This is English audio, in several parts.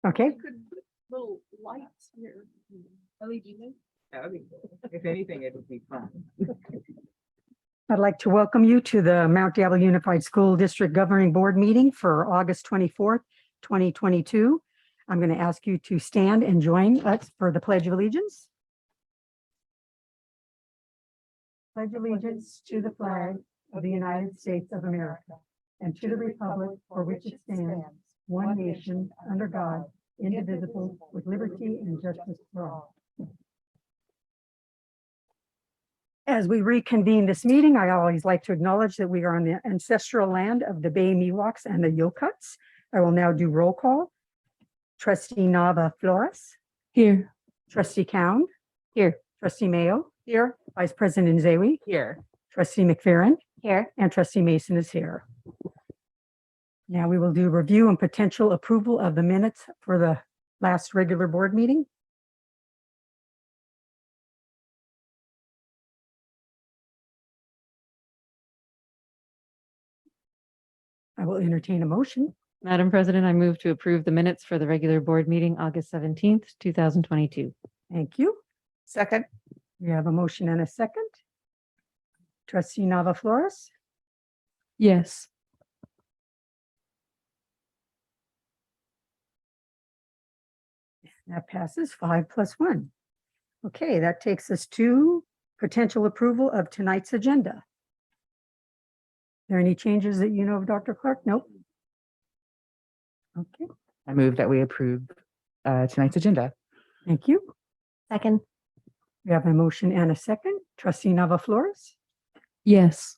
Okay, Could put little lights here. LED lights. That would be cool. If anything, it would be fun. I'd like to welcome you to the Mount Diablo Unified School District Governing Board meeting for August 24th, 2022. I'm going to ask you to stand and join us for the Pledge of Allegiance. Pledge allegiance to the flag of the United States of America and to the republic for which it stands, one nation, under God, indivisible, with liberty and justice for all. As we reconvene this meeting, I always like to acknowledge that we are on the ancestral land of the Bay Miwoks and the Yokuts. I will now do roll call. Trustee Nava Flores. Here. Trustee Cowan. Here. Trustee Mayo. Here. Vice President Zawi. Here. Trustee McFerrin. Here. And Trustee Mason is here. Now we will do review and potential approval of the minutes for the last regular board meeting. I will entertain a motion. Madam President, I move to approve the minutes for the regular board meeting, August 17th, 2022. Thank you. Second. We have a motion and a second. Trustee Nava Flores. Yes. That passes 5+1. Okay, that takes us to potential approval of tonight's agenda. Are there any changes that you know of, Dr. Clark? Nope. Okay, I move that we approve tonight's agenda. thank you. Second. We have a motion and a second. Trustee Nava Flores. Yes.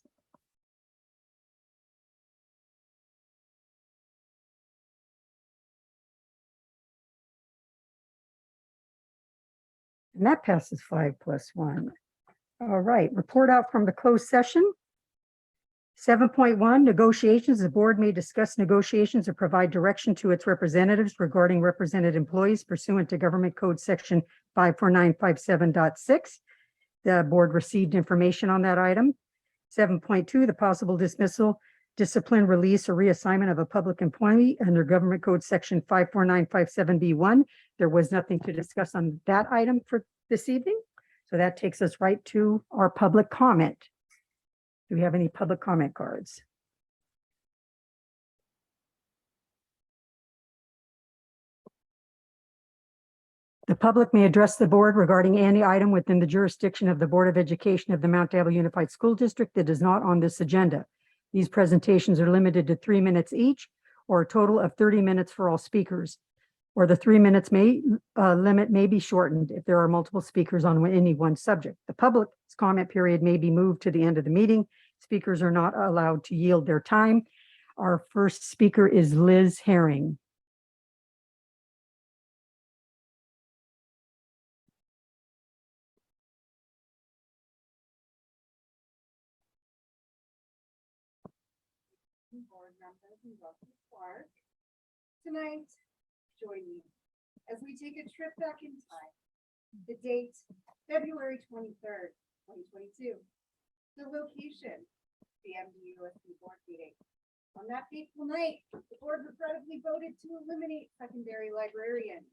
And that passes 5+1. All right, report out from the closed session. 7.1 negotiations. The board may discuss negotiations or provide direction to its representatives regarding represented employees pursuant to Government Code Section 54957.6. The board received information on that item. 7.2, the possible dismissal, discipline, release, or reassignment of a public employee under Government Code Section 54957B1. There was nothing to discuss on that item for this evening. So that takes us right to our public comment. Do we have any public comment cards? The public may address the board regarding any item within the jurisdiction of the Board of Education of the Mount Diablo Unified School District that is not on this agenda. These presentations are limited to 3 minutes each, or a total of 30 minutes for all speakers. Or the 3 minutes limit may be shortened if there are multiple speakers on any one subject. The public's comment period may be moved to the end of the meeting. Speakers are not allowed to yield their time. Our first speaker is Liz Herring. Board members and Dr. Clark. Tonight, join me as we take a trip back in time. The date, February 23rd, 2022. The location, the MDUSD board meeting. On that fateful night, the board regrettably voted to eliminate secondary librarians.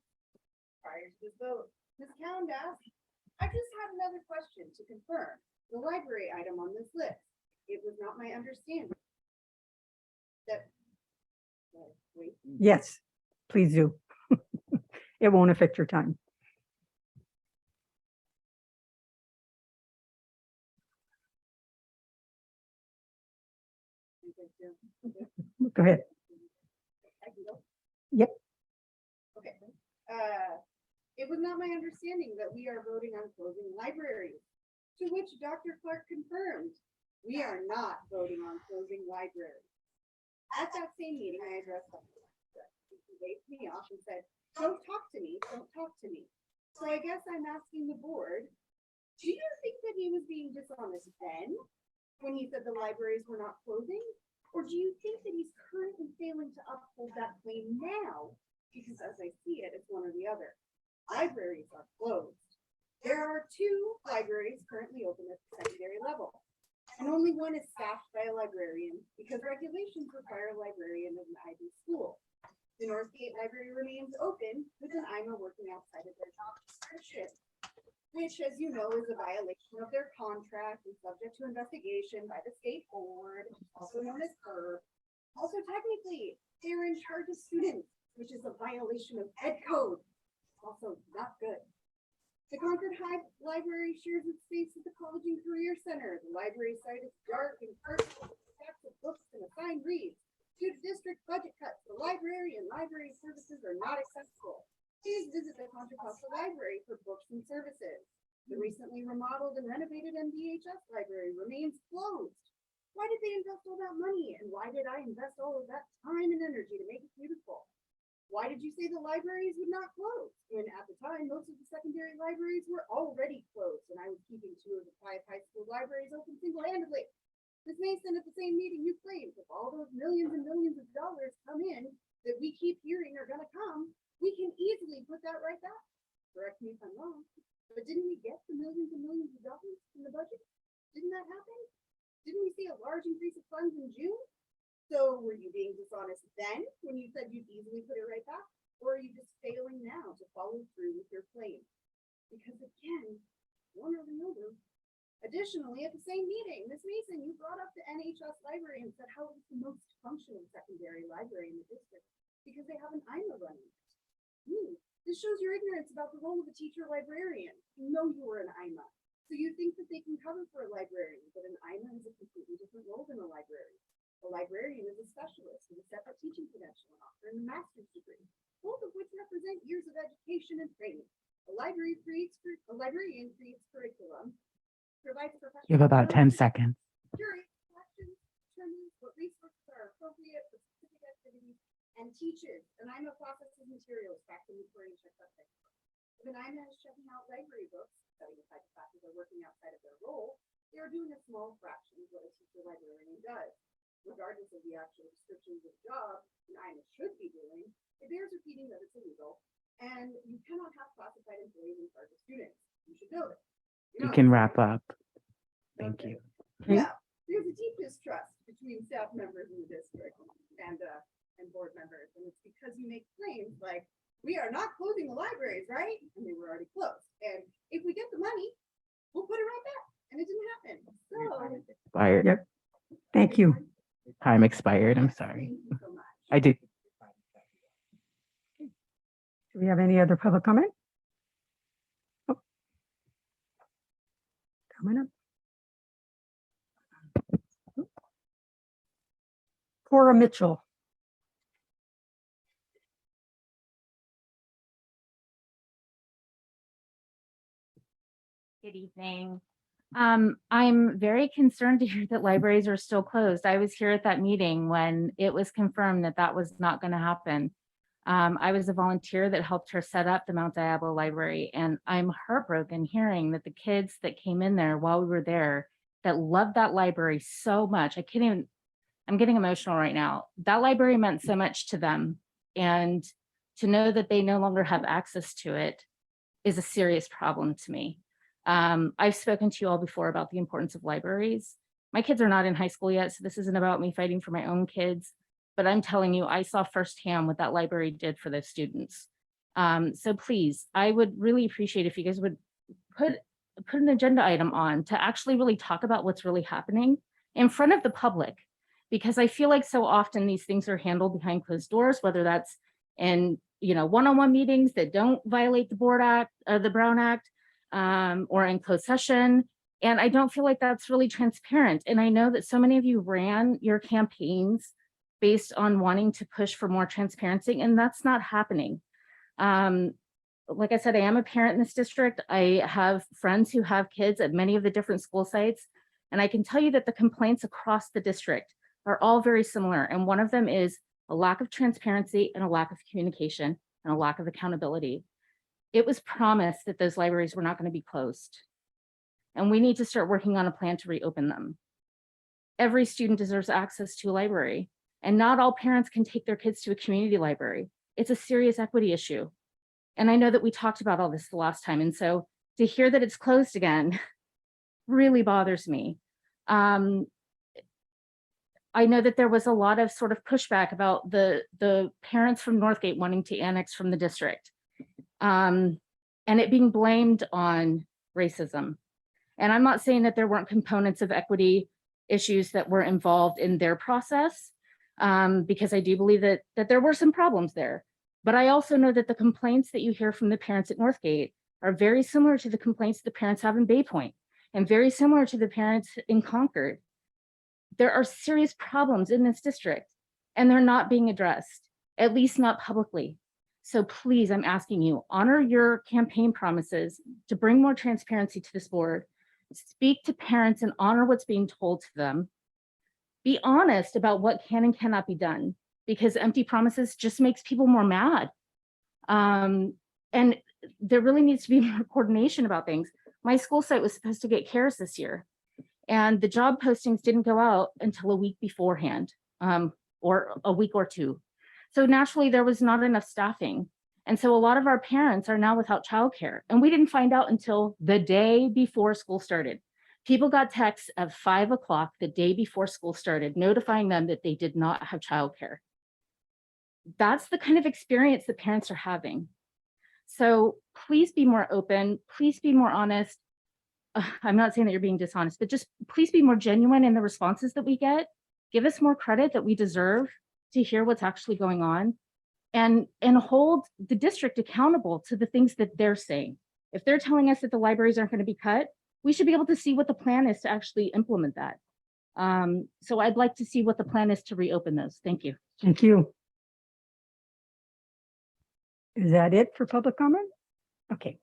Prior to this vote, Ms. Cowan asked, I just had another question to confirm the library item on this list. It was not my understanding that, wait, Yes, please do. It won't affect your time. Go ahead. I can go. Yep. Okay. It was not my understanding that we are voting on closing libraries, to which Dr. Clark confirmed, we are not voting on closing libraries. At that same meeting, I addressed Dr. Clark. He waved me off and said, don't talk to me, don't talk to me. So I guess I'm asking the board, do you think that he was being dishonest then, when he said the libraries were not closing? Or do you think that he's currently failing to uphold that claim now? Because as I see it, it's one or the other. Libraries are closed. There are 2 libraries currently open at the secondary level, and only one is staffed by a librarian because regulations require a librarian in an IB school. The Northgate Library remains open with an IMA working outside of their job description, which, as you know, is a violation of their contract and subject to investigation by the state board, also known as PERB. Also, technically, they're in charge of students, which is a violation of ed code. Also not good. The Concord High Library shares its space with the College and Career Center. The library site is dark and personal, with stacks of books and assigned reads. Due to district budget cuts, the library and library services are not accessible. Please visit the Contra Costa Library for books and services. The recently remodeled and renovated MDHS library remains closed. Why did they invest all that money? And why did I invest all of that time and energy to make it beautiful? Why did you say the libraries would not close? When at the time, most of the secondary libraries were already closed, and I was keeping 2 of the 5 high school libraries open single-handedly. Ms. Mason, at the same meeting, you claimed if all those millions and millions of dollars come in that we keep hearing are gonna come, we can easily put that right back. Correct me if I'm wrong, but didn't we get the millions and millions of dollars in the budget? Didn't that happen? Didn't we see a large increase of funds in June? So were you being dishonest then when you said you'd easily put it right back? Or are you just failing now to follow through with your claim? Because again, one over and over. Additionally, at the same meeting, Ms. Mason, you brought up the NHS library and said how it was the most functional secondary library in the district because they have an IMA running. This shows your ignorance about the role of a teacher librarian. You know you were an IMA. So you think that they can cover for a librarian, but an IMA is a completely different role than a librarian. A librarian is a specialist with a separate teaching credential and offering a master's degree, both of which represent years of education and training. A librarian creates curriculum, provides professional. You have about 10 seconds. Curates collections, determines what resources are appropriate for specific activities, and teaches. An IMA processes materials back to Newport and checks out textbooks. If an IMA is checking out library books, setting aside the fact that they're working outside of their role, they are doing a small fraction of what a teacher librarian does. Regardless of the actual descriptions of the job an IMA should be doing, it bears repeating that it's illegal, and you cannot have classified employees in charge of students. You should know this. You can wrap up. Thank you. Yeah, there's a deep distrust between staff members in the district and board members, and it's because you make claims like, we are not closing the libraries, right? And they were already closed. And if we get the money, we'll put it right back. And it didn't happen. So. Expired. Yep. Thank you. Time expired. I'm sorry. Thank you so much. I did. Do we have any other public comment? Oh. Coming up. Cora Mitchell. Good evening. I'm very concerned to hear that libraries are still closed. I was here at that meeting when it was confirmed that that was not going to happen. I was a volunteer that helped her set up the Mount Diablo Library, and I'm heartbroken hearing that the kids that came in there while we were there that loved that library so much. I'm getting emotional right now. That library meant so much to them, and to know that they no longer have access to it is a serious problem to me. I've spoken to you all before about the importance of libraries. My kids are not in high school yet, so this isn't about me fighting for my own kids, but I'm telling you, I saw firsthand what that library did for those students. So please, I would really appreciate if you guys would put an agenda item on to actually really talk about what's really happening in front of the public, because I feel like so often these things are handled behind closed doors, whether that's in one-on-one meetings that don't violate the Brown Act, or in closed session. And I don't feel like that's really transparent. And I know that so many of you ran your campaigns based on wanting to push for more transparency, and that's not happening. Like I said, I am a parent in this district. I have friends who have kids at many of the different school sites, and I can tell you that the complaints across the district are all very similar. And one of them is a lack of transparency and a lack of communication and a lack of accountability. It was promised that those libraries were not going to be closed, and we need to start working on a plan to reopen them. Every student deserves access to a library, and not all parents can take their kids to a community library. It's a serious equity issue. And I know that we talked about all this the last time, and so to hear that it's closed again really bothers me. I know that there was a lot of sort of pushback about the parents from Northgate wanting to annex from the district. And it being blamed on racism. And I'm not saying that there weren't components of equity issues that were involved in their process, because I do believe that there were some problems there. But I also know that the complaints that you hear from the parents at Northgate are very similar to the complaints the parents have in Bay Point and very similar to the parents in Concord. There are serious problems in this district and they're not being addressed, at least not publicly. So please, I'm asking you, honor your campaign promises to bring more transparency to this board, speak to parents and honor what's being told to them. Be honest about what can and cannot be done, because empty promises just makes people more mad. And there really needs to be more coordination about things. My school site was supposed to get CARES this year, and the job postings didn't go out until a week beforehand, or a week or two. So naturally, there was not enough staffing. And so a lot of our parents are now without childcare. And we didn't find out until the day before school started. People got texts at 5 o'clock the day before school started, notifying them that they did not have childcare. That's the kind of experience that parents are having. So please be more open, please be more honest. I'm not saying that you're being dishonest, but just please be more genuine in the responses that we get. Give us more credit that we deserve to hear what's actually going on, and hold the district accountable to the things that they're saying. If they're telling us that the libraries aren't going to be cut, we should be able to see what the plan is to actually implement that. So I'd like to see what the plan is to reopen those. Thank you. Thank you. Is that it for public comment? Okay.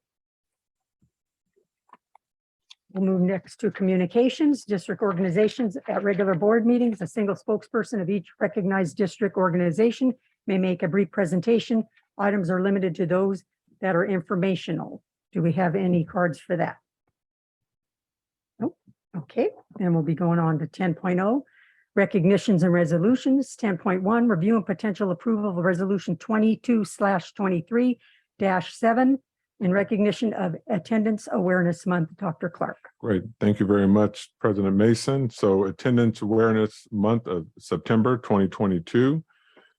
We'll move next to communications. District organizations at regular board meetings, a single spokesperson of each recognized district organization may make a brief presentation. Items are limited to those that are informational. Do we have any cards for that? Nope. Okay, then we'll be going on to 10.0, recognitions and resolutions. 10.1, review and potential approval of resolution 22/23-7 in recognition of Attendance Awareness Month. Dr. Clark. Great. Thank you very much, President Mason. So Attendance Awareness Month of September 2022.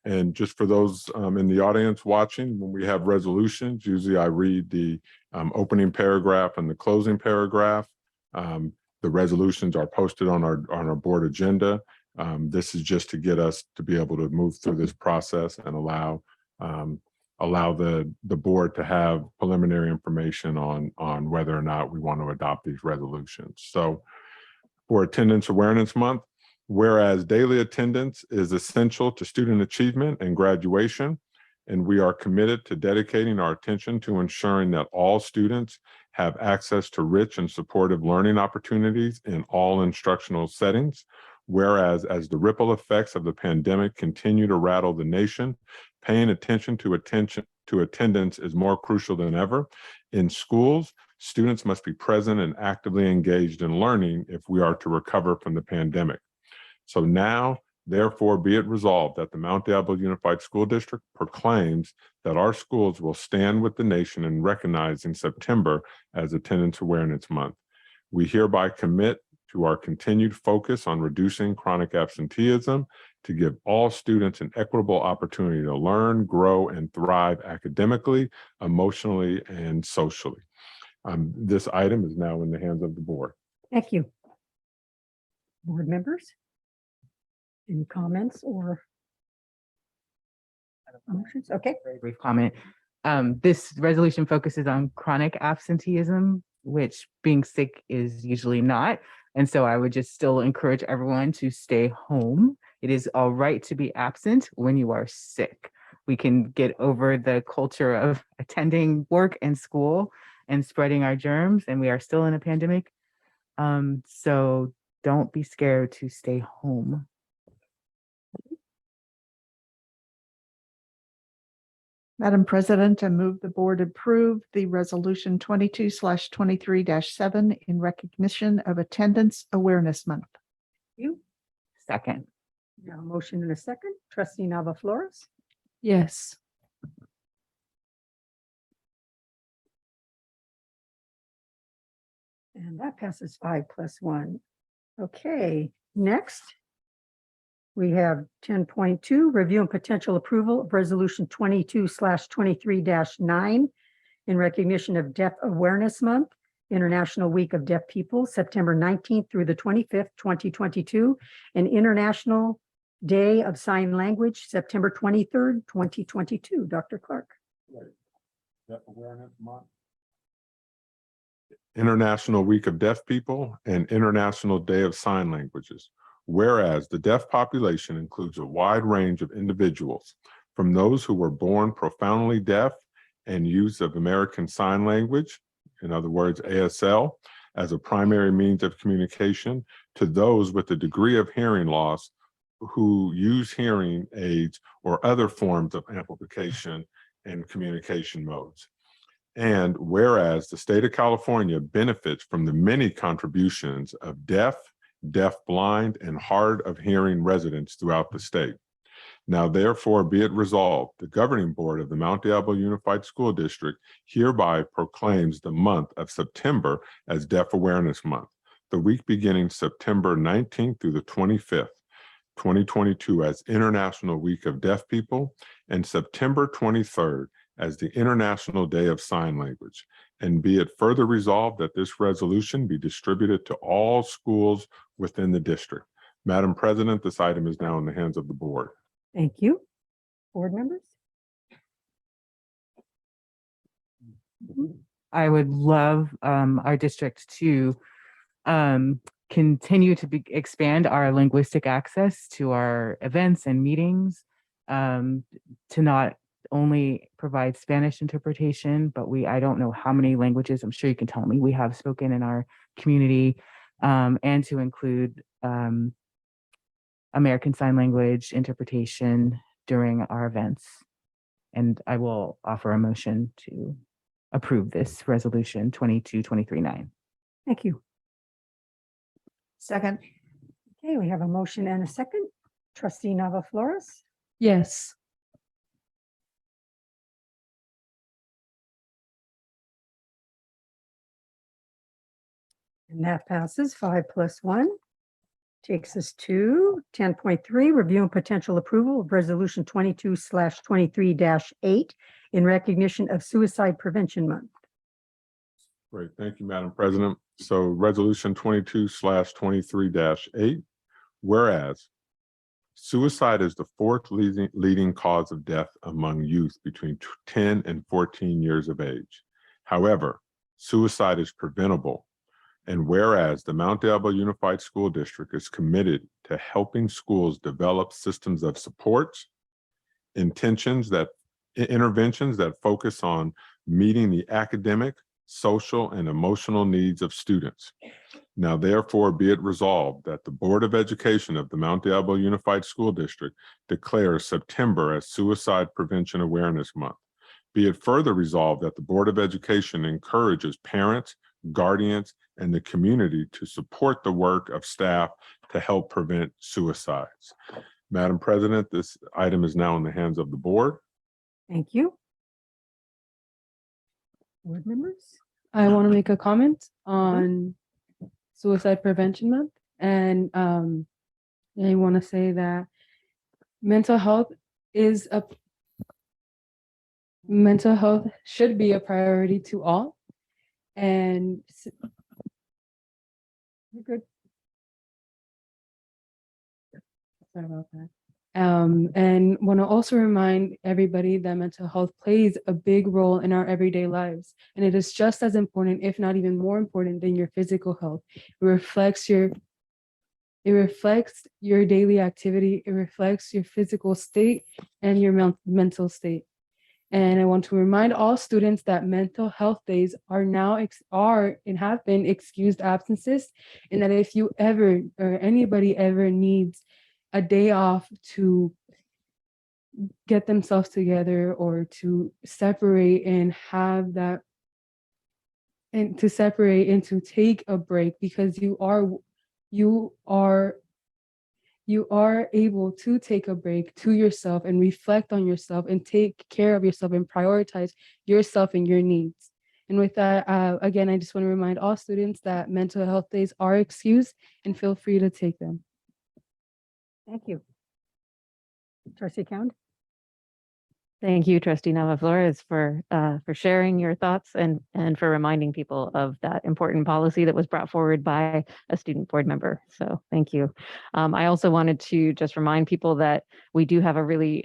And just for those in the audience watching, when we have resolutions, usually I read the opening paragraph and the closing paragraph. The resolutions are posted on our board agenda. This is just to get us to be able to move through this process and allow the board to have preliminary information on whether or not we want to adopt these resolutions. So for Attendance Awareness Month, whereas daily attendance is essential to student achievement and graduation, and we are committed to dedicating our attention to ensuring that all students have access to rich and supportive learning opportunities in all instructional settings. Whereas as the ripple effects of the pandemic continue to rattle the nation, paying attention to attendance is more crucial than ever. In schools, students must be present and actively engaged in learning if we are to recover from the pandemic. So now, therefore, be it resolved that the Mount Diablo Unified School District proclaims that our schools will stand with the nation in recognizing September as Attendance Awareness Month. We hereby commit to our continued focus on reducing chronic absenteeism to give all students an equitable opportunity to learn, grow, and thrive academically, emotionally, and socially. This item is now in the hands of the board. Thank you. Board members? Any comments or motions? Okay. Very brief comment. This resolution focuses on chronic absenteeism, which being sick is usually not. And so I would just still encourage everyone to stay home. It is all right to be absent when you are sick. We can get over the culture of attending work and school and spreading our germs, and we are still in a pandemic. So don't be scared to stay home. Madam President, I move the board approve the resolution 22/23-7 in recognition of Attendance Awareness Month. You, Second. now a motion in a second. Trustee Nava Flores. Yes. And that passes 5+1. Okay, next We have 10.2, review and potential approval of resolution 22/23-9 in recognition of Deaf Awareness Month, International Week of Deaf People, September 19th through the 25th, 2022, and International Day of Sign Language, September 23rd, 2022. Dr. Clark. Deaf Awareness Month, International Week of Deaf People, and International Day of Sign Languages. Whereas the deaf population includes a wide range of individuals, from those who were born profoundly deaf and use of American Sign Language, in other words, ASL, as a primary means of communication, to those with a degree of hearing loss who use hearing aids or other forms of amplification and communication modes. And whereas the state of California benefits from the many contributions of deaf, deaf-blind, and hard of hearing residents throughout the state. Now therefore be it resolved, the governing board of the Mount Diablo Unified School District hereby proclaims the month of September as Deaf Awareness Month, the week beginning September 19th through the 25th, 2022 as International Week of Deaf People, and September 23rd as the International Day of Sign Language. And be it further resolved that this resolution be distributed to all schools within the district. Madam President, this item is now in the hands of the board. Thank you. Board members? I would love our district to continue to expand our linguistic access to our events and meetings, to not only provide Spanish interpretation, but I don't know how many languages, I'm sure you can tell me, we have spoken in our community, and to include American Sign Language interpretation during our events. And I will offer a motion to approve this resolution 22/23/9. Thank you. Second. Okay, we have a motion and a second. Trustee Nava Flores. Yes. And that passes 5+1. Takes us to 10.3, review and potential approval of resolution 22/23-8 in recognition of Suicide Prevention Month. Great, thank you, Madam President. So resolution 22/23-8, whereas suicide is the fourth leading cause of death among youth between 10 and 14 years of age. However, suicide is preventable. And whereas the Mount Diablo Unified School District is committed to helping schools develop systems of supports, interventions that focus on meeting the academic, social, and emotional needs of students. Now therefore be it resolved that the Board of Education of the Mount Diablo Unified School District declares September as Suicide Prevention Awareness Month. Be it further resolved that the Board of Education encourages parents, guardians, and the community to support the work of staff to help prevent suicides. Madam President, this item is now in the hands of the board. Thank you. Board members? I want to make a comment on Suicide Prevention Month. And I want to say that mental health should be a priority to all. And You're good. sorry about that. And want to also remind everybody that mental health plays a big role in our everyday lives. And it is just as important, if not even more important, than your physical health. It reflects your daily activity. It reflects your physical state and your mental state. And I want to remind all students that mental health days are now and have been excused absences, and that if you ever or anybody ever needs a day off to get themselves together or to separate and have that, and to separate and to take a break, because you are able to take a break to yourself and reflect on yourself and take care of yourself and prioritize yourself and your needs. And with that, again, I just want to remind all students that mental health days are excused and feel free to take them. Thank you. Trustee Count? Thank you, trustee Nava Flores, for sharing your thoughts and for reminding people of that important policy that was brought forward by a student board member. So thank you. I also wanted to just remind people that we do have a really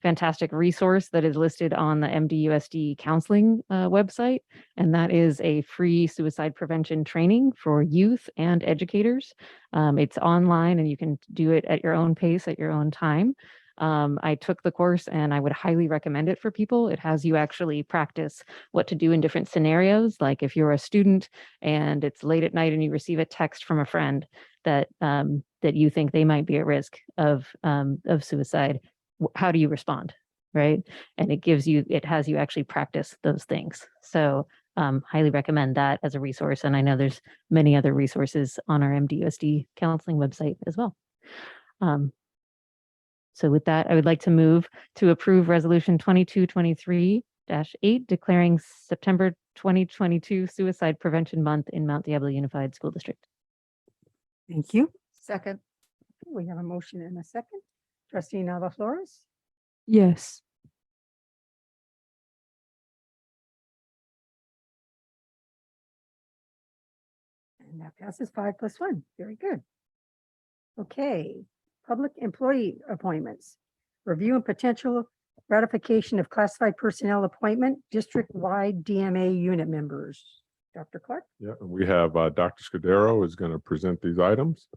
fantastic resource that is listed on the MDUSD counseling website, and that is a free suicide prevention training for youth and educators. It's online and you can do it at your own pace, at your own time. I took the course and I would highly recommend it for people. It has you actually practice what to do in different scenarios. Like if you're a student and it's late at night and you receive a text from a friend that that you think they might be at risk of suicide, how do you respond? Right. And it has you actually practice those things. So highly recommend that as a resource. And I know there's many other resources on our MDUSD counseling website as well. So with that, I would like to move to approve Resolution 2223-8, declaring September 2022 Suicide Prevention Month in Mount Diablo Unified School District. Thank you. Second. We have a motion and a second. Trustee Nava Flores? Yes. And that passes 5+1. Very good. Okay, public employee appointments. Review and potential ratification of classified personnel appointment, district-wide DMA unit members. Dr. Clark? Yeah, and we have Dr. Scudero is going to present these items.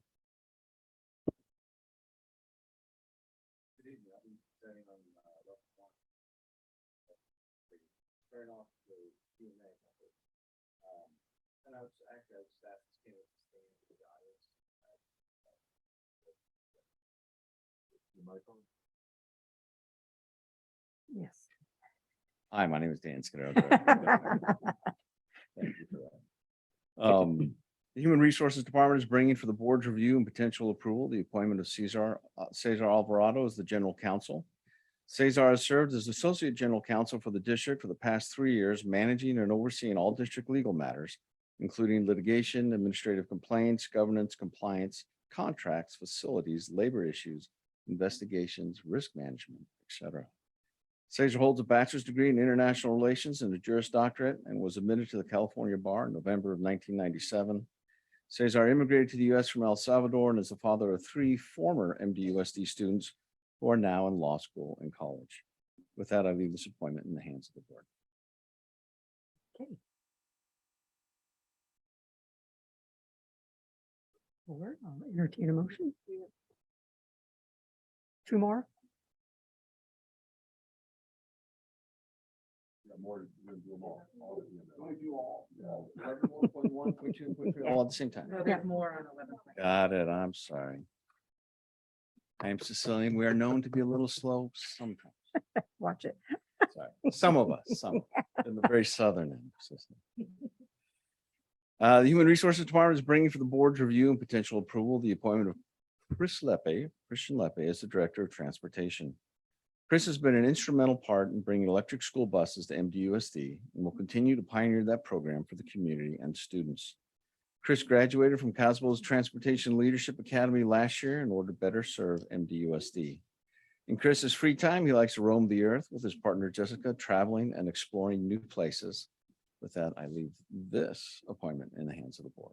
Yes. Hi, my name is Dan Scudero. Thank you for that. The Human Resources Department is bringing for the board's review and potential approval the appointment of Cesar Alvarado as the general counsel. Cesar has served as associate general counsel for the district for the past 3 years, managing and overseeing all district legal matters, including litigation, administrative complaints, governance, compliance, contracts, facilities, labor issues, investigations, risk management, etc. Cesar holds a bachelor's degree in international relations and a Juris Doctorate and was admitted to the California Bar in November of 1997. Cesar immigrated to the U.S. from El Salvador and is the father of 3 former MDUSD students who are now in law school and college. With that, I leave this appointment in the hands of the board. Okay. Board, I'll entertain a motion. 2 more? All at the same time. Yeah. Got it. I'm sorry. I'm Sicilian. We are known to be a little slow sometimes. Watch it. Sorry. Some of us, some in the very southern end. of Sicily. The Human Resources Department is bringing for the board's review and potential approval the appointment of Christian Lepe as the Director of Transportation. Chris has been an instrumental part in bringing electric school buses to MDUSD and will continue to pioneer that program for the community and students. Chris graduated from Cosmo's Transportation Leadership Academy last year in order to better serve MDUSD. In Chris's free time, he likes to roam the earth with his partner Jessica, traveling and exploring new places. With that, I leave this appointment in the hands of the board.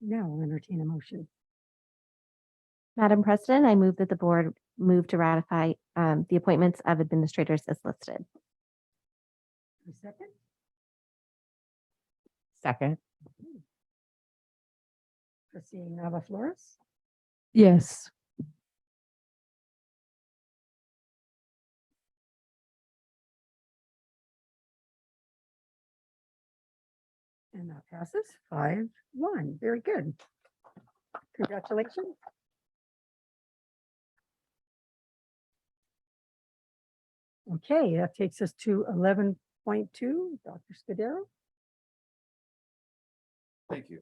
Now I'll entertain a motion. Madam President, I move that the board move to ratify the appointments of administrators as listed. A second? Second. Trustee Nava Flores? Yes. And that passes 5-1. Very good. Congratulations. Okay, that takes us to 11.2, Dr. Scudero. Thank you.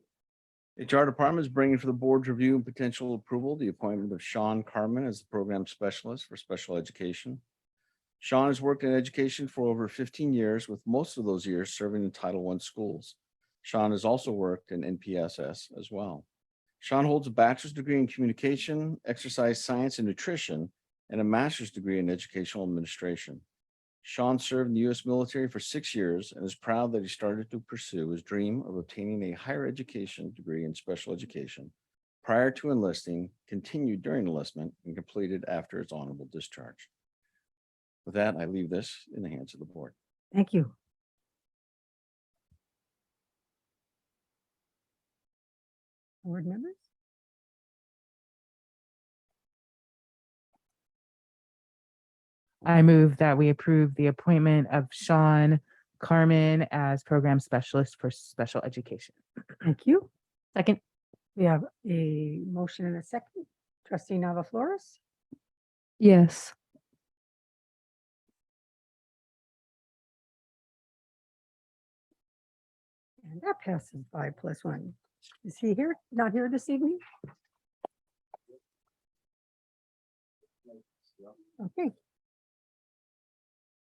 HR Department is bringing for the board's review and potential approval the appointment of Sean Carmen as the program specialist for special education. Sean has worked in education for over 15 years, with most of those years serving in Title I schools. Sean has also worked in NPSS as well. Sean holds a bachelor's degree in communication, exercise science, and nutrition, and a master's degree in educational administration. Sean served in the U.S. military for 6 years and is proud that he started to pursue his dream of obtaining a higher education degree in special education prior to enlisting, continued during enlistment, and completed after its honorable discharge. With that, I leave this in the hands of the board. Thank you. Board members? I move that we approve the appointment of Sean Carmen as program specialist for special education. Thank you. Second, We have a motion and a second. Trustee Nava Flores? Yes. And that passes 5+1. Is he here? Not here this evening? Okay.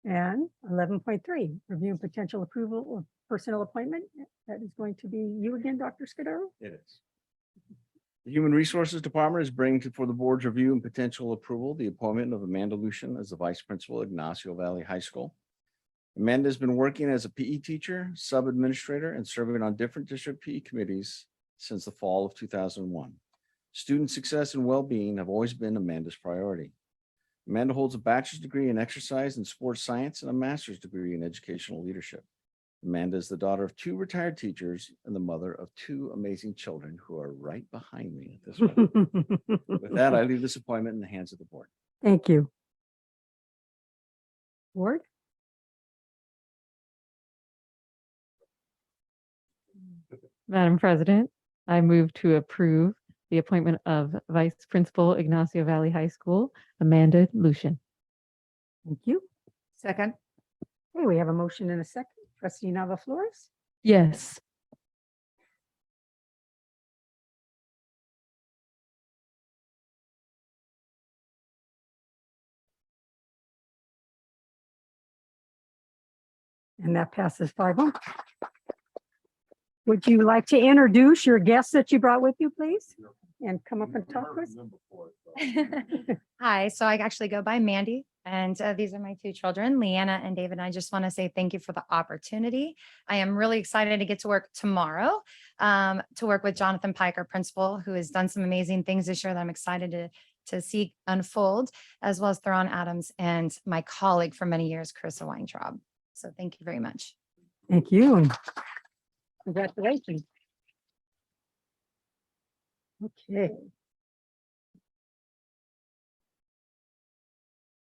And 11.3, review and potential approval of personnel appointment. That is going to be you again, Dr. Scudero? It is. The Human Resources Department is bringing for the board's review and potential approval the appointment of Amanda Lucian as the vice principal at Ignacio Valley High School. Amanda has been working as a PE teacher, sub-administrator, and serving on different district PE committees since the fall of 2001. Student success and well-being have always been Amanda's priority. Amanda holds a bachelor's degree in exercise and sports science and a master's degree in educational leadership. Amanda is the daughter of 2 retired teachers and the mother of 2 amazing children who are right behind me at this moment. With that, I leave this appointment in the hands of the board. Thank you. Board? Madam President, I move to approve the appointment of Vice Principal Ignacio Valley High School, Amanda Lucian. Thank you. Second. Okay, we have a motion and a second. Trustee Nava Flores? Yes. And that passes 5-1. Would you like to introduce your guests that you brought with you, please? And come up and talk to us? Hi, so I actually go by Mandy, and these are my 2 children, Leanna and David. And I just want to say thank you for the opportunity. I am really excited to get to work tomorrow, to work with Jonathan Pike, our principal, who has done some amazing things this year that I'm excited to see unfold, as well as Theron Adams and my colleague for many years, Carissa Weintraub. So thank you very much. Thank you. And congratulations. Okay.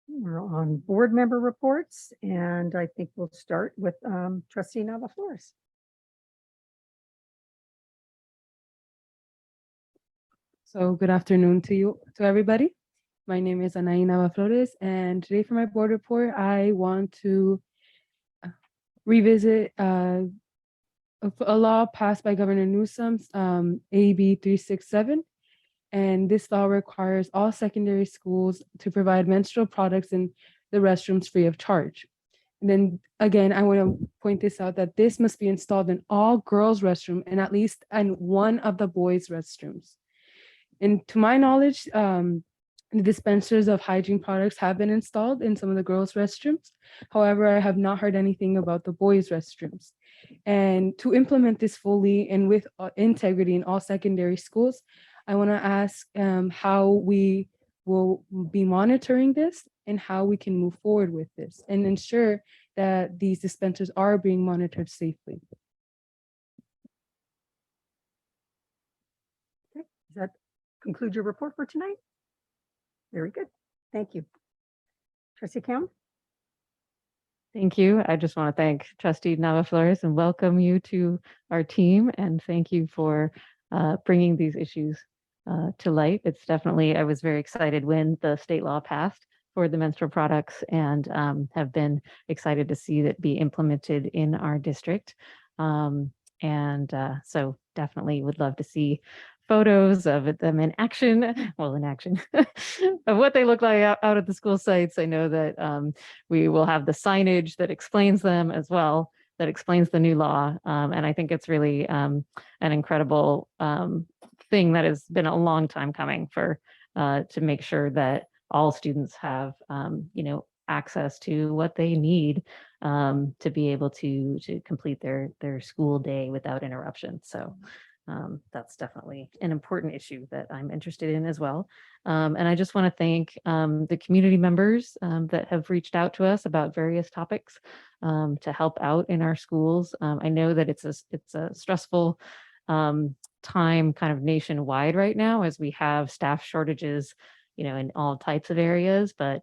We're on board member reports, and I think we'll start with Trustee Nava Flores. So good afternoon to you, to everybody. My name is Anaí Nava Flores, and today for my board report, I want to revisit a law passed by Governor Newsom, AB 367. And this law requires all secondary schools to provide menstrual products in the restrooms free of charge. And then again, I want to point this out that this must be installed in all girls' restrooms and at least in one of the boys' restrooms. And to my knowledge, the dispensers of hygiene products have been installed in some of the girls' restrooms. However, I have not heard anything about the boys' restrooms. And to implement this fully and with integrity in all secondary schools, I want to ask how we will be monitoring this and how we can move forward with this and ensure that these dispensers are being monitored safely. Okay, does that conclude your report for tonight? Very good. Thank you. Trustee Count? Thank you. I just want to thank Trustee Nava Flores and welcome you to our team. And thank you for bringing these issues to light. It's definitely, I was very excited when the state law passed for the menstrual products and have been excited to see that be implemented in our district. So definitely would love to see photos of them in action, well, in action, of what they look like out at the school sites. I know that we will have the signage that explains them as well, that explains the new law. And I think it's really an incredible thing that has been a long time coming for, to make sure that all students have, access to what they need to be able to complete their school day without interruption. So that's definitely an important issue that I'm interested in as well. And I just want to thank the community members that have reached out to us about various topics to help out in our schools. I know that it's a stressful time kind of nationwide right now as we have staff shortages, in all types of areas, but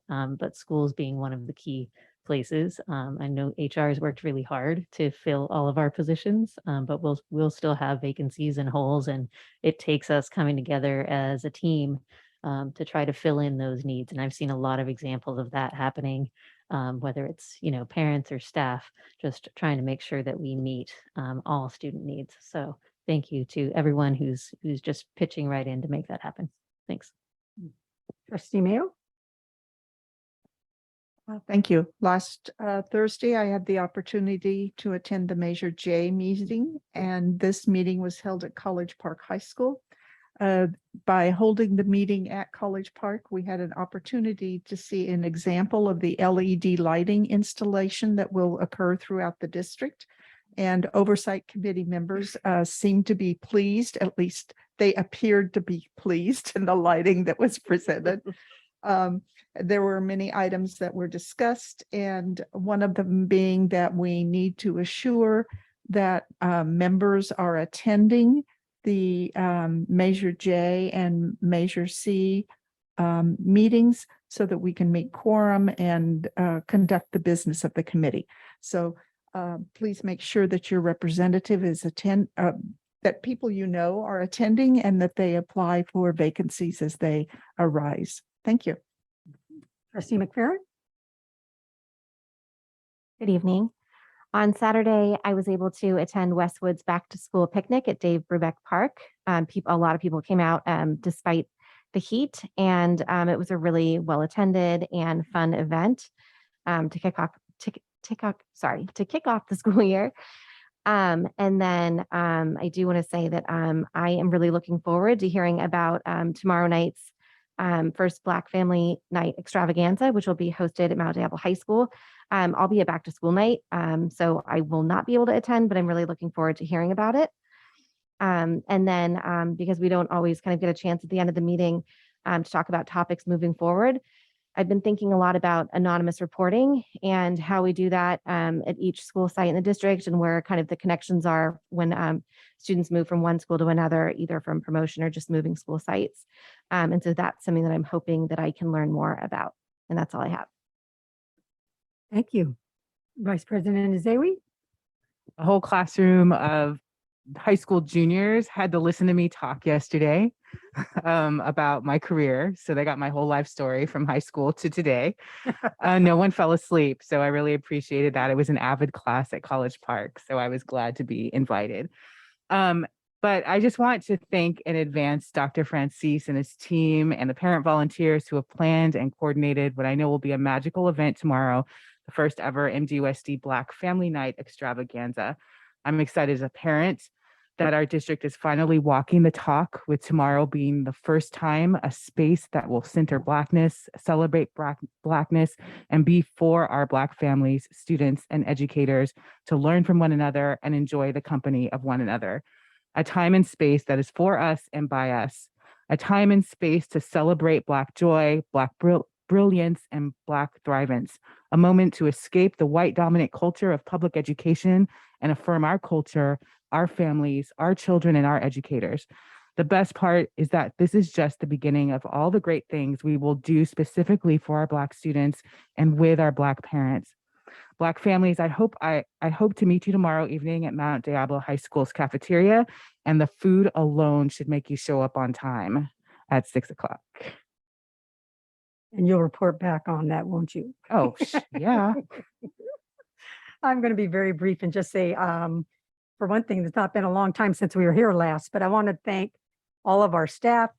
schools being one of the key places. I know HR has worked really hard to fill all of our positions, but we'll still have vacancies and holes, and it takes us coming together as a team to try to fill in those needs. And I've seen a lot of examples of that happening, whether it's parents or staff, just trying to make sure that we meet all student needs. So thank you to everyone who's just pitching right in to make that happen. Thanks. Trustee Mayo? Thank you. Last Thursday, I had the opportunity to attend the Measure J meeting, and this meeting was held at College Park High School. By holding the meeting at College Park, we had an opportunity to see an example of the LED lighting installation that will occur throughout the district. And oversight committee members seemed to be pleased, at least they appeared to be pleased in the lighting that was presented. There were many items that were discussed, and one of them being that we need to assure that members are attending the Measure J and Measure C meetings so that we can meet quorum and conduct the business of the committee. So please make sure that your representative is that people are attending, and that they apply for vacancies as they arise. Thank you. Trustee McFerrin? Good evening. On Saturday, I was able to attend Westwood's back to school picnic at Dave Brubeck Park. A lot of people came out despite the heat, and it was a really well attended and fun event to kick off the school year. And then I do want to say that I am really looking forward to hearing about tomorrow night's first Black Family Night Extravaganza, which will be hosted at Mount Diablo High School. I'll be at back to school night, so I will not be able to attend, but I'm really looking forward to hearing about it. And then because we don't always kind of get a chance at the end of the meeting to talk about topics moving forward, I've been thinking a lot about anonymous reporting and how we do that at each school site in the district, and where kind of the connections are when students move from one school to another, either from promotion or just moving school sites. And so that's something that I'm hoping that I can learn more about. And that's all I have. Thank you. Vice President Azewi? A whole classroom of high school juniors had to listen to me talk yesterday about my career. So they got my whole life story from high school to today. No one fell asleep. So I really appreciated that. It was an avid class at College Park. So I was glad to be invited. But I just want to thank in advance Dr. Francis and his team and the parent volunteers who have planned and coordinated what I know will be a magical event tomorrow, the first ever MDUSD Black Family Night Extravaganza. I'm excited as a parent that our district is finally walking the talk, with tomorrow being the first time a space that will center Blackness, celebrate Blackness, and be for our Black families, students, and educators to learn from one another and enjoy the company of one another. A time and space that is for us and by us. A time and space to celebrate Black joy, Black brilliance, and Black thrivance. A moment to escape the white dominant culture of public education and affirm our culture, our families, our children, and our educators. The best part is that this is just the beginning of all the great things we will do specifically for our Black students and with our Black parents. Black families, I hope to meet you tomorrow evening at Mount Diablo High School's cafeteria, and the food alone should make you show up on time at 6 o'clock. And you'll report back on that, won't you? Oh, yeah. I'm going to be very brief and just say, for one thing, it's not been a long time since we were here last, but I want to thank all of our staff,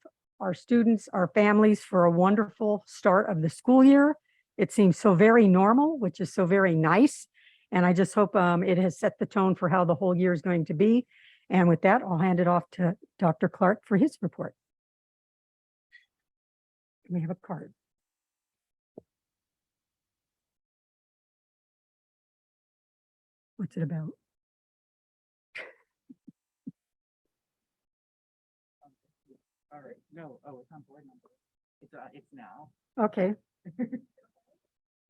our students, our families for a wonderful start of the school year. It seems so very normal, which is so very nice. And I just hope it has set the tone for how the whole year is going to be. And with that, I'll hand it off to Dr. Clark for his report. We have a card. What's it about? All right, no, oh, it's on board number. It's now. Okay.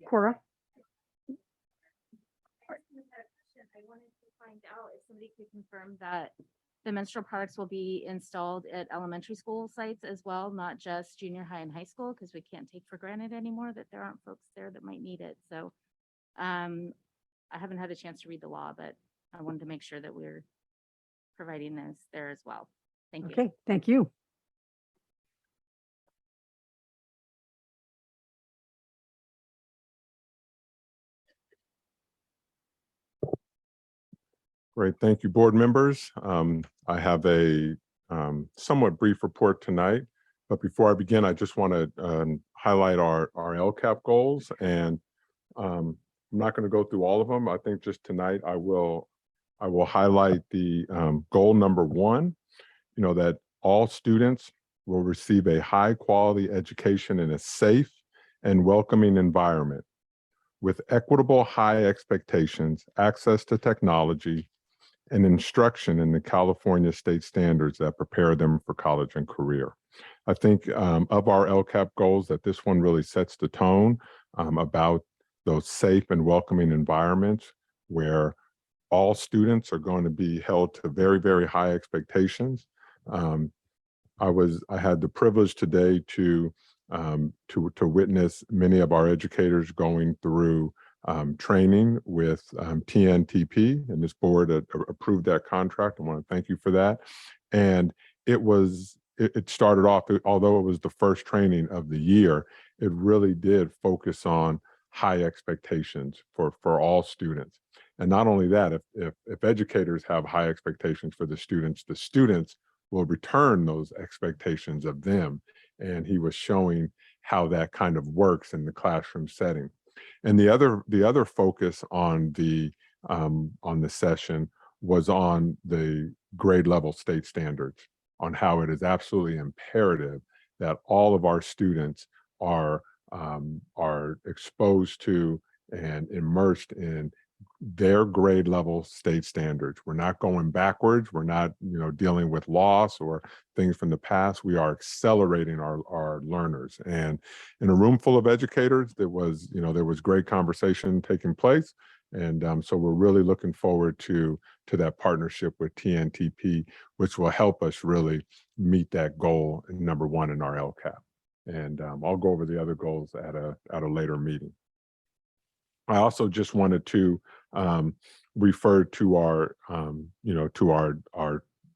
Cora? I wanted to find out if somebody could confirm that the menstrual products will be installed at elementary school sites as well, not just junior high and high school, because we can't take for granted anymore that there aren't folks there that might need it. So I haven't had a chance to read the law, but I wanted to make sure that we're providing this there as well. Thank you. Okay, thank you. Great, thank you, board members. I have a somewhat brief report tonight, but before I begin, I just want to highlight our LCAP goals, and I'm not going to go through all of them. I think just tonight I will highlight the goal number 1, that all students will receive a high quality education in a safe and welcoming environment with equitable high expectations, access to technology, and instruction in the California state standards that prepare them for college and career. I think of our LCAP goals that this one really sets the tone about those safe and welcoming environments where all students are going to be held to very, very high expectations. I had the privilege today to witness many of our educators going through training with TNTP, and this board approved that contract. I want to thank you for that. And it started off, although it was the first training of the year, it really did focus on high expectations for all students. And not only that, if educators have high expectations for the students will return those expectations of them. And he was showing how that kind of works in the classroom setting. And the other focus on the session was on the grade level state standards, on how it is absolutely imperative that all of our students are exposed to and immersed in their grade level state standards. We're not going backwards. We're not, dealing with loss or things from the past. We are accelerating our learners. And in a room full of educators, there was great conversation taking place. And so we're really looking forward to that partnership with TNTP, which will help us really meet that goal, number 1 in our LCAP. And I'll go over the other goals at a later meeting. I also just wanted to refer to our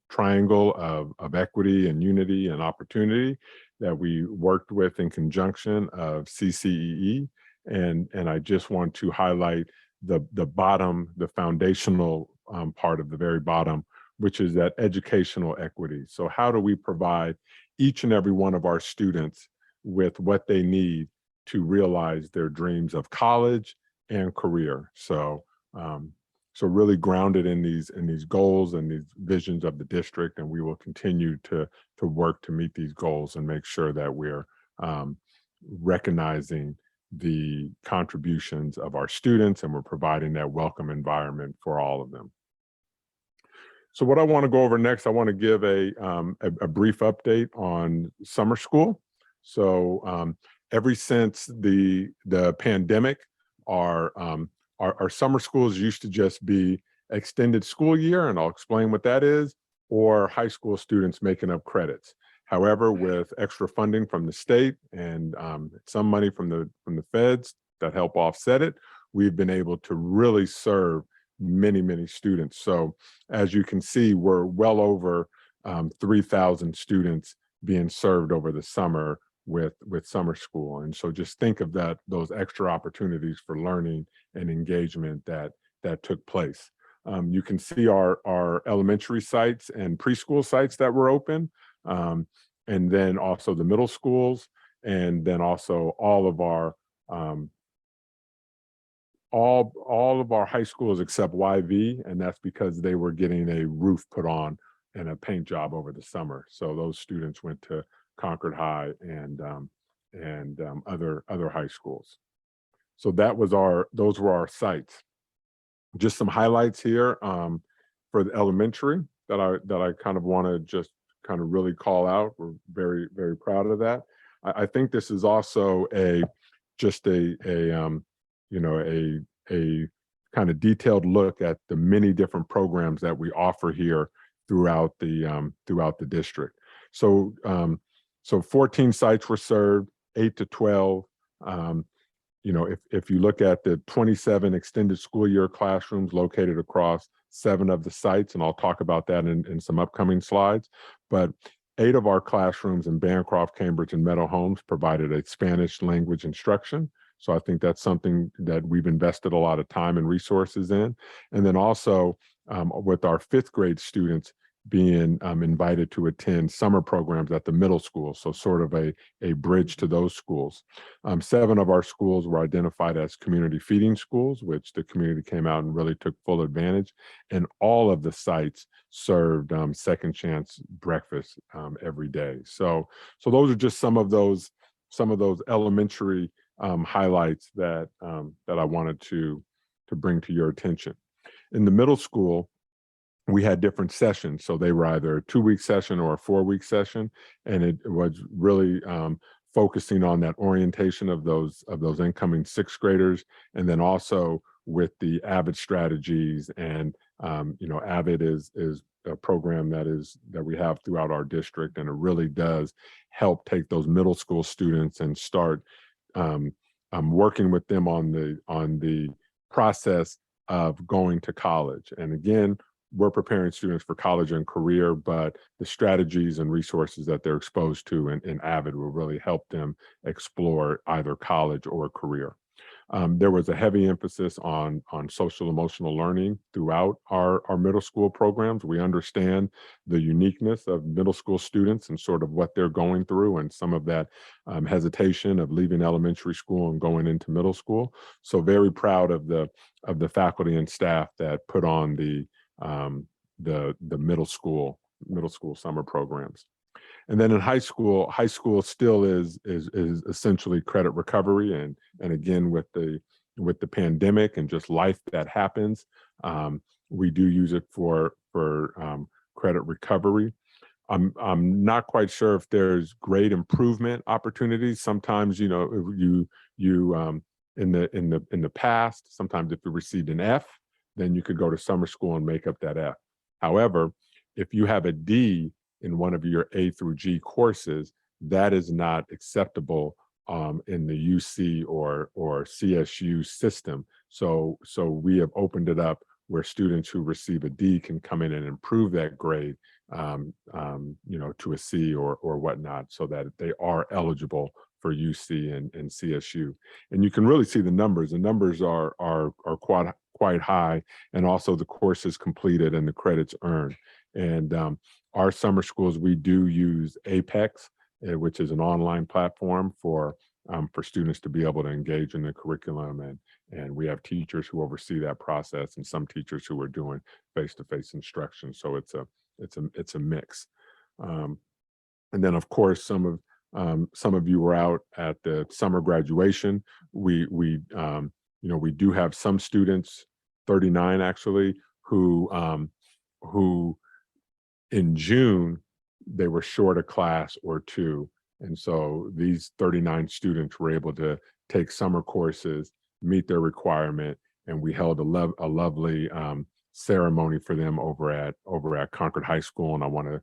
triangle of equity and unity and opportunity that we worked with in conjunction of CCEE. And I just want to highlight the foundational part of the very bottom, which is that educational equity. So how do we provide each and every one of our students with what they need to realize their dreams of college and career? So really grounded in these goals and these visions of the district, and we will continue to work to meet these goals and make sure that we're recognizing the contributions of our students, and we're providing that welcome environment for all of them. So what I want to go over next, I want to give a brief update on summer school. So ever since the pandemic, our summer schools used to just be extended school year, and I'll explain what that is, or high school students making up credits. However, with extra funding from the state and some money from the feds that help offset it, we've been able to really serve many, many students. So as you can see, we're well over 3,000 students being served over the summer with summer school. And so just think of those extra opportunities for learning and engagement that took place. You can see our elementary sites and preschool sites that were open, and then also the middle schools, and then also all of our all of our high schools except YV, and that's because they were getting a roof put on and a paint job over the summer. So those students went to Concord High and other high schools. So those were our sites. Just some highlights here for the elementary that I kind of want to just kind of really call out. We're very, very proud of that. I think this is also a kind of detailed look at the many different programs that we offer here throughout the district. So 14 sites were served, 8 to 12. If you look at the 27 extended school year classrooms located across 7 of the sites, and I'll talk about that in some upcoming slides, but 8 of our classrooms in Bancroft, Cambridge, and Meadow Homes provided a Spanish language instruction. So I think that's something that we've invested a lot of time and resources in. And then also with our 5th grade students being invited to attend summer programs at the middle school. So sort of a bridge to those schools. 7 of our schools were identified as community feeding schools, which the community came out and really took full advantage. And all of the sites served second chance breakfast every day. So those are just some of those elementary highlights that I wanted to bring to your attention. In the middle school, we had different sessions. So they were either a 2-week session or a 4-week session. And it was really focusing on that orientation of those incoming 6th graders. And then also with the AVID strategies, and AVID is a program that we have throughout our district. And it really does help take those middle school students and start working with them on the process of going to college. And again, we're preparing students for college and career, but the strategies and resources that they're exposed to in AVID will really help them explore either college or career. There was a heavy emphasis on social emotional learning throughout our middle school programs. We understand the uniqueness of middle school students and sort of what they're going through, and some of that hesitation of leaving elementary school and going into middle school. So very proud of the faculty and staff that put on the middle school summer programs. And then in high school still is essentially credit recovery, and again with the pandemic and just life that happens, we do use it for credit recovery. I'm not quite sure if there's grade improvement opportunities. Sometimes, in the past, sometimes if you received an F, then you could go to summer school and make up that F. However, if you have a D in one of your A through G courses, that is not acceptable in the UC or CSU system. So we have opened it up where students who receive a D can come in and improve that grade, to a C or whatnot, so that they are eligible for UC and CSU. And you can really see the numbers. The numbers are quite high, and also the courses completed and the credits earned. And our summer schools, we do use Apex, which is an online platform for students to be able to engage in the curriculum. And we have teachers who oversee that process, and some teachers who are doing face-to-face instruction. So it's a mix. And then of course, some of you were out at the summer graduation. We do have some students, 39 actually, who in June, they were short a class or 2. And so these 39 students were able to take summer courses, meet their requirement, and we held a lovely ceremony for them over at Concord High School. And I want to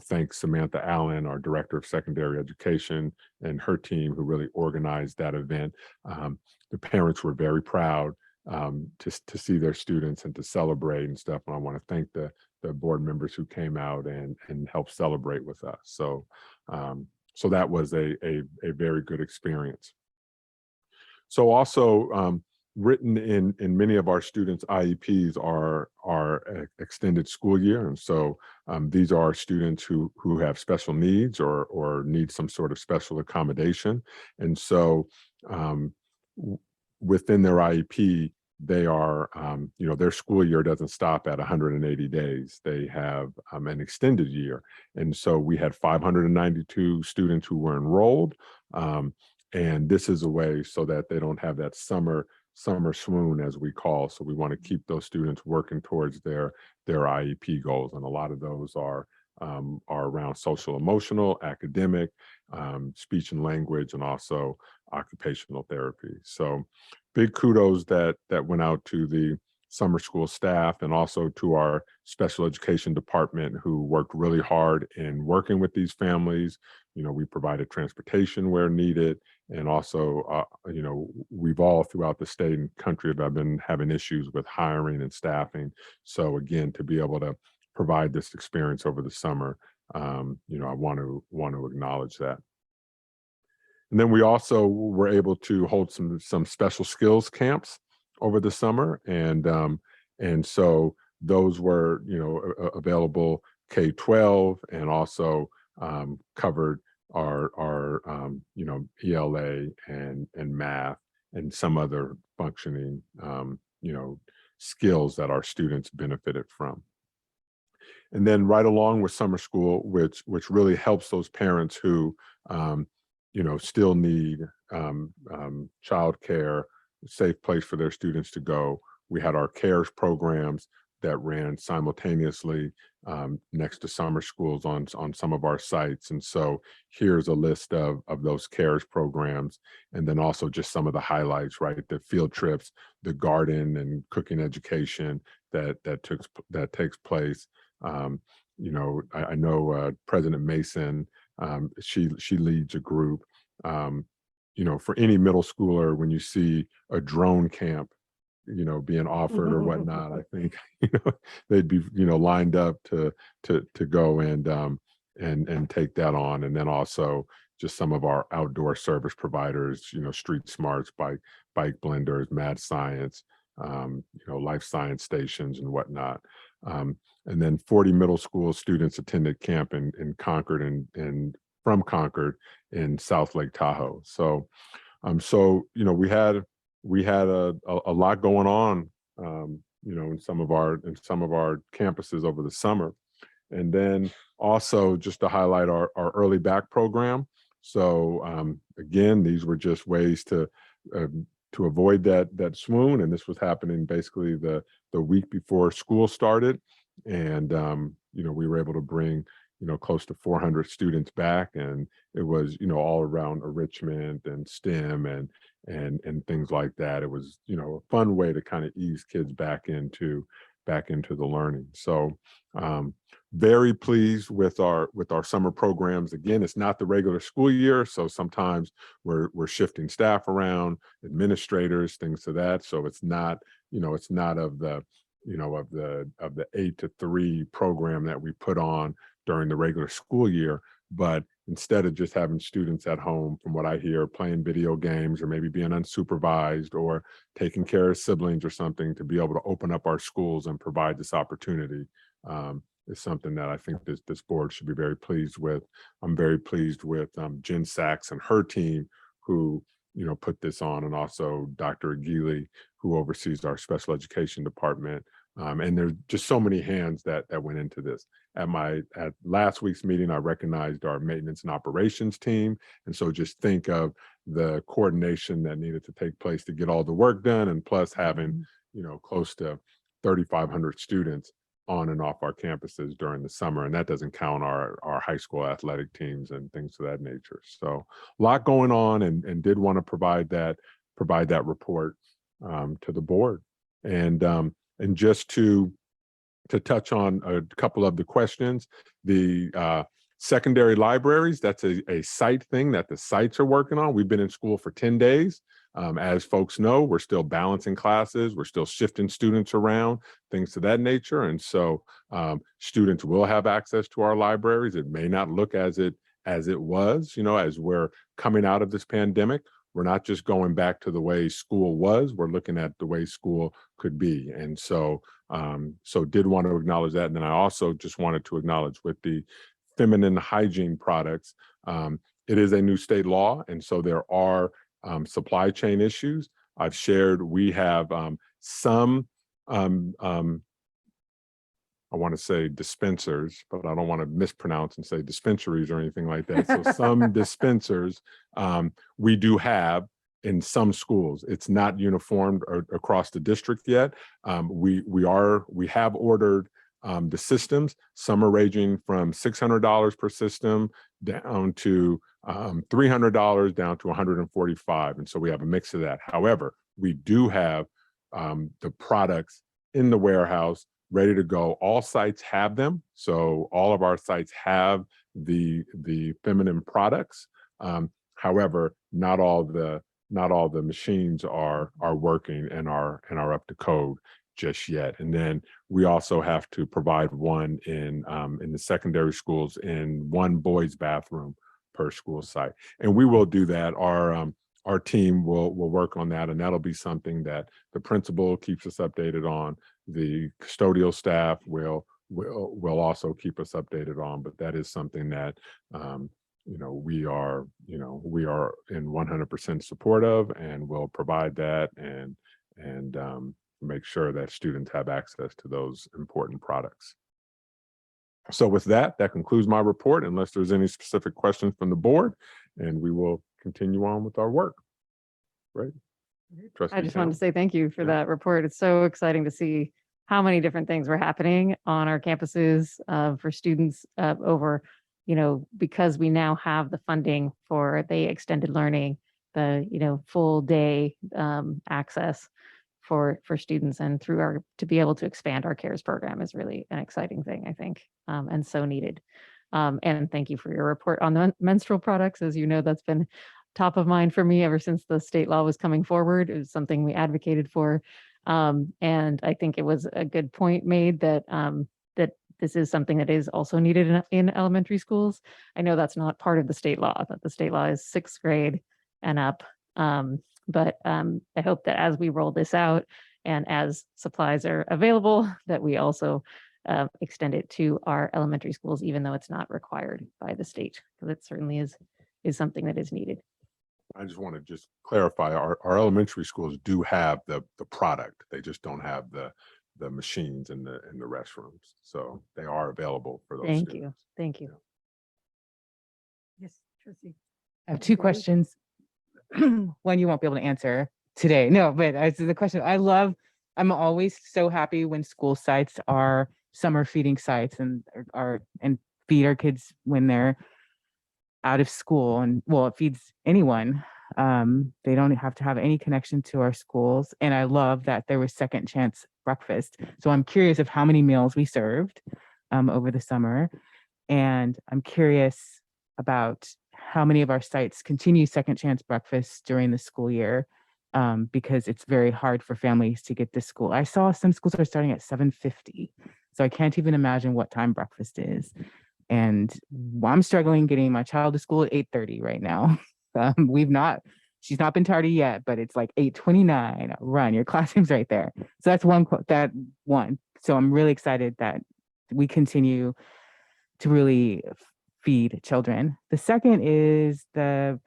thank Samantha Allen, our Director of Secondary Education, and her team who really organized that event. The parents were very proud to see their students and to celebrate and stuff. And I want to thank the board members who came out and helped celebrate with us. So that was a very good experience. So also written in many of our students' IEPs are extended school year. And so these are students who have special needs or need some sort of special accommodation. And so within their IEP, they are, their school year doesn't stop at 180 days. They have an extended year. And so we had 592 students who were enrolled. And this is a way so that they don't have that summer swoon, as we call. So we want to keep those students working towards their IEP goals. And a lot of those are around social emotional, academic, speech and language, and also occupational therapy. So big kudos that went out to the summer school staff and also to our special education department, who worked really hard in working with these families. We provided transportation where needed. And also, we've all throughout the state and country have been having issues with hiring and staffing. So again, to be able to provide this experience over the summer, I want to acknowledge that. And then we also were able to hold some special skills camps over the summer, and so those were available K-12, and also covered our ELA and math and some other functioning skills that our students benefited from. And then right along with summer school, which really helps those parents who still need childcare, safe place for their students to go. We had our CARES programs that ran simultaneously next to summer schools on some of our sites. And so here's a list of those CARES programs, and then also just some of the highlights, right? The field trips, the garden and cooking education that takes place. I know President Mason, she leads a group. For any middle schooler, when you see a drone camp, being offered or whatnot, I think they'd be lined up to go and take that on. And then also just some of our outdoor service providers, Street Smarts, Bike Blenders, Mad Science, life science stations and whatnot. And then 40 middle school students attended camp in Concord and from Concord in South Lake Tahoe. So we had a lot going on, in some of our campuses over the summer. And then also just to highlight our early back program. So again, these were just ways to avoid that swoon. And this was happening basically the week before school started. And, we were able to bring, close to 400 students back, and it was, all around enrichment and STEM and things like that. It was, a fun way to kind of ease kids back into the learning. So very pleased with our summer programs. Again, it's not the regular school year, so sometimes we're shifting staff around, administrators, things to that. So it's not of the 8 to 3 program that we put on during the regular school year. But instead of just having students at home, from what I hear, playing video games or maybe being unsupervised or taking care of siblings or something, to be able to open up our schools and provide this opportunity is something that I think this board should be very pleased with. I'm very pleased with Jen Sachs and her team, who put this on, and also Dr. Aguili, who oversees our special education department. And there's just so many hands that went into this. At last week's meeting, I recognized our maintenance and operations team. And so just think of the coordination that needed to take place to get all the work done, and plus having, close to 3,500 students on and off our campuses during the summer. And that doesn't count our high school athletic teams and things of that nature. So a lot going on, and did want to provide that report to the board. And just to touch on a couple of the questions, the secondary libraries, that's a site thing that the sites are working on. We've been in school for 10 days. As folks know, we're still balancing classes. We're still shifting students around, things to that nature. And so students will have access to our libraries. It may not look as it was, as we're coming out of this pandemic. We're not just going back to the way school was, we're looking at the way school could be. And so, did want to acknowledge that. And then I also just wanted to acknowledge with the feminine hygiene products, it is a new state law. And so there are supply chain issues. I've shared, we have some I want to say dispensers, but I don't want to mispronounce and say dispensaries or anything like that. So some dispensers we do have in some schools. It's not uniformed across the district yet. We have ordered the systems. Some are ranging from $600 per system down to $300 down to $145. And so we have a mix of that. However, we do have the products in the warehouse ready to go. All sites have them. So all of our sites have the feminine products. However, not all the machines are working and are up to code just yet. And then we also have to provide one in the secondary schools in one boys' bathroom per school site. And we will do that. Our team will work on that, and that'll be something that the principal keeps us updated on. The custodial staff will also keep us updated on, but that is something that we are in 100% support of, and will provide that and make sure that students have access to those important products. So with that concludes my report, unless there's any specific questions from the board, and we will continue on with our work. Right. I just wanted to say thank you for that report. It's so exciting to see how many different things were happening on our campuses for students over, because we now have the funding for the extended learning, the, full day access for students, and to be able to expand our CARES program is really an exciting thing, I think, and so needed. And thank you for your report on the menstrual products. As you know, that's been top of mind for me ever since the state law was coming forward. It was something we advocated for. And I think it was a good point made that that this is something that is also needed in elementary schools. I know that's not part of the state law, that the state law is 6th grade and up. But I hope that as we roll this out and as supplies are available, that we also extend it to our elementary schools, even though it's not required by the state, because it certainly is something that is needed. I just want to clarify, our elementary schools do have the product. They just don't have the machines in the restrooms. So they are available for those Thank students. you. Thank you. Yes, trustee. I have two questions. One you won't be able to answer today. No, but the question, I'm always so happy when school sites are summer feeding sites and feed our kids when they're out of school. And well, it feeds anyone. They don't have to have any connection to our schools. And I love that there was second chance breakfast. So I'm curious of how many meals we served over the summer. And I'm curious about how many of our sites continue second chance breakfast during the school year, because it's very hard for families to get to school. I saw some schools are starting at 7:50. So I can't even imagine what time breakfast is. And I'm struggling getting my child to school at 8:30 right now. She's not been tardy yet, but it's like 8:29. Run, your classroom's right there. So that's one. So I'm really excited that we continue to really feed children. The second is the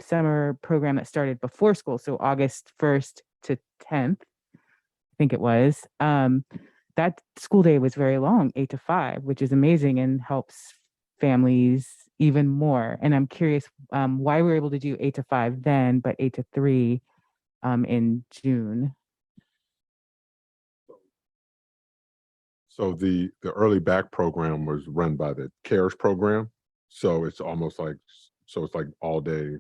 summer program that started before school. So August 1st to 10th, I think it was. That school day was very long, 8 to 5, which is amazing and helps families even more. And I'm curious why we were able to do 8 to 5 then, but 8 to 3 in June. So the early back program was run by the CARES program. So it's almost like, it's like all day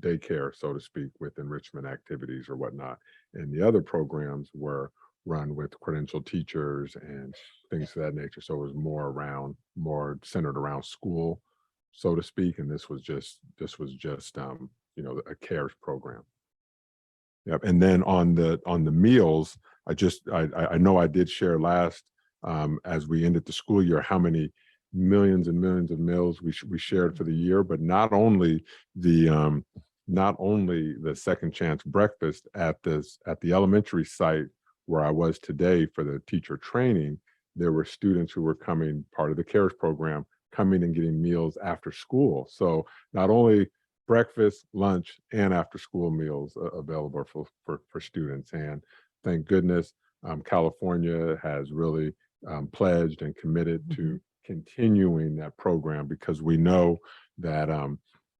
daycare, so to speak, with enrichment activities or whatnot. And the other programs were run with credentialed teachers and things of that nature. So it was more centered around school, so to speak. And this was just a CARES program. Yep. And then on the meals, I know I did share last as we ended the school year how many millions and millions of meals we shared for the year, but not only the second chance breakfast at the elementary site where I was today for the teacher training, there were students who were coming, part of the CARES program, coming and getting meals after school. So not only breakfast, lunch, and after school meals available for students. And thank goodness, California has really pledged and committed to continuing that program, because we know that,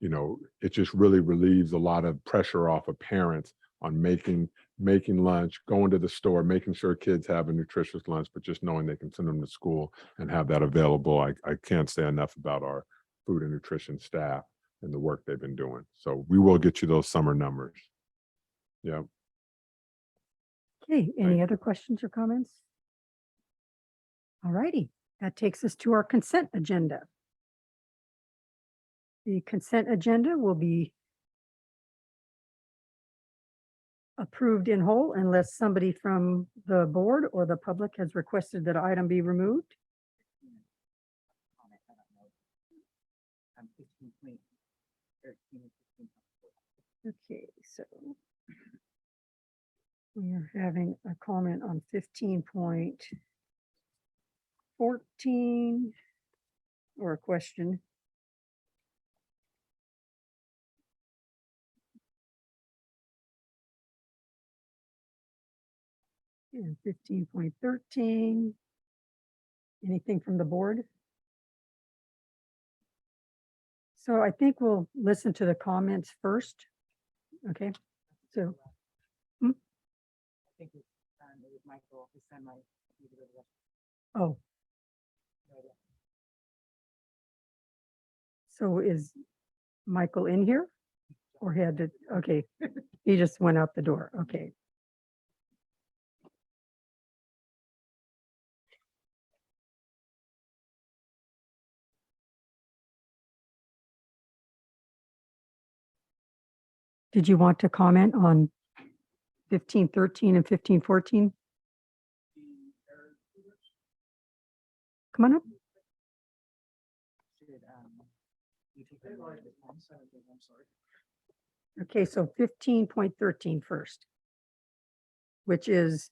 you know, it just really relieves a lot of pressure off of parents on making lunch, going to the store, making sure kids have a nutritious lunch, but just knowing they can send them to school and have that available. I can't say enough about our food and nutrition staff and the work they've been doing. So we will get you those summer numbers. Yeah. Okay, any other questions or comments? All righty, that takes us to our consent agenda. The consent agenda will be approved in whole unless somebody from the board or the public has requested that item be removed. Okay, so we are having a comment on 15.14 or a question. And 15.13. Anything from the board? So I think we'll listen to the comments first. Okay, so. Oh. So is Michael in here? Or he had to, okay, he just went out the door, okay. Did you want to comment on 1513 and 1514? Come on up. Okay, so 15.13 first, which is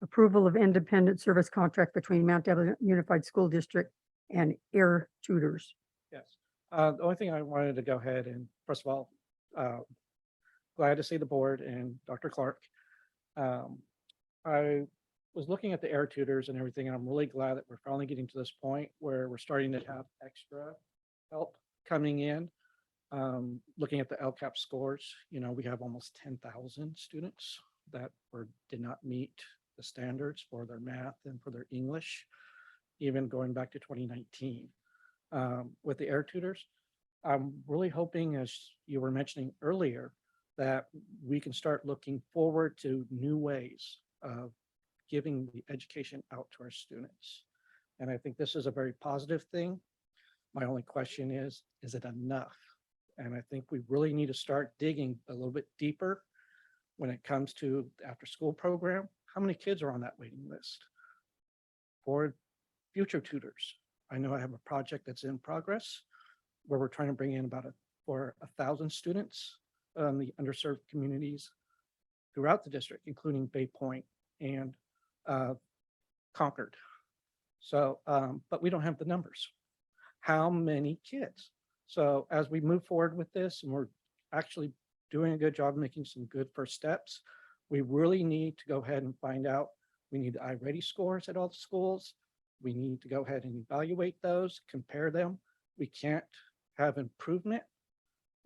approval of independent service contract between Mount Debra Unified School District and Air Tutors. Yes. The only thing I wanted to go ahead and, first of all, glad to see the board and Dr. Clark. I was looking at the air tutors and everything, and I'm really glad that we're finally getting to this point where we're starting to have extra help coming in. Looking at the LCAP scores, you know, we have almost 10,000 students that did not meet the standards for their math and for their English, even going back to 2019. With the air tutors, I'm really hoping, as you were mentioning earlier, that we can start looking forward to new ways of giving the education out to our students. And I think this is a very positive thing. My only question is it enough? And I think we really need to start digging a little bit deeper when it comes to the after school program. How many kids are on that waiting list for future tutors? I know I have a project that's in progress where we're trying to bring in about 1,000 students in the underserved communities throughout the district, including Bay Point and Concord. So, but we don't have the numbers. How many kids? So as we move forward with this, and we're actually doing a good job making some good first steps, we really need to go ahead and find out. We need the iReady scores at all the schools. We need to go ahead and evaluate those, compare them. We can't have improvement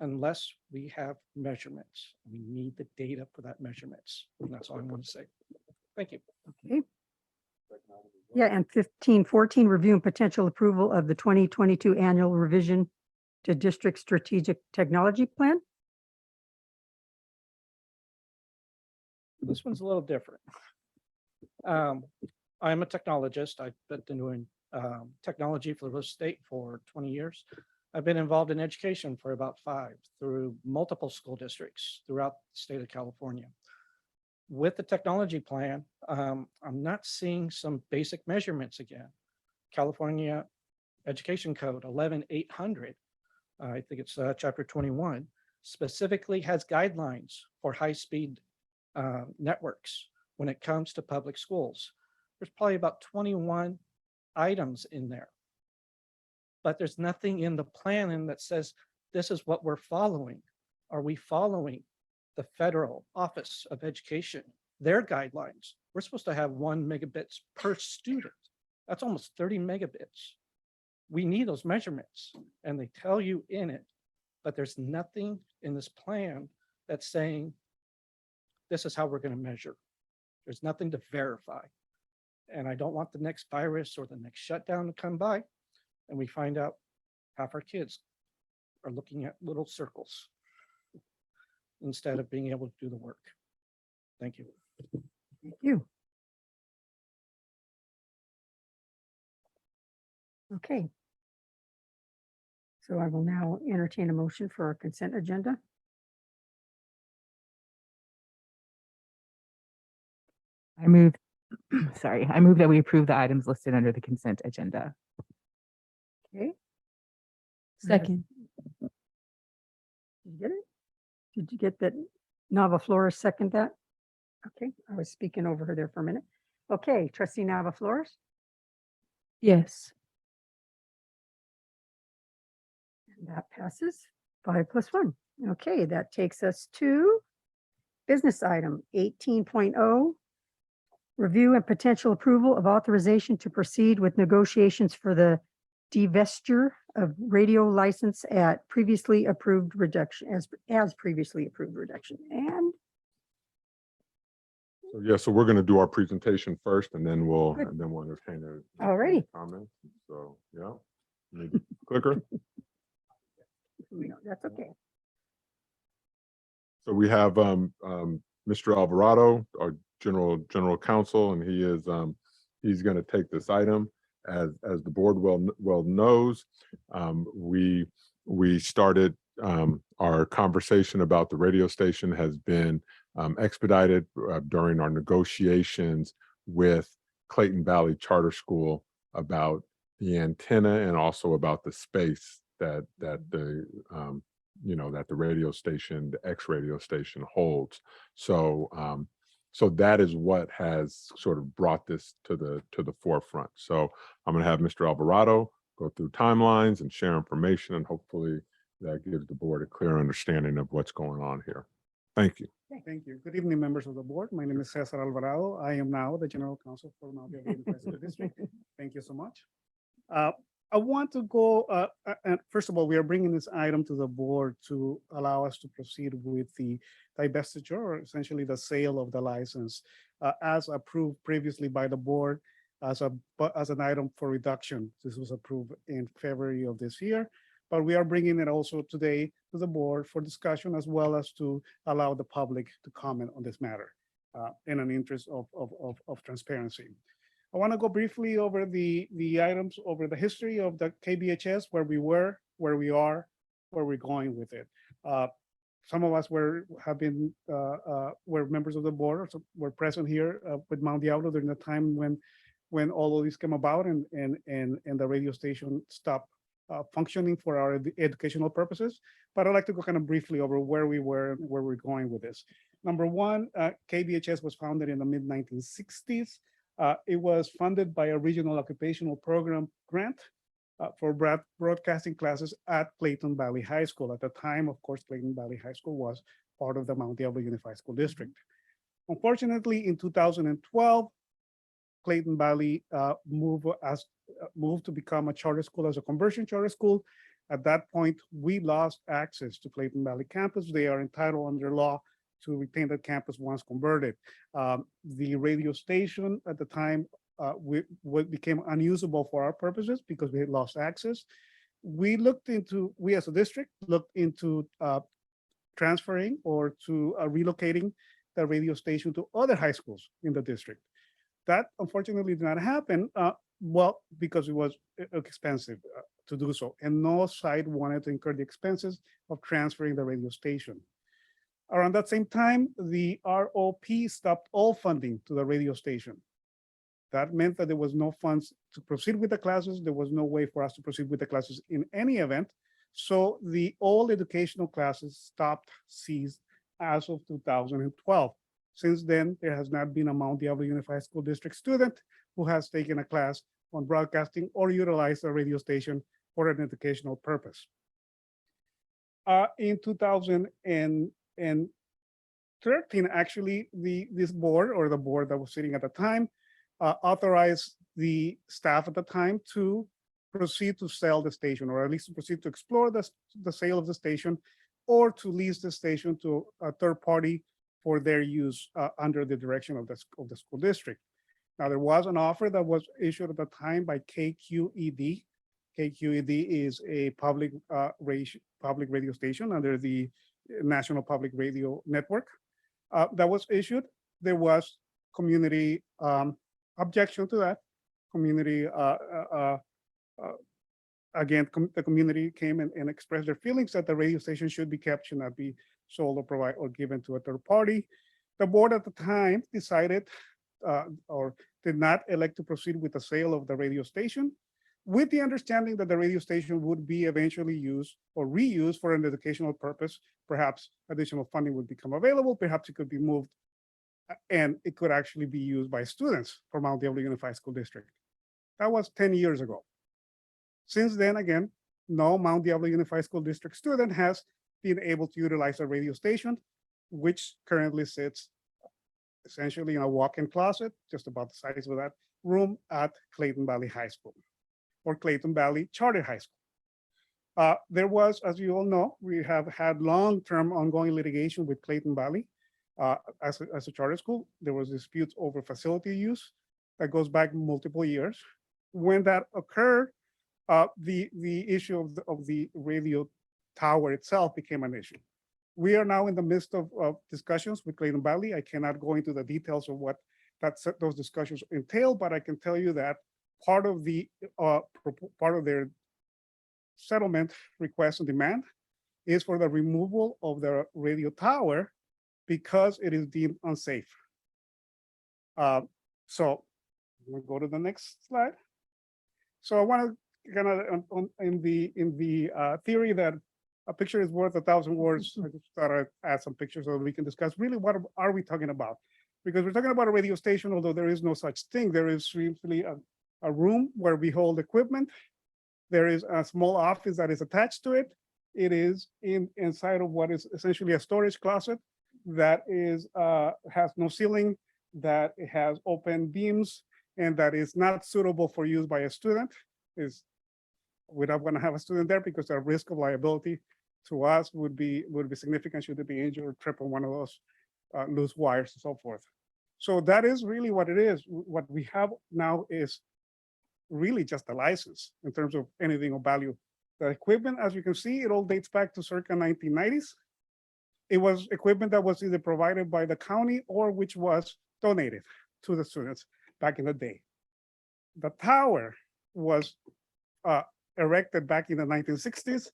unless we have measurements. We need the data for that measurements. And that's all I want to say. Thank you. Okay. Yeah, and 1514, review and potential approval of the 2022 annual revision to district strategic technology plan. This one's a little different. I'm a technologist. I've been doing technology for the state for 20 years. I've been involved in education for about 5 through multiple school districts throughout the state of California. With the technology plan, I'm not seeing some basic measurements again. California Education Code 11800, I think it's chapter 21, specifically has guidelines for high-speed networks when it comes to public schools. There's probably about 21 items in there, but there's nothing in the plan that says this is what we're following. Are we following the Federal Office of Education their guidelines. We're supposed to have 1 megabits per student. That's almost 30 megabits. We need those measurements, and they tell you in it, but there's nothing in this plan that's saying this is how we're going to measure. There's nothing to verify. And I don't want the next virus or the next shutdown to come by and we find out half our kids are looking at little circles instead of being able to do the work. Thank you. Thank you. Okay. So I will now entertain a motion for our consent agenda. I move, sorry, I move that we approve the items listed under the consent agenda. Okay. Second. Did you get it? Did you get that? Nava Flores second that? Okay, I was speaking over her there for a minute. Okay, trustee Nava Flores, Yes. that passes 5+1. Okay, that takes us to business item 18.0. Review and potential approval of authorization to proceed with negotiations for the divestiture of radio license at previously approved reduction as previously approved reduction. And So yeah, so we're going to do our presentation first and then we'll Good. entertain a Alrighty. comments. So, yeah. Need the clicker. no, that's okay. So we have Mr. Alvarado, our general counsel, and he is he's going to take this item. As the board well knows, we started our conversation about the radio station has been expedited during our negotiations with Clayton Valley Charter School about the antenna and also about the space that the that the radio station, the X radio station holds. So so that is what has sort of brought this to the forefront. So I'm going to have Mr. Alvarado go through timelines and share information, and hopefully that gives the board a clear understanding of what's going on here. Thank you. Thank you. Good evening, members of the board. My name is Cesar Alvarado. I am now the General Counsel for Mount Diablo University District. Thank you so much. I want to go, first of all, we are bringing this item to the board to allow us to proceed with the divestiture, or essentially the sale of the license, as approved previously by the board as an item for reduction. This was approved in February of this year, but we are bringing it also today to the board for discussion, as well as to allow the public to comment on this matter in an interest of transparency. I want to go briefly over the items, over the history of the KBHS, where we were, where we are, where we're going with it. Some of us were members of the board, or were present here with Mount Diablo during the time when all of this came about and the radio station stopped functioning for our educational purposes. But I'd like to go kind of briefly over where we were and where we're going with this. Number one, KBHS was founded in the mid-1960s. It was funded by a regional occupational program grant for broadcasting classes at Clayton Valley High School. At the time, of course, Clayton Valley High School was part of the Mount Diablo Unified School District. Unfortunately, in 2012, Clayton Valley moved to become a charter school as a conversion charter school. At that point, we lost access to Clayton Valley campus. They are entitled under law to retain the campus once converted. The radio station at the time became unusable for our purposes because we had lost access. We as a district looked into transferring or to relocating the radio station to other high schools in the district. That unfortunately did not happen, well, because it was expensive to do so, and no side wanted to incur the expenses of transferring the radio station. Around that same time, the ROP stopped all funding to the radio station. That meant that there was no funds to proceed with the classes. There was no way for us to proceed with the classes in any event. So all educational classes ceased as of 2012. Since then, there has not been a Mount Diablo Unified School District student who has taken a class on broadcasting or utilized a radio station for an educational purpose. In 13, actually, this board or the board that was sitting at the time authorized the staff at the time to proceed to sell the station, or at least to proceed to explore the sale of the station, or to lease the station to a third party for their use under the direction of the school district. Now, there was an offer that was issued at the time by KQED. KQED is a public radio station under the National Public Radio Network that was issued. There was community objection to that. Community, again, the community came and expressed their feelings that the radio station should be kept, should not be sold or provided or given to a third party. The board at the time decided or did not elect to proceed with the sale of the radio station, with the understanding that the radio station would be eventually used or reused for an educational purpose. Perhaps additional funding would become available, perhaps it could be moved, and it could actually be used by students for Mount Diablo Unified School District. That was 10 years ago. Since then, again, no Mount Diablo Unified School District student has been able to utilize a radio station, which currently sits essentially in a walk-in closet, just about the size of that room at Clayton Valley High School, or Clayton Valley Charter High School. There was, as you all know, we have had long-term ongoing litigation with Clayton Valley as a charter school. There was disputes over facility use that goes back multiple years. When that occurred, the issue of the radio tower itself became an issue. We are now in the midst of discussions with Clayton Valley. I cannot go into the details of what those discussions entail, but I can tell you that part of their settlement request and demand is for the removal of the radio tower because it is deemed unsafe. So we'll go to the next slide. So I want to kind of in the theory that a picture is worth 1,000 words. I just thought I'd add some pictures so that we can discuss really what are we talking about? Because we're talking about a radio station, although there is no such thing. There is simply a room where we hold equipment. There is a small office that is attached to it. It is inside of what is essentially a storage closet that is has no ceiling, that it has open beams, and that is not suitable for use by a student. We're not going to have a student there because the risk of liability to us would be significant should they be injured or trip on one of those loose wires and so forth. So that is really what it is. What we have now is really just a license in terms of anything of value. The equipment, as you can see, it all dates back to circa 1990s. It was equipment that was either provided by the county or which was donated to the students back in the day. The tower was erected back in the 1960s.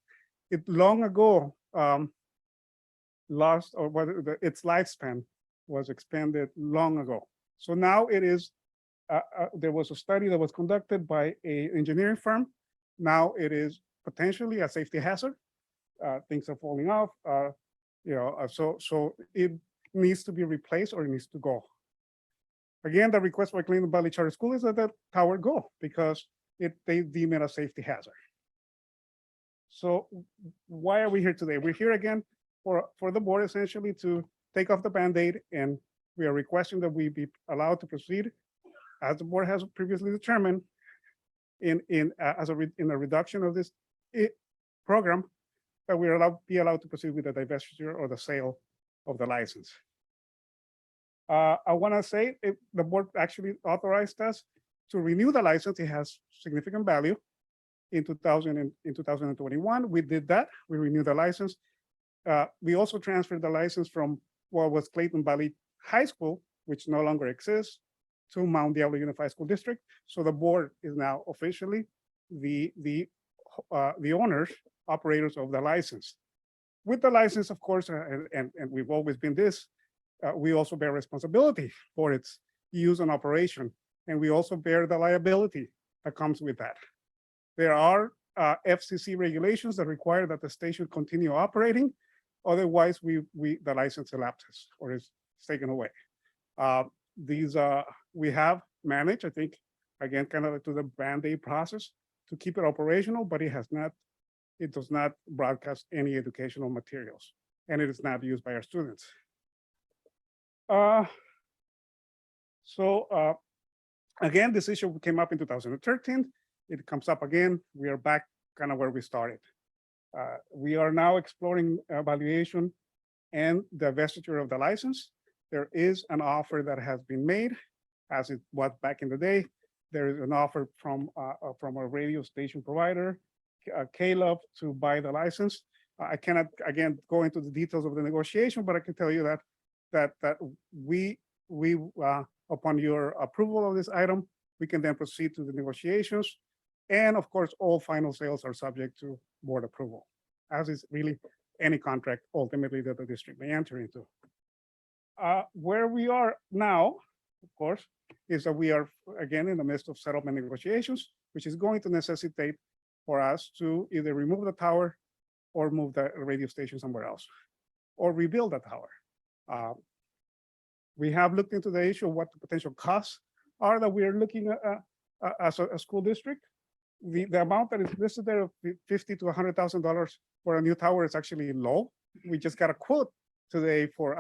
It long ago lost, or whether its lifespan was expanded long ago. So now it is, there was a study that was conducted by an engineering firm. Now it is potentially a safety hazard. Things are falling off, so it needs to be replaced or it needs to go. Again, the request by Clayton Valley Charter School is that the tower go because they deem it a safety hazard. So why are we here today? We're here again for the board essentially to take off the Band-Aid, and we are requesting that we be allowed to proceed as the board has previously determined in a reduction of this program, that we are be allowed to proceed with the divestiture or the sale of the license. I want to say the board actually authorized us to renew the license. It has significant value. In 2021, we did that. We renewed the license. We also transferred the license from what was Clayton Valley High School, which no longer exists, to Mount Diablo Unified School District. So the board is now officially the owners, operators of the license. With the license, of course, and we've always been this, we also bear responsibility for its use and operation, and we also bear the liability that comes with that. There are FCC regulations that require that the station continue operating. Otherwise, the license elapses or is taken away. We have managed, I think, again, kind of to the Band-Aid process to keep it operational, but it does not broadcast any educational materials, and it is not used by our students. So again, this issue came up in 2013. It comes up again. We are back kind of where we started. We are now exploring evaluation and the divestiture of the license. There is an offer that has been made, as it was back in the day. There is an offer from a radio station provider, Caleb, to buy the license. I cannot, again, go into the details of the negotiation, but I can tell you that we upon your approval of this item, we can then proceed to the negotiations. And of course, all final sales are subject to board approval, as is really any contract ultimately that the district may enter into. Where we are now, of course, is that we are again in the midst of settlement negotiations, which is going to necessitate for us to either remove the tower or move the radio station somewhere else, or rebuild the tower. We have looked into the issue of what the potential costs are that we are looking at as a school district. The amount that is listed there of $50,000 to $100,000 for a new tower is actually low. We just got a quote today for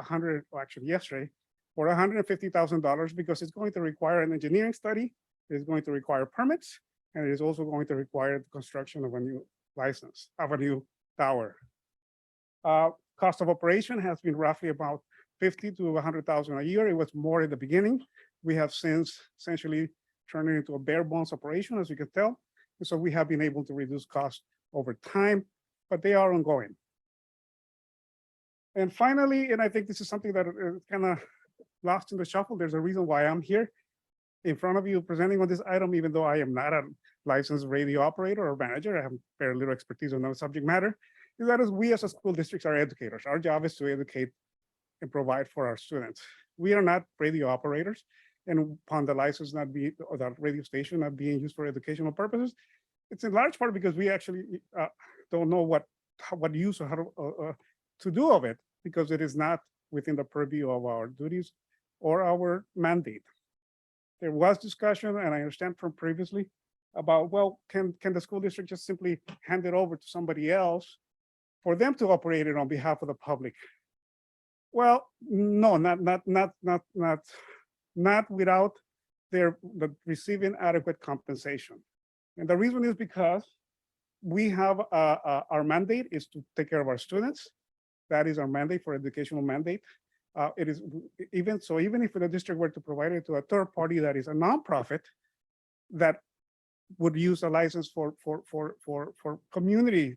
yesterday, for $150,000, because it's going to require an engineering study, it's going to require permits, and it is also going to require the construction of a new license, of a new tower. Cost of operation has been roughly about $50,000 to $100,000 a year. It was more in the beginning. We have since essentially turned it into a bare bones operation, as you can tell. And so we have been able to reduce costs over time, but they are ongoing. And finally, and I think this is something that is kind of lost in the shuffle, there's a reason why I'm here in front of you presenting on this item, even though I am not a licensed radio operator or manager. I have very little expertise on the subject matter. Is that we as a school districts are educators. Our job is to educate and provide for our students. We are not radio operators, and upon the license not be, or the radio station not being used for educational purposes, it's in large part because we actually don't know what use or how to do of it, because it is not within the purview of our duties or our mandate. There was discussion, and I understand from previously, about, well, can the school district just simply hand it over to somebody else for them to operate it on behalf of the public? Well, no, not without their receiving adequate compensation. And the reason is because we have our mandate is to take care of our students. That is our mandate for educational mandate. It is even so, even if the district were to provide it to a third party that is a nonprofit that would use a license for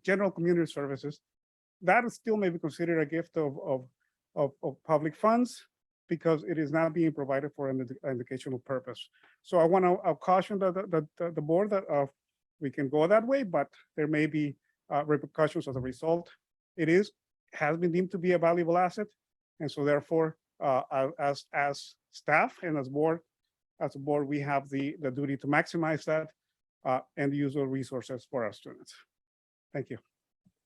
general community services, that still may be considered a gift of public funds, because it is not being provided for an educational purpose. So I want to caution the board that we can go that way, but there may be repercussions as a result. It has been deemed to be a valuable asset, and so therefore, as staff and as a board, we have the duty to maximize that and use the resources for our students. Thank you.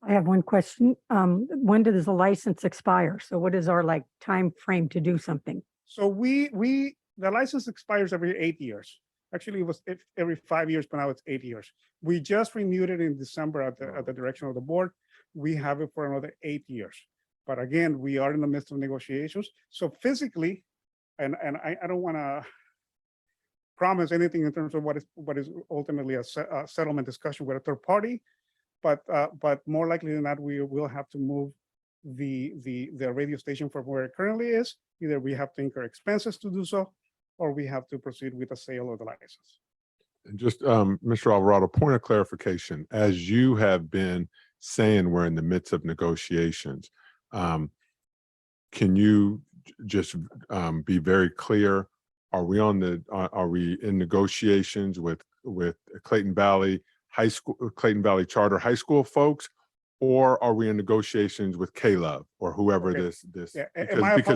I have one question. When does the license expire? So what is our time frame to do something? So the license expires every 8 years. Actually, it was every 5 years, but now it's 8 years. We just renewed it in December at the direction of the board. We have it for another 8 years. But again, we are in the midst of negotiations. So physically, and I don't want to promise anything in terms of what is ultimately a settlement discussion with a third party, but more likely than not, we will have to move the radio station from where it currently is. Either we have to incur expenses to do so, or we have to proceed with the sale of the license. And just, Mr. Alvarado, point of clarification, as you have been saying, we're in the midst of negotiations. Can you just be very clear? Are we in negotiations with Clayton Valley High School, Clayton Valley Charter High School folks, or are we in negotiations with Caleb or whoever Okay. this? Yeah, and because- my because-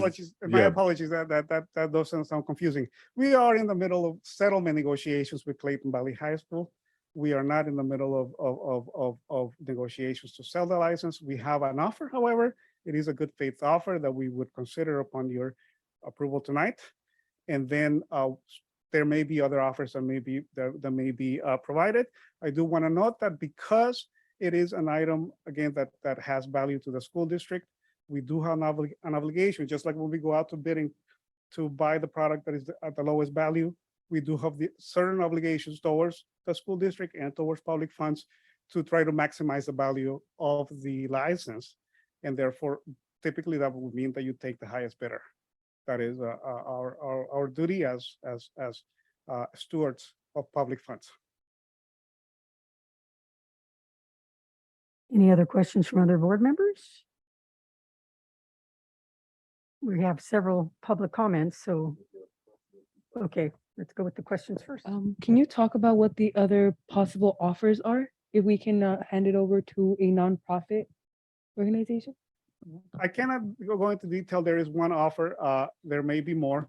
apologies. yeah. That does sound confusing. We are in the middle of settlement negotiations with Clayton Valley High School. We are not in the middle of negotiations to sell the license. We have an offer, however. It is a good faith offer that we would consider upon your approval tonight. And then there may be other offers that may be provided. I do want to note that because it is an item, again, that has value to the school district, we do have an obligation, just like when we go out to bidding to buy the product that is at the lowest value. We do have the certain obligations towards the school district and towards public funds to try to maximize the value of the license. And therefore, typically that would mean that you take the highest bidder. That is our duty as stewards of public funds. Any other questions from other board members? We have several public comments, so, okay, let's go with the questions first. Can you talk about what the other possible offers are? If we can hand it over to a nonprofit organization? I cannot go into detail. There is one offer. There may be more.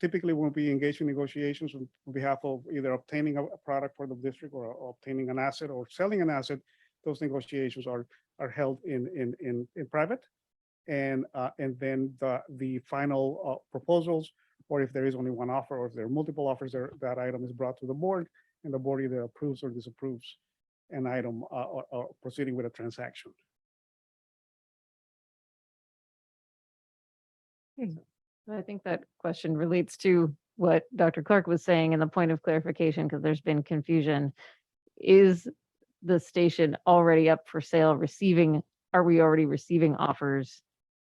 Typically, we'll be engaged in negotiations on behalf of either obtaining a product for the district or obtaining an asset or selling an asset. Those negotiations are held in private. And then the final proposals, or if there is only one offer, or if there are multiple offers, that item is brought to the board, and the board either approves or disapproves an item or proceeding with a transaction. I think that question relates to what Dr. Clark was saying and the point of clarification, because there's been confusion. Is the station already up for sale, are we already receiving offers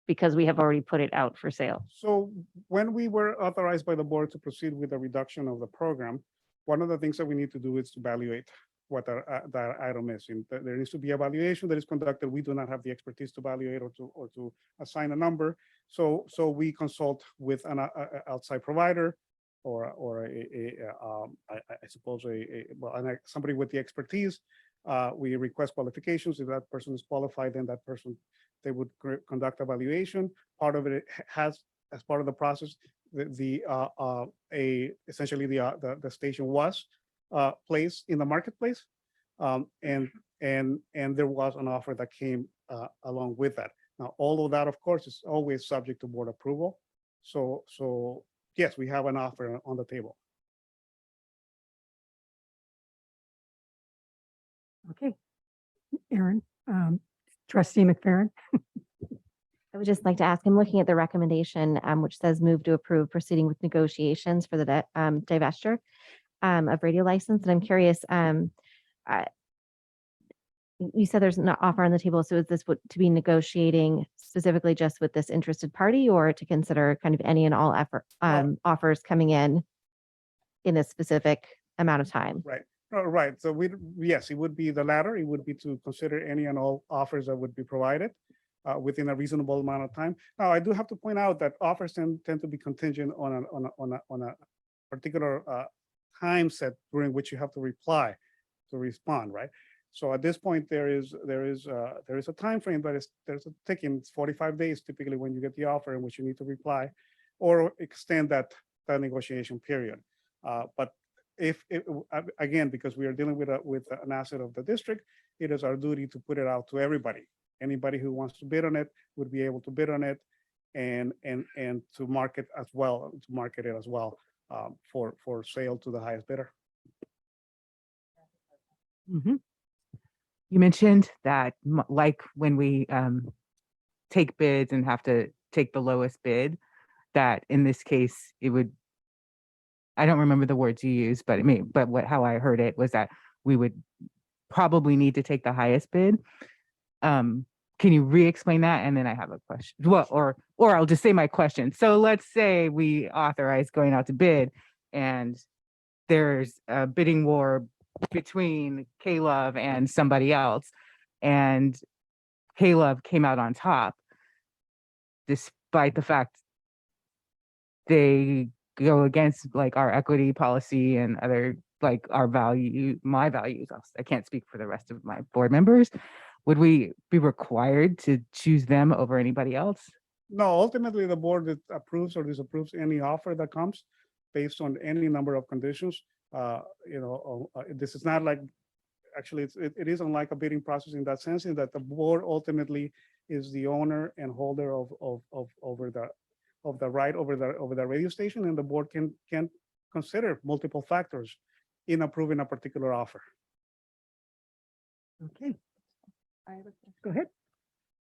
because we have already put it out for sale? So when we were authorized by the board to proceed with the reduction of the program, one of the things that we need to do is to evaluate what that item is. And there needs to be evaluation that is conducted. We do not have the expertise to evaluate or to assign a number. So we consult with an outside provider or I suppose somebody with the expertise. We request qualifications. If that person is qualified, then that person, they would conduct evaluation. Part of it has, as part of the process, essentially the station was placed in the marketplace, and there was an offer that came along with that. Now, all of that, of course, is always subject to board approval. So yes, we have an offer on the table. Okay, Aaron, trustee McFerrin. I would just like to ask, I'm looking at the recommendation, which says move to approve proceeding with negotiations for the divestiture of radio license. And I'm curious, you said there's an offer on the table. So is this to be negotiating specifically just with this interested party, or to consider kind of any and all offers coming in a specific amount of time? Right. Right. So yes, it would be the latter. It would be to consider any and all offers that would be provided within a reasonable amount of time. Now, I do have to point out that offers tend to be contingent on a particular time set during which you have to respond, right? So at this point, there is a time frame, but there's a ticking. It's 45 days typically when you get the offer in which you need to reply, or extend that negotiation period. But again, because we are dealing with an asset of the district, it is our duty to put it out to everybody. Anybody who wants to bid on it would be able to bid on it, and to market it as well for sale to the highest bidder. Mm-hmm. You mentioned that like when we take bids and have to take the lowest bid, that in this case, it would, I don't remember the words you used, but how I heard it was that we would probably need to take the highest bid. Can you re-explain that? And then I have a question. Well, or I'll just say my question. So let's say we authorize going out to bid and there's a bidding war between K-Love and somebody else, and K-Love came out on top, despite the fact they go against like our equity policy and other like my values. I can't speak for the rest of my board members. Would we be required to choose them over anybody else? No, ultimately the board approves or disapproves any offer that comes based on any number of conditions. This is not like, actually, it is unlike a bidding process in that sense, in that the board ultimately is the owner and holder of the right over the radio station, and the board can consider multiple factors in approving a particular offer. Okay. Go ahead.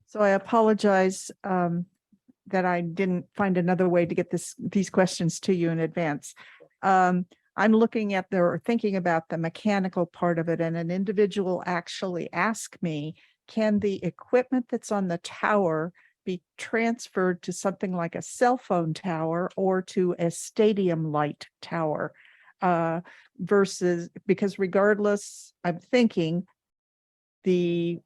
So I apologize. that I didn't find another way to get these questions to you in advance. I'm looking at or thinking about the mechanical part of it, and an individual actually asked me, can the equipment that's on the tower be transferred to something like a cell phone tower or to a stadium light tower? Versus, because regardless, I'm thinking the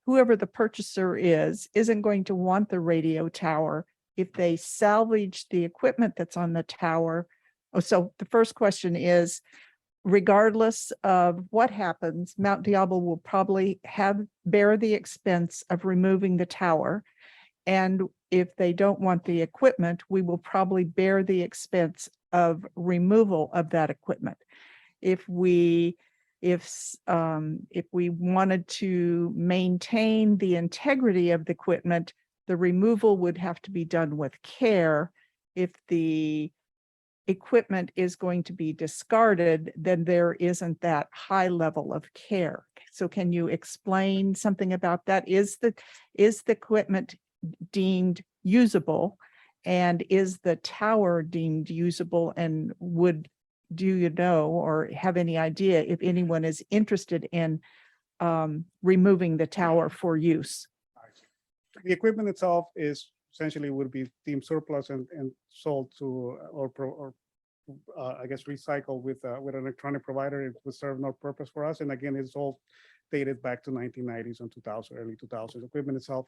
whoever the purchaser isn't going to want the radio tower if they salvage the equipment that's on the tower. Oh, so the first question is, regardless of what happens, Mount Diablo will probably bear the expense of removing the tower. And if they don't want the equipment, we will probably bear the expense of removal of that equipment. If we wanted to maintain the integrity of the equipment, the removal would have to be done with care. If the equipment is going to be discarded, then there isn't that high level of care. So can you explain something about that? Is the equipment deemed usable, and is the tower deemed usable? And do you know or have any idea if anyone is interested in removing the tower for use? The equipment itself is essentially would be deemed surplus and sold to I guess recycled with an electronic provider. It would serve no purpose for us. And again, it's all dated back to 1990s and 2000, early 2000s. Equipment itself,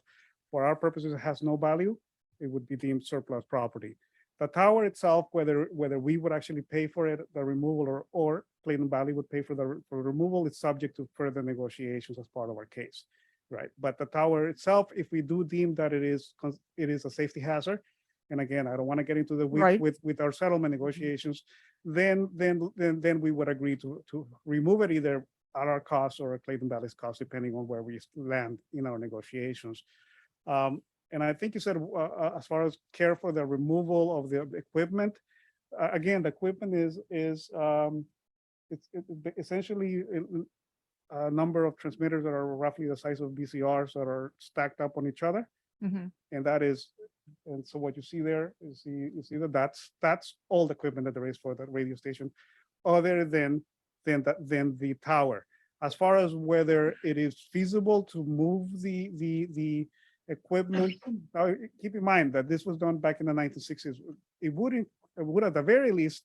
for our purposes, it has no value. It would be deemed surplus property. The tower itself, whether we would actually pay for it, the removal, or Clayton Valley would pay for the removal, it's subject to further negotiations as part of our case, right? But the tower itself, if we do deem that it is a safety hazard, and again, I don't want to get into the weeds Right. with our settlement negotiations, then we would agree to remove it either at our cost or at Clayton Valley's cost, depending on where we land in our negotiations. And I think you said as far as care for the removal of the equipment, again, the equipment is it's essentially a number of transmitters that are roughly the size of VCRs that are stacked up on each other. Mhm. And so what you see there is you see that that's all the equipment that there is for the radio station, other than the tower. As far as whether it is feasible to move the equipment, now keep in mind that this was done back in the 1960s. It would at the very least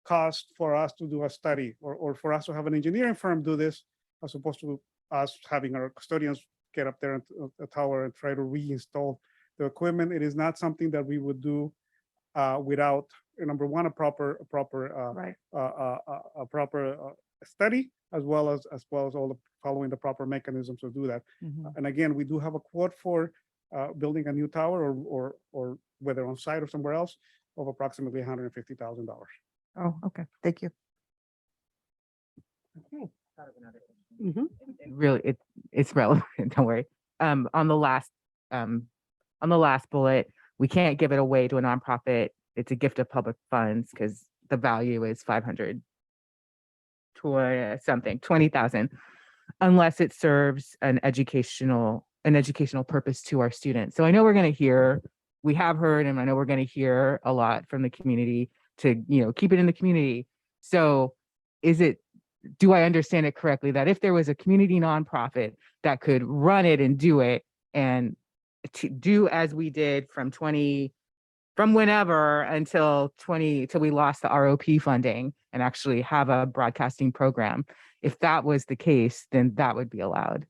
cost for us to do a study or for us to have an engineering firm do this, as opposed to us having our custodians get up there on a tower and try to reinstall the equipment. It is not something that we would do without, number one, a proper Right. study, as well as all the following the proper mechanisms to do that. Mhm. And again, we do have a quote for building a new tower or whether on site or somewhere else of approximately $150,000. Oh, okay. Thank you. Really, it's relevant, don't worry. On the last bullet, we can't give it away to a nonprofit. It's a gift of public funds because the value is 500 to something, 20,000, unless it serves an educational purpose to our students. So I know we have heard, and I know we're going to hear a lot from the community to, keep it in the community. So do I understand it correctly that if there was a community nonprofit that could run it and do it and to do as we did from whenever until we lost the ROP funding and actually have a broadcasting program, if that was the case, then that would be allowed?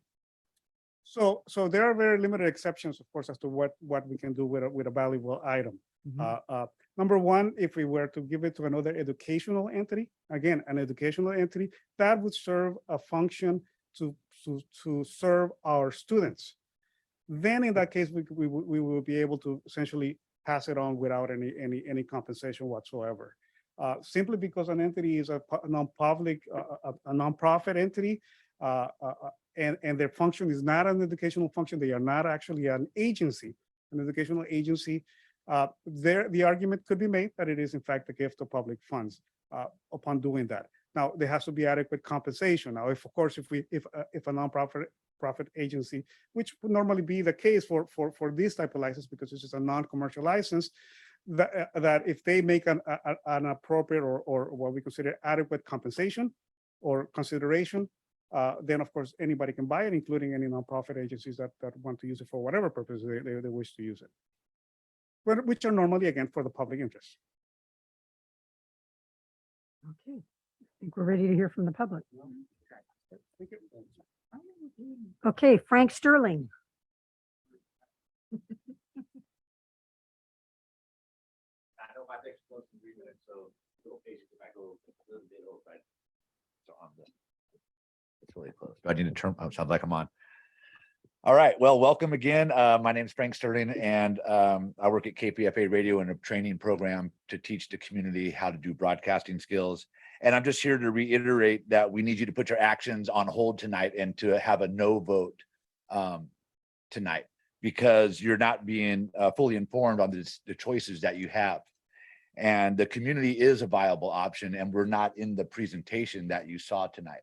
So there are very limited exceptions, of course, as to what we can do with a valuable item. Number one, if we were to give it to another educational entity, again, an educational entity, that would serve a function to serve our students. Then in that case, we will be able to essentially pass it on without any compensation whatsoever. Simply because an entity is a non-public, a nonprofit entity, and their function is not an educational function. They are not actually an agency, an educational agency. The argument could be made that it is in fact a gift of public funds upon doing that. Now there has to be adequate compensation. Now, if a nonprofit nonprofit agency, which would normally be the case for this type of license because it's just a non-commercial license, that if they make an appropriate or what we consider adequate compensation or consideration, then of course anybody can buy it, including any nonprofit agencies that want to use it for whatever purpose they wish to use it, but which are normally, again, for the public interest. Okay, I think we're ready to hear from the public. Okay, Frank Sterling. I know my next close to 3 minutes, so a little patient if I go a little bit over. So on the, it's really close. Do I need to turn? Oh, sounds like I'm on. All right. Well, welcome again. My name is Frank Sterling, and I work at KPFA Radio in a training program to teach the community how to do broadcasting skills. And I'm just here to reiterate that we need you to put your actions on hold tonight and to have a no vote tonight, because you're not being fully informed on the choices that you have. And the community is a viable option, and we're not in the presentation that you saw tonight.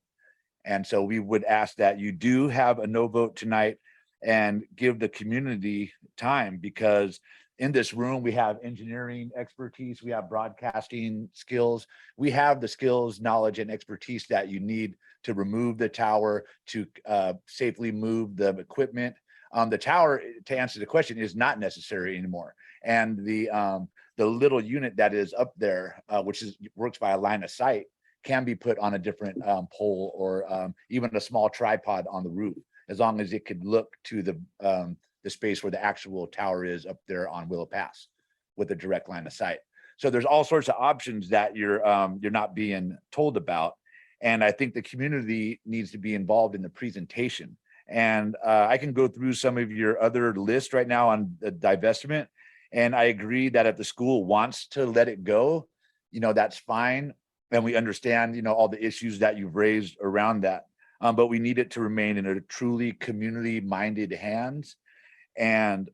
And so we would ask that you do have a no vote tonight and give the community time, because in this room, we have engineering expertise, we have broadcasting skills, we have the skills, knowledge, and expertise that you need to remove the tower, to safely move the equipment. The tower, to answer the question, is not necessary anymore. And the little unit that is up there, which works by a line of sight, can be put on a different pole, or even a small tripod on the roof, as long as it could look to the space where the actual tower is up there on Willow Pass with a direct line of sight. So there's all sorts of options that you're not being told about. And I think the community needs to be involved in the presentation. And I can go through some of your other lists right now on the divestment. And I agree that if the school wants to let it go, that's fine. And we understand, all the issues that you've raised around that. But we need it to remain in a truly community-minded hands. And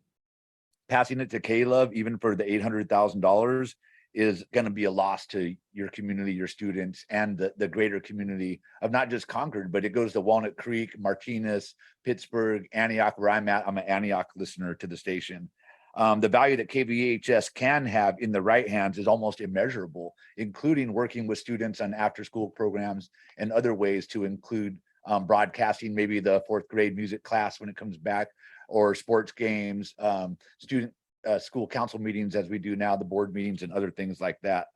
passing it to Caleb, even for the $800,000, is going to be a loss to your community, your students, and the greater community of not just Concord, but it goes to Walnut Creek, Martinez, Pittsburgh, Antioch, where I'm at. I'm an Antioch listener to the station. The value that KVHS can have in the right hands is almost immeasurable, including working with students on after-school programs and other ways to include broadcasting, maybe the 4th grade music class when it comes back, or sports games, student school council meetings as we do now, the board meetings and other things like that.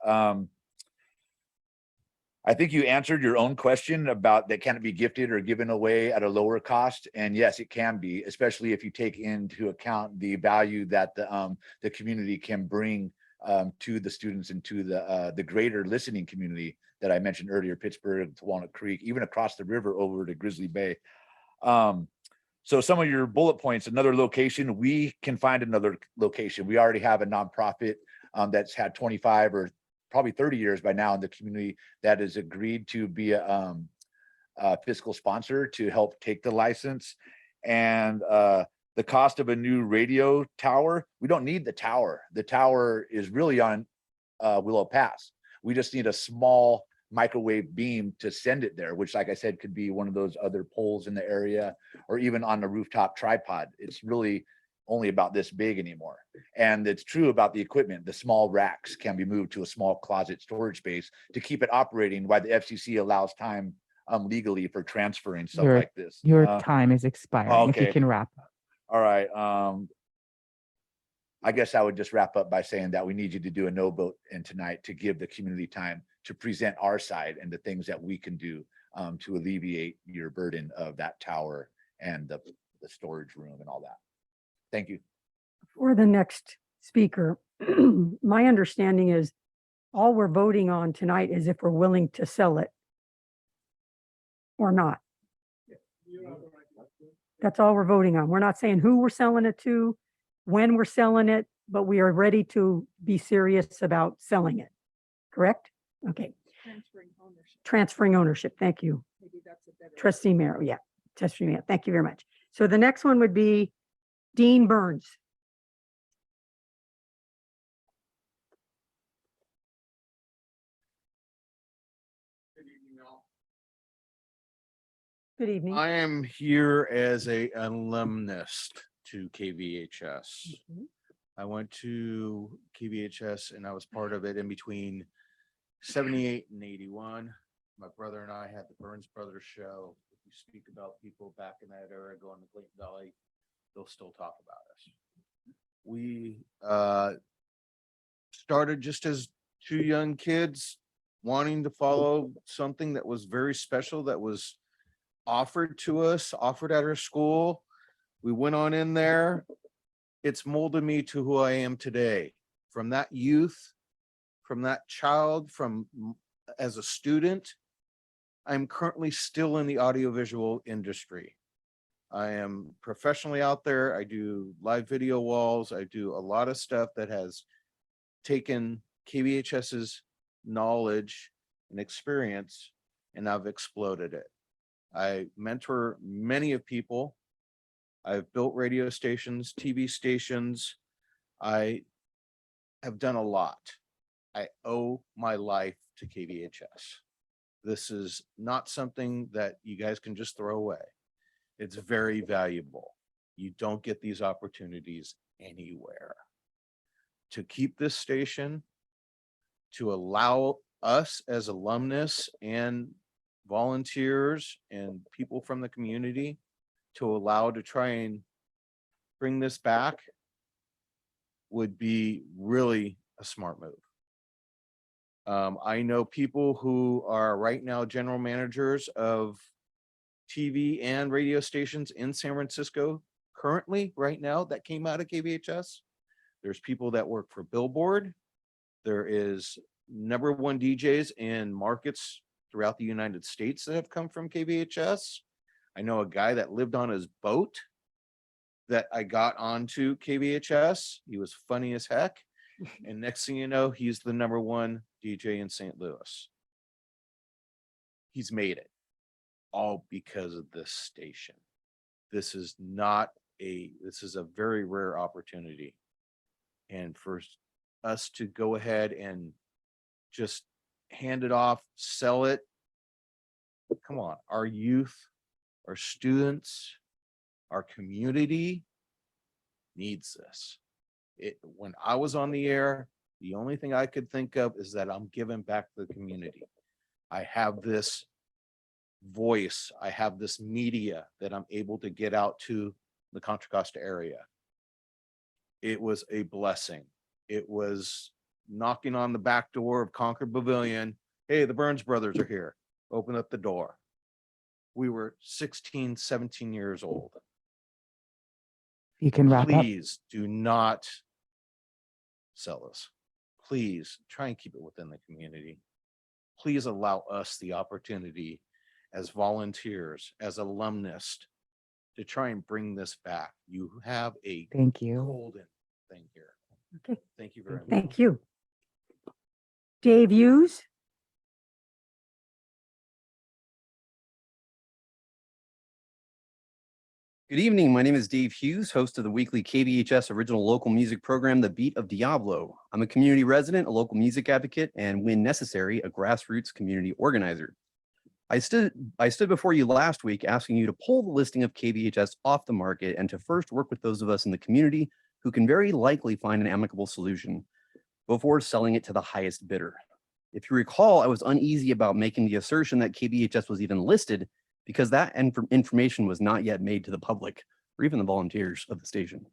I think you answered your own question about that, can it be gifted or given away at a lower cost? And yes, it can be, especially if you take into account the value that the community can bring to the students and to the greater listening community that I mentioned earlier, Pittsburgh to Walnut Creek, even across the river over to Grizzly Bay. So some of your bullet points, another location, we can find another location. We already have a nonprofit that's had 25 or probably 30 years by now in the community that has agreed to be a fiscal sponsor to help take the license. And the cost of a new radio tower, we don't need the tower. The tower is really on Willow Pass. We just need a small microwave beam to send it there, which, like I said, could be one of those other poles in the area, or even on the rooftop tripod. It's really only about this big anymore. And it's true about the equipment. The small racks can be moved to a small closet storage space to keep it operating while the FCC allows time legally for transferring stuff like this. Your time is expiring. If you can wrap up. All right. I guess I would just wrap up by saying that we need you to do a no vote in tonight to give the community time to present our side and the things that we can do to alleviate your burden of that tower and the storage room and all that. Thank you. For the next speaker, my understanding is all we're voting on tonight is if we're willing to sell it or not. That's all we're voting on. We're not saying who we're selling it to, when we're selling it, but we are ready to be serious about selling it. Correct? Okay. Transferring ownership. Thank you. Trustee Merrill. Yeah. Trustee Merrill. Thank you very much. So the next one would be Dean Burns. Good evening. I am here as a alumnus to KVHS. I went to KVHS and I was part of it in between 78 and 81. My brother and I had the Burns Brothers show. If you speak about people back in that era going to Clayton Valley, they'll still talk about us. We started just as two young kids wanting to follow something that was very special, that was offered to us, offered at our school. We went on in there. It's molded me to who I am today. From that youth, from that child, as a student, I'm currently still in the audiovisual industry. I am professionally out there. I do live video walls. I do a lot of stuff that has taken KVHS's knowledge and experience, and I've exploded it. I mentor many of people. I've built radio stations, TV stations. I have done a lot. I owe my life to KVHS. This is not something that you guys can just throw away. It's very valuable. You don't get these opportunities anywhere. To keep this station, to allow us as alumnus and volunteers and people from the community to allow to try and bring this back would be really a smart move. I know people who are right now general managers of TV and radio stations in San Francisco currently right now that came out of KVHS. There's people that work for Billboard. There is #1 DJs in markets throughout the United States that have come from KVHS. I know a guy that lived on his boat that I got onto KVHS. He was funny as heck. And next thing you know, he's the #1 DJ in St. Louis. He's made it all because of this station. This is a very rare opportunity. And for us to go ahead and just hand it off, sell it. Come on, our youth, our students, our community needs this. When I was on the air, the only thing I could think of is that I'm giving back to the community. I have this voice, I have this media that I'm able to get out to the Contra Costa area. It was a blessing. It was knocking on the back door of Concord Pavilion. Hey, the Burns Brothers are here. Open up the door. We were 16, 17 years old. You can wrap up. Please do not sell us. Please try and keep it within the community. Please allow us the opportunity as volunteers, as alumnus, to try and bring this back. You have a Thank you. golden thing here. Okay, Thank you very much. thank you. Dave Hughes? Good evening. My name is Dave Hughes, host of the weekly KVHS original local music program, The Beat of Diablo. I'm a community resident, a local music advocate, and when necessary, a grassroots community organizer. I stood before you last week asking you to pull the listing of KVHS off the market and to first work with those of us in the community who can very likely find an amicable solution before selling it to the highest bidder. If you recall, I was uneasy about making the assertion that KVHS was even listed because that information was not yet made to the public or even the volunteers of the station.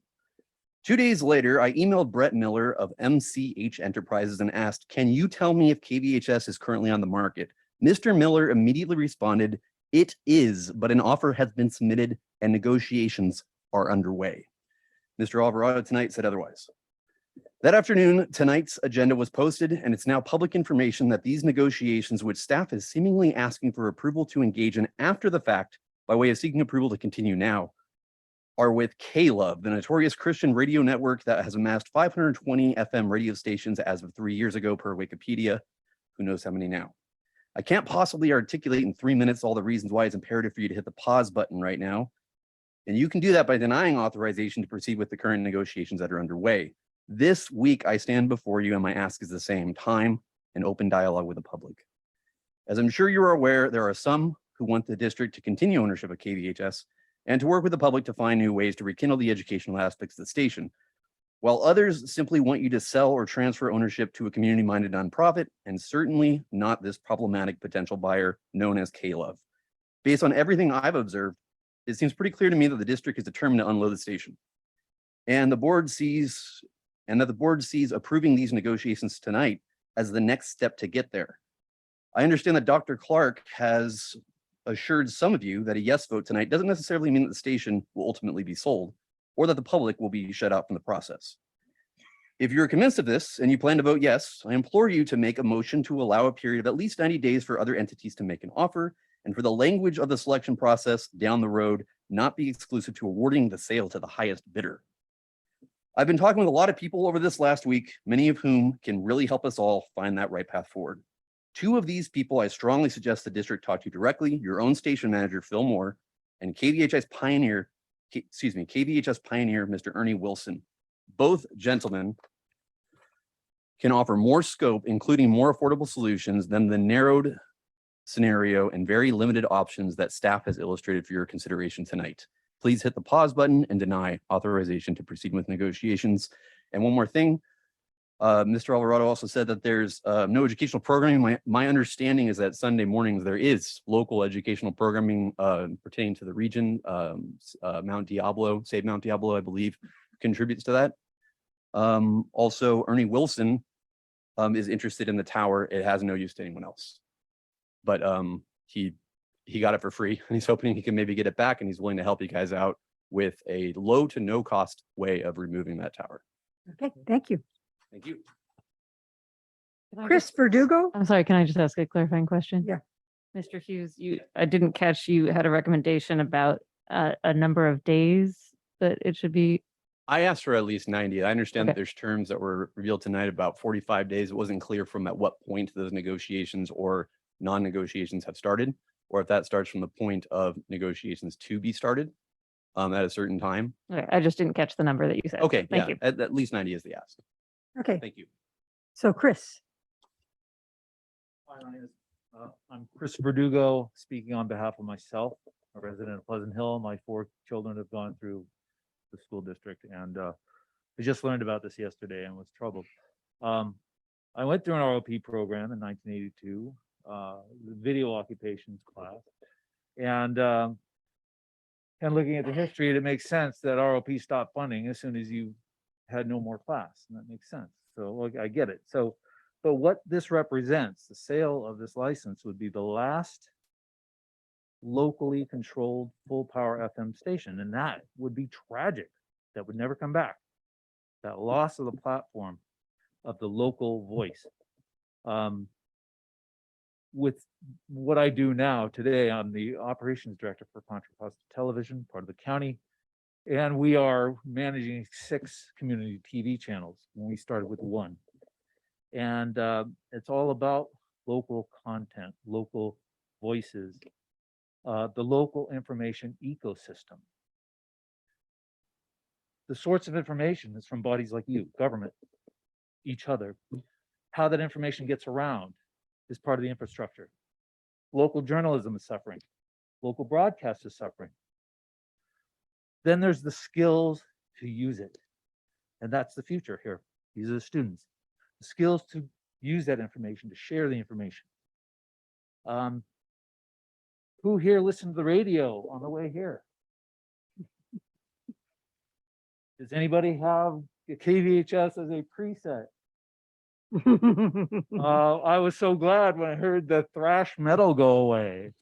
2 days later, I emailed Brett Miller of MCH Enterprises and asked, can you tell me if KVHS is currently on the market? Mr. Miller immediately responded, it is, but an offer has been submitted and negotiations are underway. Mr. Alvarado tonight said otherwise. That afternoon, tonight's agenda was posted, and it's now public information that these negotiations, which staff is seemingly asking for approval to engage in after the fact by way of seeking approval to continue now, are with K-Love, the notorious Christian radio network that has amassed 520 FM radio stations as of 3 years ago per Wikipedia. Who knows how many now? I can't possibly articulate in 3 minutes all the reasons why it's imperative for you to hit the pause button right now. And you can do that by denying authorization to proceed with the current negotiations that are underway. This week, I stand before you and my ask is the same: time and open dialogue with the public. As I'm sure you're aware, there are some who want the district to continue ownership of KVHS and to work with the public to find new ways to rekindle the educational aspects of the station, while others simply want you to sell or transfer ownership to a community-minded nonprofit, and certainly not this problematic potential buyer known as K-Love. Based on everything I've observed, it seems pretty clear to me that the district is determined to unload the station. And the board sees approving these negotiations tonight as the next step to get there. I understand that Dr. Clark has assured some of you that a yes vote tonight doesn't necessarily mean that the station will ultimately be sold or that the public will be shut out from the process. If you're convinced of this and you plan to vote yes, I implore you to make a motion to allow a period of at least 90 days for other entities to make an offer and for the language of the selection process down the road not be exclusive to awarding the sale to the highest bidder. I've been talking with a lot of people over this last week, many of whom can really help us all find that right path forward. Two of these people I strongly suggest the district talk to directly, your own station manager, Phil Moore, and KVHS pioneer, Mr. Ernie Wilson. Both gentlemen can offer more scope, including more affordable solutions than the narrowed scenario and very limited options that staff has illustrated for your consideration tonight. Please hit the pause button and deny authorization to proceed with negotiations. And one more thing, Mr. Alvarado also said that there's no educational programming. My understanding is that Sunday mornings there is local educational programming pertaining to the region. Mount Diablo, Save Mount Diablo, I believe, contributes to that. Also, Ernie Wilson is interested in the tower. It has no use to anyone else, but he got it for free and he's hoping he can maybe get it back, and he's willing to help you guys out with a low to no cost way of removing that tower. Okay, thank you. Thank you. Can I Chris just- Verdugo? I'm sorry, can I just ask a clarifying question? Yeah. Mr. Hughes, I didn't catch, you had a recommendation about a number of days that it should be. I asked for at least 90. I understand that Okay. there's terms that were revealed tonight about 45 days. It wasn't clear from at what point those negotiations or non-negotiations have started, or if that starts from the point of negotiations to be started at a certain time. Okay, I just didn't catch the number that you said. Okay, Thank yeah, you. at least 90 is the ask. Okay, Thank you. so Chris, Hi, my name is, I'm Chris Verdugo, speaking on behalf of myself, a resident of Pleasant Hill. My 4 children have gone through the school district, and I just learned about this yesterday and was troubled. I went through an ROP program in 1982, the video occupations class, and looking at the history, it makes sense that ROP stopped funding as soon as you had no more class, and that makes sense. So look, I get it. So, but what this represents, the sale of this license would be the last locally controlled full power FM station, and that would be tragic. That would never come back. That loss of the platform of the local voice. With what I do now today, I'm the operations director for Contra Costa Television, part of the county. And we are managing 6 community TV channels when we started with 1. And it's all about local content, local voices, the local information ecosystem. The sorts of information is from bodies like you, government, each other. How that information gets around is part of the infrastructure. Local journalism is suffering. Local broadcast is suffering. Then there's the skills to use it. And that's the future here. These are the students. The skills to use that information, to share the information. Who here listened to the radio on the way here? Does anybody have a KVHS as a preset? I was so glad when I heard the thrash metal go away.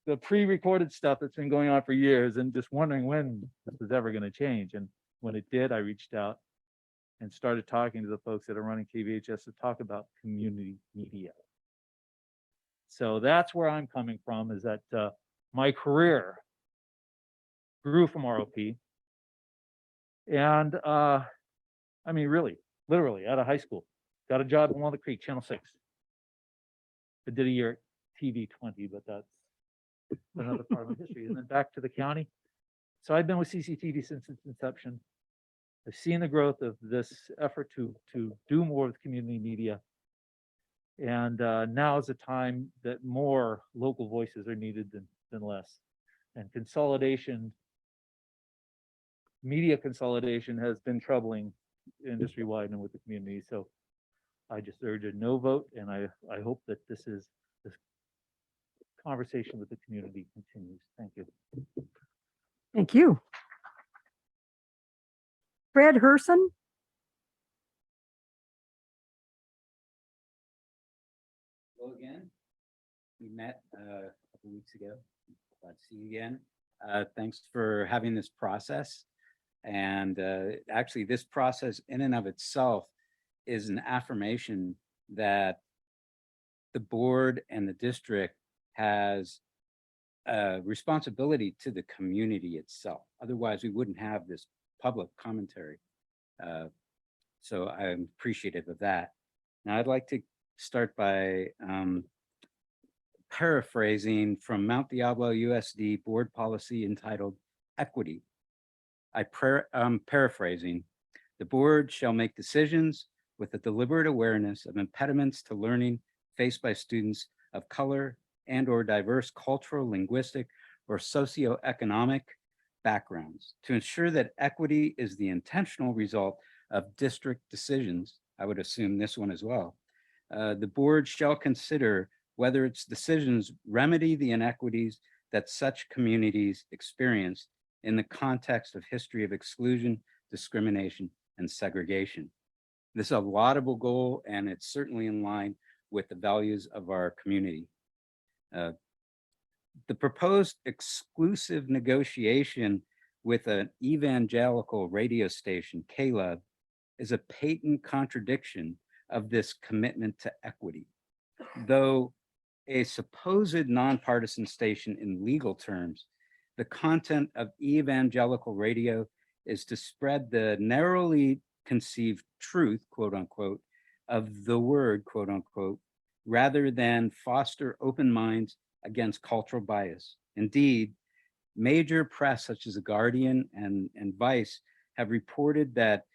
The pre-recorded stuff that's been going on for years, and just wondering when this was ever going to change. And when it did, I reached out and started talking to the folks that are running KVHS to talk about community media. So that's where I'm coming from, is that my career grew from ROP. And I mean, really, literally out of high school, got a job in Walnut Creek, Channel 6. I did a year at TV 20, but that's another part of my history. And then back to the county. So I've been with CCTV since its inception. I've seen the growth of this effort to do more with community media. And now is a time that more local voices are needed than less. And consolidation, media consolidation has been troubling industry-wide and with the community. So I just urge a no vote, and I hope that this conversation with the community continues. Thank you. Thank you. Fred Herson. Hello again. We met a couple weeks ago. Glad to see you again. Thanks for having this process. And actually, this process in and of itself is an affirmation that the board and the district has a responsibility to the community itself. Otherwise, we wouldn't have this public commentary. So I'm appreciative of that. Now, I'd like to start by paraphrasing from Mount Diablo USD board policy entitled Equity. I'm paraphrasing. The board shall make decisions with a deliberate awareness of impediments to learning faced by students of color and/or diverse cultural, linguistic, or socioeconomic backgrounds to ensure that equity is the intentional result of district decisions. I would assume this one as well. The board shall consider whether its decisions remedy the inequities that such communities experience in the context of history of exclusion, discrimination, and segregation. This is a laudable goal, and it's certainly in line with the values of our community. The proposed exclusive negotiation with an evangelical radio station, Caleb, is a patent contradiction of this commitment to equity. Though a supposed nonpartisan station in legal terms, the content of evangelical radio is to spread the narrowly conceived truth, quote unquote, of the word, quote unquote, rather than foster open minds against cultural bias. Indeed, major press such as The Guardian and Vice have reported that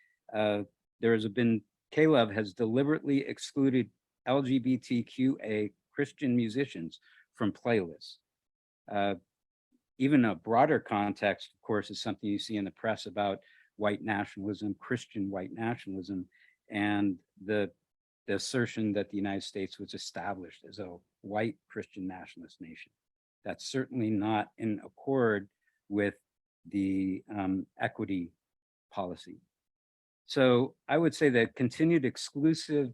Caleb has deliberately excluded LGBTQA Christian musicians from playlists. Even a broader context, of course, is something you see in the press about white nationalism, Christian white nationalism, and the assertion that the United States was established as a white Christian nationalist nation. That's certainly not in accord with the equity policy. So I would say that continued exclusive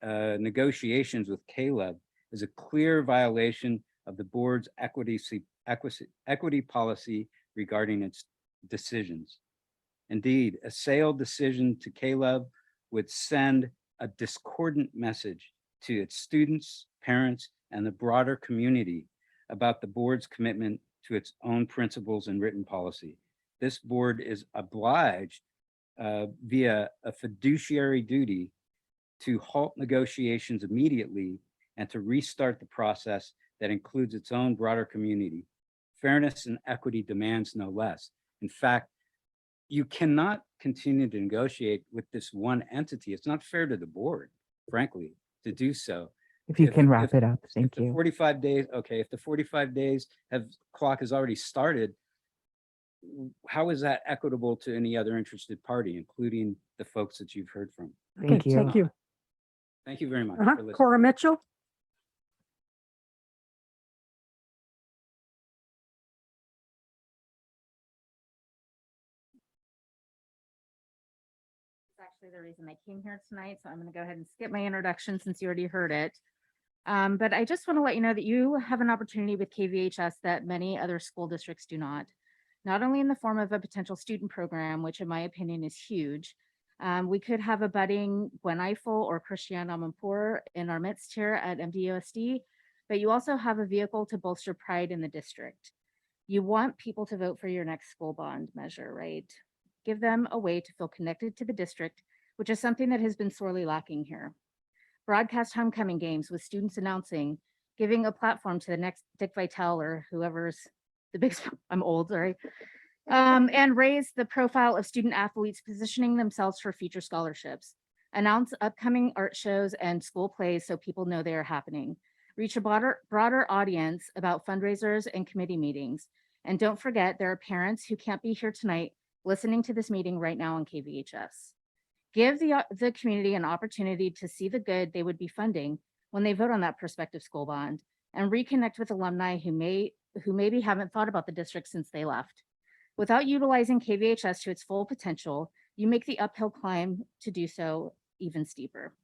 negotiations with Caleb is a clear violation of the board's equity policy regarding its decisions. Indeed, a sale decision to Caleb would send a discordant message to its students, parents, and the broader community about the board's commitment to its own principles and written policy. This board is obliged via a fiduciary duty to halt negotiations immediately and to restart the process that includes its own broader community. Fairness and equity demands no less. In fact, you cannot continue to negotiate with this one entity. It's not fair to the board, frankly, to do so. If you can wrap it up, thank The you. 45 days, okay, if the 45 days clock has already started, how is that equitable to any other interested party, including the folks that you've heard from? Thank Okay, you. Thank you. Thank you very much for listening. Cora Mitchell. That's actually the reason I came here tonight, so I'm going to go ahead and skip my introduction since you already heard it. But I just want to let you know that you have an opportunity with KVHS that many other school districts do not only in the form of a potential student program, which in my opinion is huge. We could have a budding Gwen Eiffel or Christiane Amanpour in our midst here at MDUSD, but you also have a vehicle to bolster pride in the district. You want people to vote for your next school bond measure, right? Give them a way to feel connected to the district, which is something that has been sorely lacking here. Broadcast homecoming games with students announcing, giving a platform to the next Dick Vitale or whoever's the big, I'm old, sorry. And raise the profile of student athletes positioning themselves for future scholarships. Announce upcoming art shows and school plays so people know they are happening. Reach a broader audience about fundraisers and committee meetings. And don't forget, there are parents who can't be here tonight listening to this meeting right now on KVHS. Give the community an opportunity to see the good they would be funding when they vote on that prospective school bond, and reconnect with alumni who maybe haven't thought about the district since they left. Without utilizing KVHS to its full potential, you make the uphill climb to do so even steeper.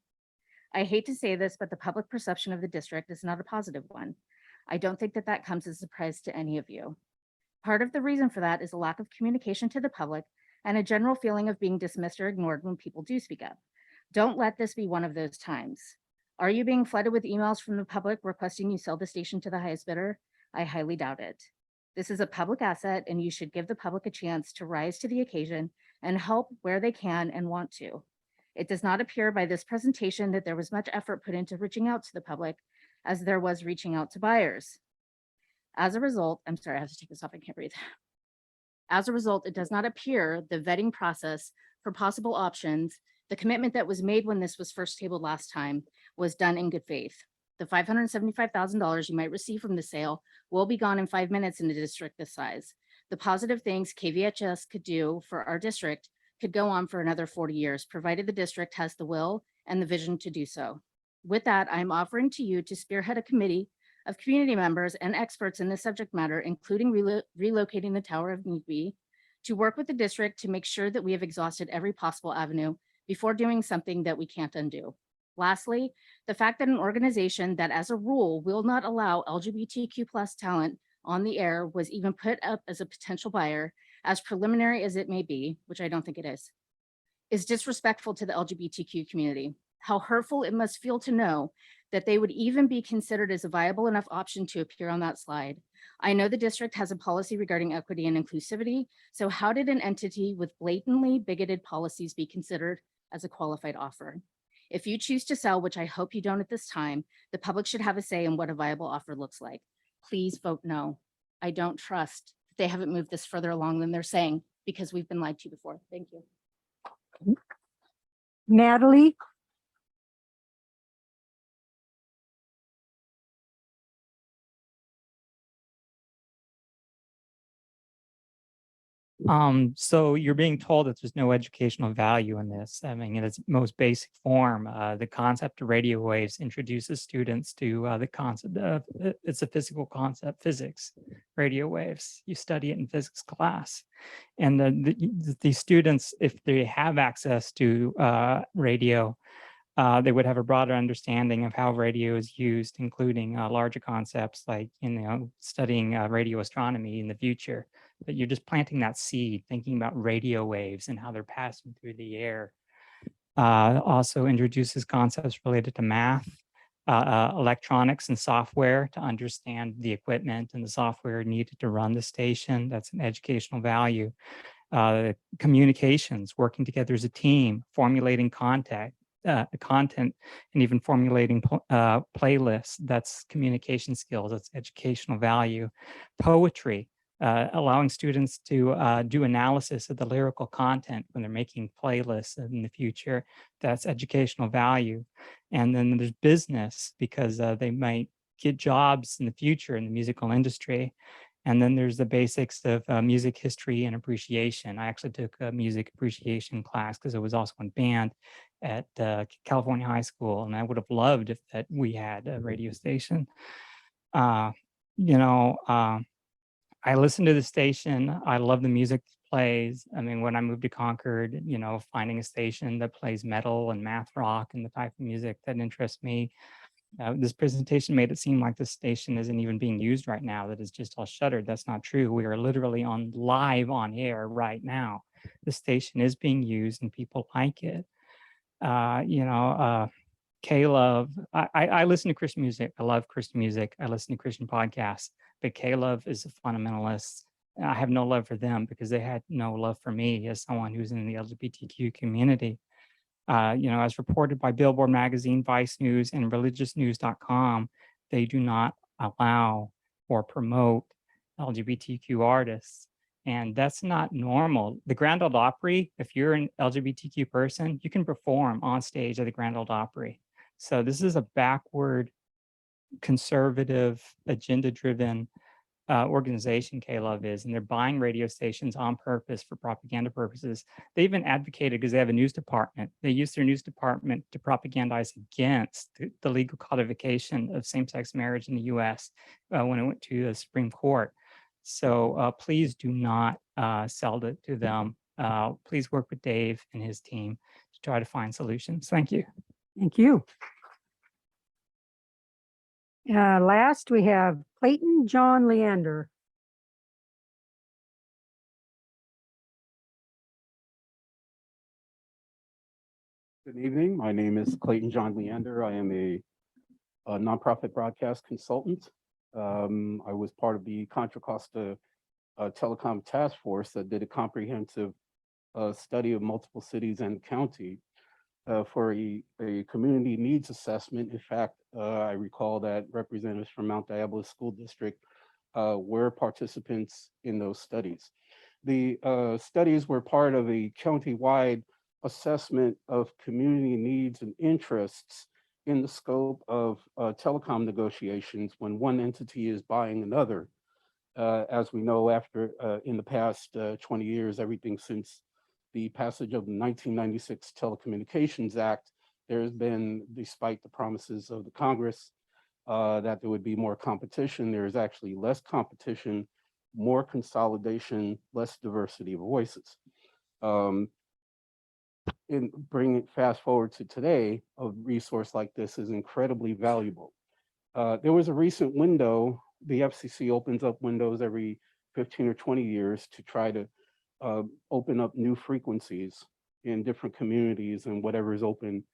I hate to say this, but the public perception of the district is not a positive one. I don't think that comes as a surprise to any of you. Part of the reason for that is a lack of communication to the public and a general feeling of being dismissed or ignored when people do speak up. Don't let this be one of those times. Are you being flooded with emails from the public requesting you sell the station to the highest bidder? I highly doubt it. This is a public asset, and you should give the public a chance to rise to the occasion and help where they can and want to. It does not appear by this presentation that there was much effort put into reaching out to the public as there was reaching out to buyers. As a result, I'm sorry, I have to take this off, I can't breathe. As a result, it does not appear the vetting process for possible options, the commitment that was made when this was first tabled last time, was done in good faith. The $575,000 you might receive from the sale will be gone in 5 minutes in a district this size. The positive things KVHS could do for our district could go on for another 40 years, provided the district has the will and the vision to do so. With that, I'm offering to you to spearhead a committee of community members and experts in this subject matter, including relocating the Tower of Need Be, to work with the district to make sure that we have exhausted every possible avenue before doing something that we can't undo. Lastly, the fact that an organization that as a rule will not allow LGBTQ+ talent on the air was even put up as a potential buyer, as preliminary as it may be, which I don't think it is disrespectful to the LGBTQ community. How hurtful it must feel to know that they would even be considered as a viable enough option to appear on that slide. I know the district has a policy regarding equity and inclusivity, so how did an entity with blatantly bigoted policies be considered as a qualified offer? If you choose to sell, which I hope you don't at this time, the public should have a say in what a viable offer looks like. Please vote no. I don't trust that they haven't moved this further along than they're saying, because we've been lied to before. Thank you. Natalie? So you're being told that there's no educational value in this. I mean, in its most basic form, the concept of radio waves introduces students to the concept of it's a physical concept, physics, radio waves. You study it in physics class. And the students, if they have access to radio, they would have a broader understanding of how radio is used, including larger concepts like, studying radio astronomy in the future. But you're just planting that seed, thinking about radio waves and how they're passing through the air. Also introduces concepts related to math, electronics and software to understand the equipment and the software needed to run the station. That's an educational value. Communications, working together as a team, formulating content, and even formulating playlists. That's communication skills, that's educational value. Poetry, allowing students to do analysis of the lyrical content when they're making playlists in the future. That's educational value. And then there's business, because they might get jobs in the future in the musical industry. And then there's the basics of music history and appreciation. I actually took a music appreciation class because I was also in band at California High School, and I would have loved if that we had a radio station. I listen to the station. I love the music that plays. I mean, when I moved to Concord, finding a station that plays metal and math rock and the type of music that interests me. This presentation made it seem like the station isn't even being used right now, that it's just all shuttered. That's not true. We are literally live on air right now. The station is being used and people like it. K-Love, I listen to Christian music. I love Christian music. I listen to Christian podcasts, but K-Love is a fundamentalist. I have no love for them because they had no love for me as someone who's in the LGBTQ community. As reported by Billboard Magazine, Vice News, and religiousnews.com, they do not allow or promote LGBTQ artists. And that's not normal. The Grand Ole Opry, if you're an LGBTQ person, you can perform on stage at the Grand Ole Opry. So this is a backward, conservative, agenda-driven organization K-Love is, and they're buying radio stations on purpose for propaganda purposes. They even advocated, because they have a news department, they use their news department to propagandize against the legal codification of same-sex marriage in the US when it went to the Supreme Court. So please do not sell it to them. Please work with Dave and his team to try to find solutions. Thank you. Thank you. Last, we have Clayton John Leander. Good evening. My name is Clayton John Leander. I am a nonprofit broadcast consultant. I was part of the Contra Costa Telecom Task Force that did a comprehensive study of multiple cities and county for a community needs assessment. In fact, I recall that representatives from Mount Diablo School District were participants in those studies. The studies were part of a county-wide assessment of community needs and interests in the scope of telecom negotiations when one entity is buying another. As we know, after in the past 20 years, everything since the passage of the 1996 Telecommunications Act, there has been, despite the promises of the Congress that there would be more competition, there is actually less competition, more consolidation, less diversity of voices. In bringing it fast forward to today, a resource like this is incredibly valuable. There was a recent window, the FCC opens up windows every 15 or 20 years to try to open up new frequencies in different communities, and whatever is open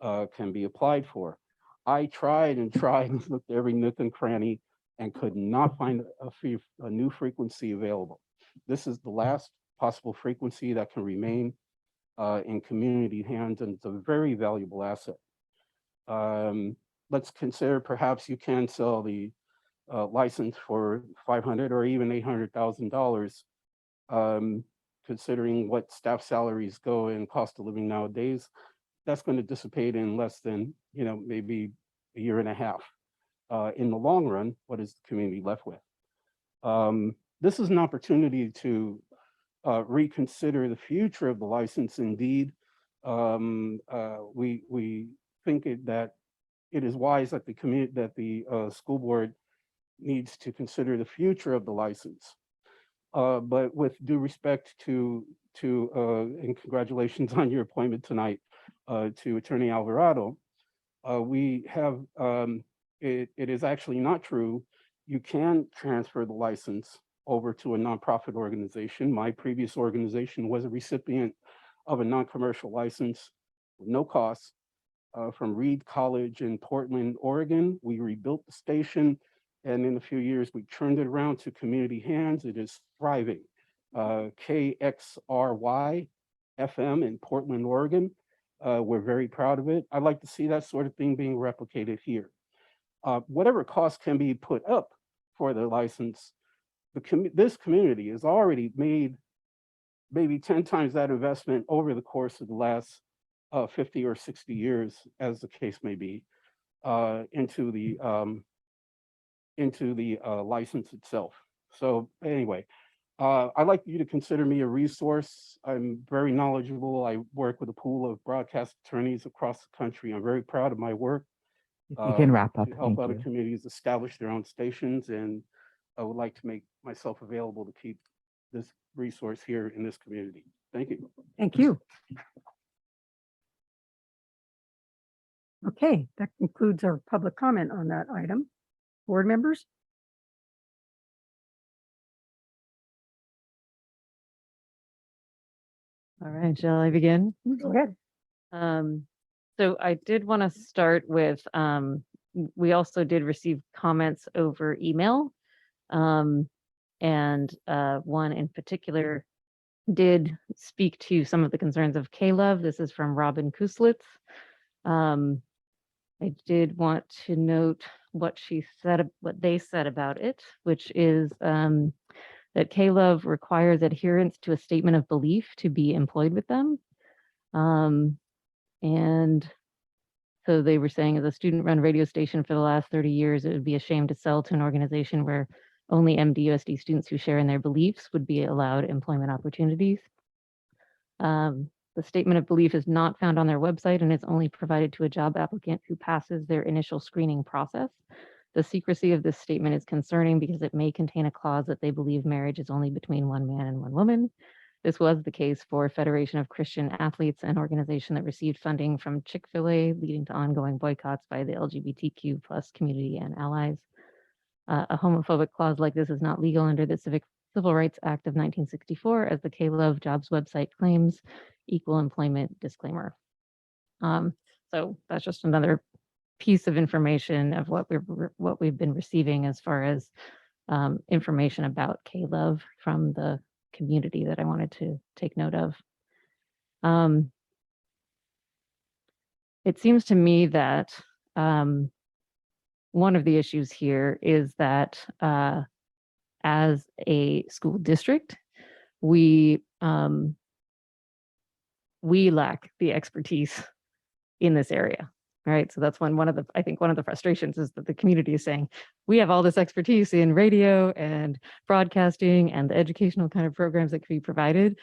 can be applied for. I tried and tried and looked every nook and cranny and could not find a new frequency available. This is the last possible frequency that can remain in community hands, and it's a very valuable asset. Let's consider perhaps you can sell the license for $500,000 or even $800,000. Considering what staff salaries go and cost of living nowadays, that's going to dissipate in less than, maybe a year and a half. In the long run, what is the community left with? This is an opportunity to reconsider the future of the license. Indeed, we think that it is wise that the school board needs to consider the future of the license. But with due respect to and congratulations on your appointment tonight to Attorney Alvarado, we have, it is actually not true. You can transfer the license over to a nonprofit organization. My previous organization was a recipient of a non-commercial license with no cost from Reed College in Portland, Oregon. We rebuilt the station, and in a few years, we turned it around to community hands. It is thriving. KXRY FM in Portland, Oregon. We're very proud of it. I'd like to see that sort of thing being replicated here. Whatever cost can be put up for the license, this community has already made maybe 10 times that investment over the course of the last 50 or 60 years, as the case may be, into the license itself. So anyway, I'd like you to consider me a resource. I'm very knowledgeable. I work with a pool of broadcast attorneys across the country. I'm very proud of my work. If you can wrap up, To help thank other you. communities establish their own stations, and I would like to make myself available to keep this resource here in this community. Thank you. Thank you. Okay, that concludes our public comment on that item. Board members? All right, shall I begin? Go ahead. So I did want to start with, we also did receive comments over email. And one in particular did speak to some of the concerns of K-Love. This is from Robin Kuslitz. I did want to note what she said, what they said about it, which is that K-Love requires adherence to a statement of belief to be employed with them. And so they were saying, as a student-run radio station for the last 30 years, it would be a shame to sell to an organization where only MDUSD students who share in their beliefs would be allowed employment opportunities. The statement of belief is not found on their website and is only provided to a job applicant who passes their initial screening process. The secrecy of this statement is concerning because it may contain a clause that they believe marriage is only between one man and one woman. This was the case for Federation of Christian Athletes, an organization that received funding from Chick-fil-A, leading to ongoing boycotts by the LGBTQ plus community and allies. A homophobic clause like this is not legal under the Civil Rights Act of 1964, as the K-Love Jobs website claims. Equal employment disclaimer. So that's just another piece of information of what we've been receiving as far as information about K-Love from the community that I wanted to take note of. It seems to me that one of the issues here is that as a school district, we lack the expertise in this area, right? So that's one of the frustrations is that the community is saying, we have all this expertise in radio and broadcasting and the educational kind of programs that can be provided.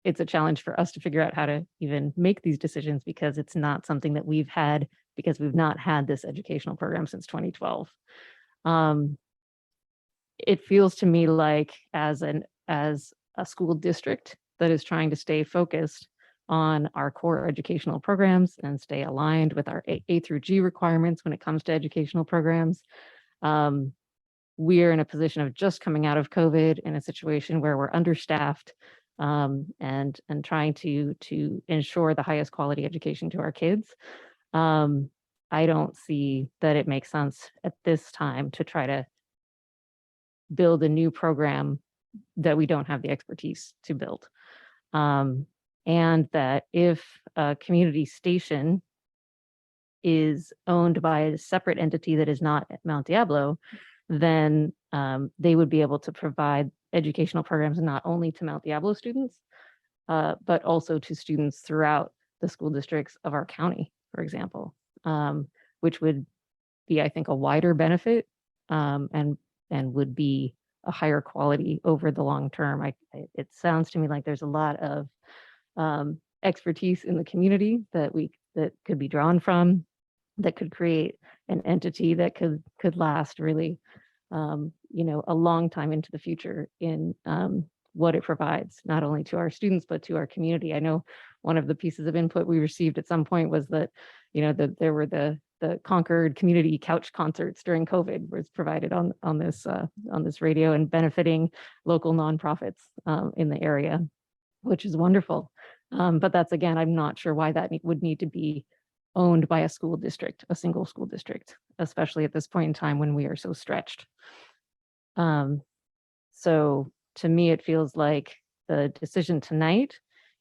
It's a challenge for us to figure out how to even make these decisions because it's not something that we've had because we've not had this educational program since 2012. It feels to me like as a school district that is trying to stay focused on our core educational programs and stay aligned with our A through G requirements when it comes to educational programs. We're in a position of just coming out of COVID in a situation where we're understaffed and trying to ensure the highest quality education to our kids. I don't see that it makes sense at this time to try to build a new program that we don't have the expertise to build. And that if a community station is owned by a separate entity that is not Mount Diablo, then they would be able to provide educational programs not only to Mount Diablo students, but also to students throughout the school districts of our county, for example, which would be, I think, a wider benefit and would be a higher quality over the long term. It sounds to me like there's a lot of expertise in the community that could be drawn from, that could create an entity that could last really, a long time into the future in what it provides, not only to our students, but to our community. I know one of the pieces of input we received at some point was that, that there were the Concord community couch concerts during COVID was provided on this radio and benefiting local nonprofits in the area, which is wonderful. But that's, again, I'm not sure why that would need to be owned by a school district, a single school district, especially at this point in time when we are so stretched. So to me, it feels like the decision tonight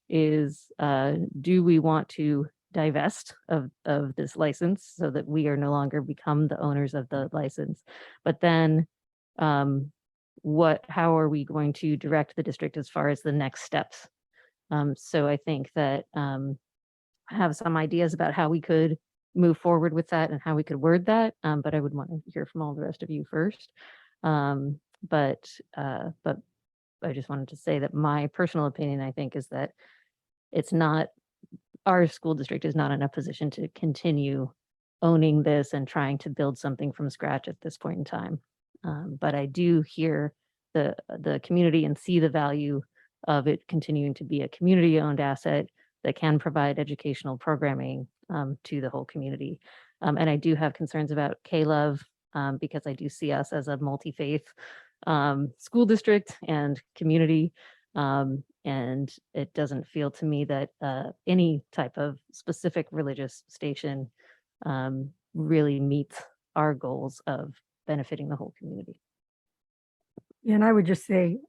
is, do we want to divest of this license so that we are no longer become the owners of the license? But then how are we going to direct the district as far as the next steps? So I think that I have some ideas about how we could move forward with that and how we could word that, but I would want to hear from all the rest of you first. But I just wanted to say that my personal opinion, I think, is that our school district is not in a position to continue owning this and trying to build something from scratch at this point in time. But I do hear the community and see the value of it continuing to be a community-owned asset that can provide educational programming to the whole community. And I do have concerns about K-Love because I do see us as a multi-faith school district and community. And it doesn't feel to me that any type of specific religious station really meets our goals of benefiting the whole community. And I would just say,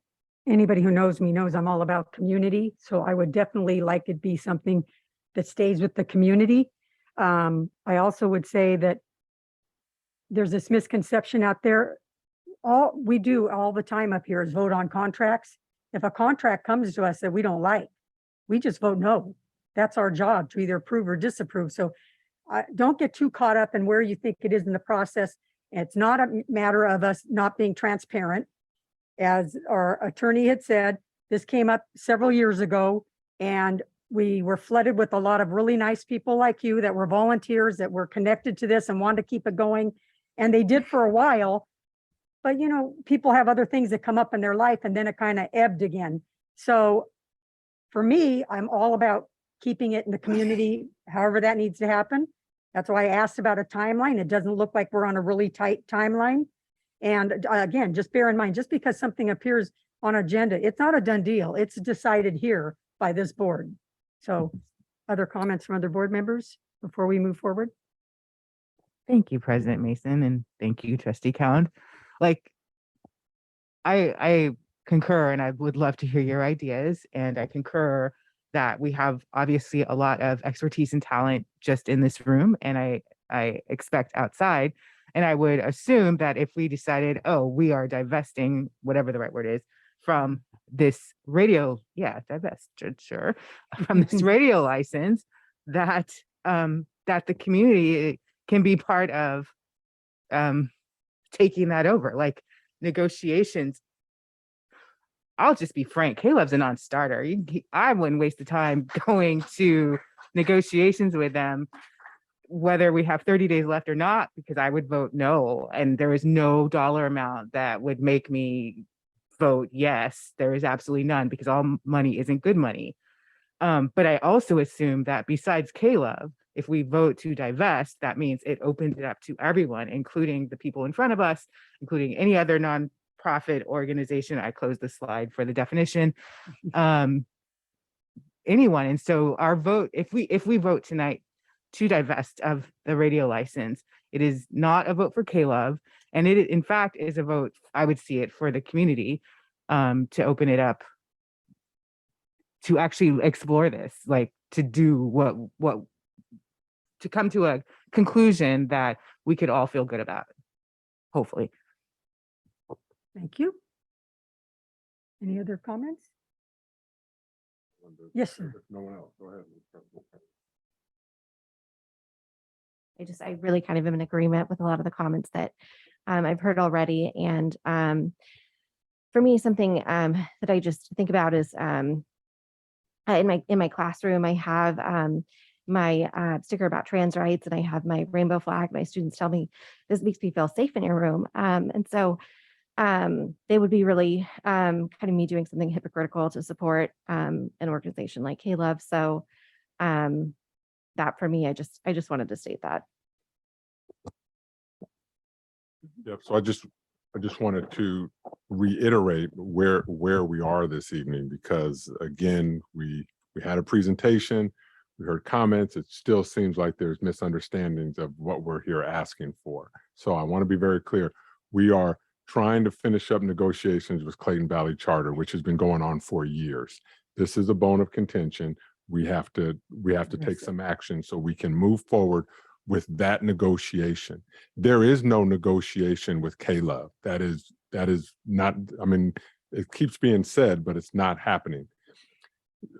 anybody who knows me knows I'm all about community. So I would definitely like it be something that stays with the community. I also would say that there's this misconception out there all we do all the time up here is vote on contracts. If a contract comes to us that we don't like, we just vote no. That's our job, to either approve or disapprove. So don't get too caught up in where you think it is in the process. It's not a matter of us not being transparent. As our attorney had said, this came up several years ago, and we were flooded with a lot of really nice people like you that were volunteers that were connected to this and wanted to keep it going. And they did for a while. But you know, people have other things that come up in their life, and then it kind of ebbed again. So for me, I'm all about keeping it in the community, however that needs to happen. That's why I asked about a timeline. It doesn't look like we're on a really tight timeline. And again, just bear in mind, just because something appears on agenda, it's not a done deal. It's decided here by this board. So other comments from other board members before we move forward? Thank you, President Mason, and thank you, Trustee Cowan. Like, I concur, and I would love to hear your ideas, and I concur that we have obviously a lot of expertise and talent just in this room, and I expect outside. And I would assume that if we decided, oh, we are divesting, whatever the right word is, from this radio, divest, sure, from this radio license, that that the community can be part of taking that over, like negotiations. I'll just be frank, Caleb's a non-starter. I wouldn't waste the time going to negotiations with them, whether we have 30 days left or not, because I would vote no. And there is no dollar amount that would make me vote yes. There is absolutely none, because all money isn't good money. But I also assume that besides Caleb, if we vote to divest, that means it opens it up to everyone, including the people in front of us, including any other nonprofit organization. I closed the slide for the definition. Anyone. And so our vote, if we vote tonight to divest of the radio license, it is not a vote for Caleb. And it, in fact, is a vote, I would see it, for the community to open it up, to actually explore this, like to do what to come to a conclusion that we could all feel good about, hopefully. Thank you. Any other comments? Yes, sir. No one else, go ahead. I really kind of am in agreement with a lot of the comments that I've heard already. And for me, something that I just think about is in my classroom, I have my sticker about trans rights, and I have my rainbow flag. My students tell me this makes me feel safe in your room. And so they would be really kind of me doing something hypocritical to support an organization like Caleb. So that for me, I just wanted to state that. Yep. So I just wanted to reiterate where we are this evening, because again, we had a presentation, we heard comments. It still seems like there's misunderstandings of what we're here asking for. So I want to be very clear. We are trying to finish up negotiations with Clayton Valley Charter, which has been going on for years. This is a bone of contention. We have to take some action so we can move forward with that negotiation. There is no negotiation with Caleb. That is not, I mean, it keeps being said, but it's not happening.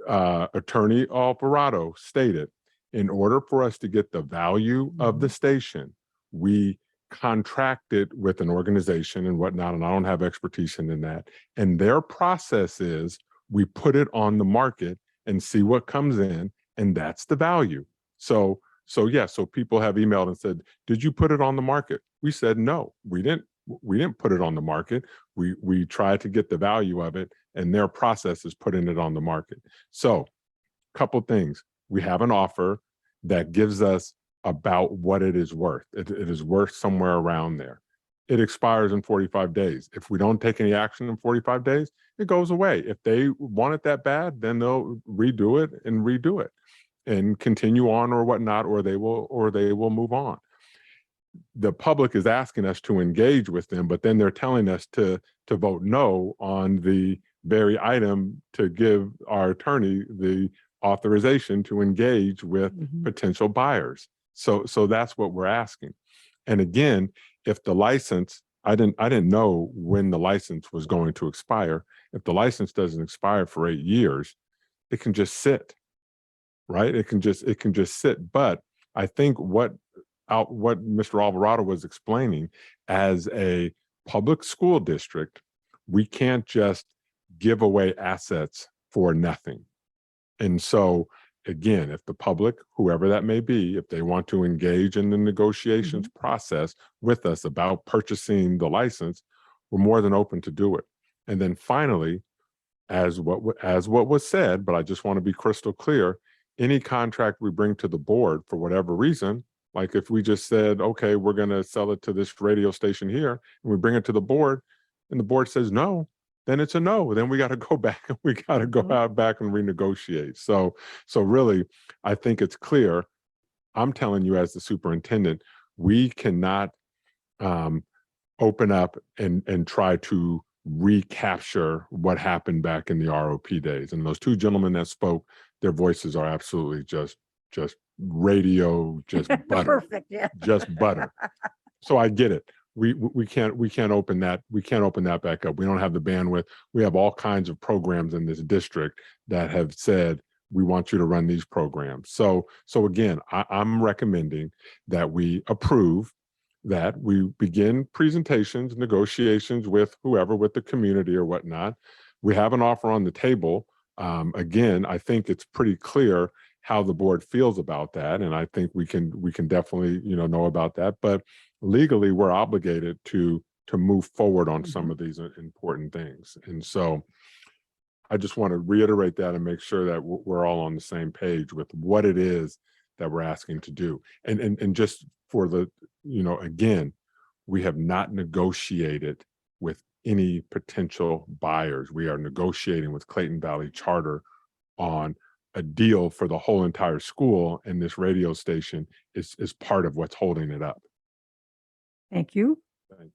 Attorney Alvarado stated, in order for us to get the value of the station, we contracted with an organization and whatnot, and I don't have expertise in that. And their process is we put it on the market and see what comes in, and that's the value. So people have emailed and said, did you put it on the market? We said, no, we didn't put it on the market. We tried to get the value of it, and their process is putting it on the market. So couple things. We have an offer that gives us about what it is worth. It is worth somewhere around there. It expires in 45 days. If we don't take any action in 45 days, it goes away. If they want it that bad, then they'll redo it and continue on or whatnot, or they will move on. The public is asking us to engage with them, but then they're telling us to vote no on the very item to give our attorney the authorization to engage with potential buyers. So that's what we're asking. And again, if the license, I didn't know when the license was going to expire. If the license doesn't expire for 8 years, it can just sit, right? It can just sit. But I think what Mr. Alvarado was explaining, as a public school district, we can't just give away assets for nothing. And so again, if the public, whoever that may be, if they want to engage in the negotiations process with us about purchasing the license, we're more than open to do it. And then finally, as what was said, but I just want to be crystal clear, any contract we bring to the board for whatever reason, like if we just said, okay, we're going to sell it to this radio station here, and we bring it to the board and the board says no, then it's a no. Then we got to go back and we got to go out back and renegotiate. So really, I think it's clear. I'm telling you as the superintendent, we cannot open up and try to recapture what happened back in the ROP days. And those two gentlemen that spoke, their voices are absolutely just radio, just butter, Perfect, yeah. just butter. So I get it. We can't open that back up. We don't have the bandwidth. We have all kinds of programs in this district that have said, we want you to run these programs. So again, I'm recommending that we approve, that we begin presentations, negotiations with whoever, with the community or whatnot. We have an offer on the table. Again, I think it's pretty clear how the board feels about that. And I think we can definitely, know about that. But legally, we're obligated to move forward on some of these important things. And so I just want to reiterate that and make sure that we're all on the same page with what it is that we're asking to do. And just for the, again, we have not negotiated with any potential buyers. We are negotiating with Clayton Valley Charter on a deal for the whole entire school, and this radio station is part of what's holding it up. Thank you. Thank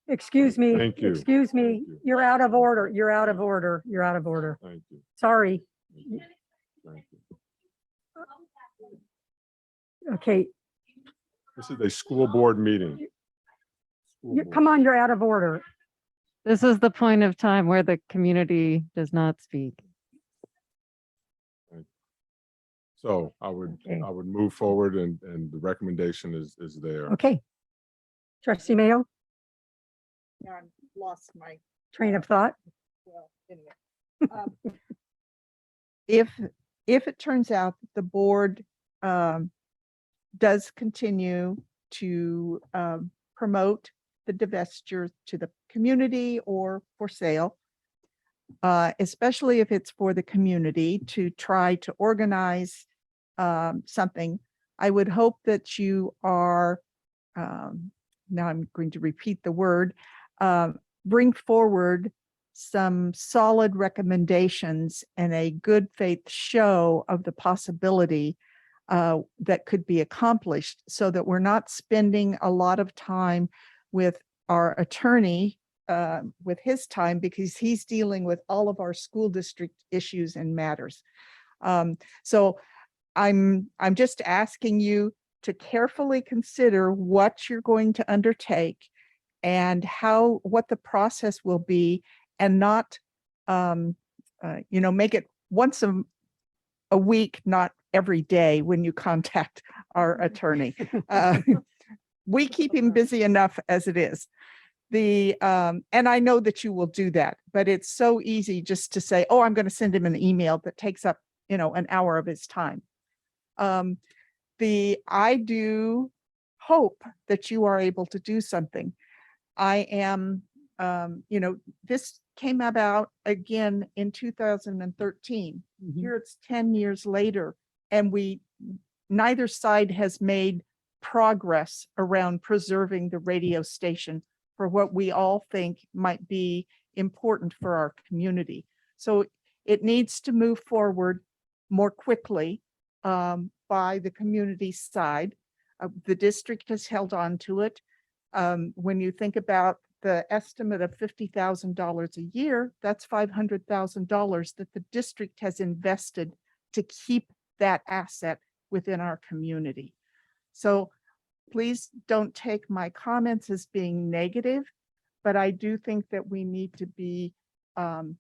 Excuse me. Thank you. Excuse me. Thank you. You're out of order. You're out of order. You're out of order. Thank you. Sorry. Thank you. Okay, This is a school board meeting. come on, you're out of order. This is the point of time where the community does not speak. So I would move forward, and the recommendation is there. Okay. Trustee Mayo, Now I've lost my, train of thought. well, anyway. If it turns out that the board does continue to promote the divestiture to the community or for sale, especially if it's for the community to try to organize something, I would hope that you are, now I'm going to repeat the word, bring forward some solid recommendations and a good faith show of the possibility that could be accomplished, so that we're not spending a lot of time with our attorney, with his time, because he's dealing with all of our school district issues and matters. So I'm just asking you to carefully consider what you're going to undertake and what the process will be, and not, make it once a week, not every day when you contact our attorney. We keep him busy enough as it is. And I know that you will do that, but it's so easy just to say, oh, I'm going to send him an email that takes up, an hour of his time. I do hope that you are able to do something. I am, this came about again in 2013. Here it's 10 years later, and neither side has made progress around preserving the radio station for what we all think might be important for our community. So it needs to move forward more quickly by the community side. The district has held on to it. When you think about the estimate of $50,000 a year, that's $500,000 that the district has invested to keep that asset within our community. So please don't take my comments as being negative, but I do think that we need to be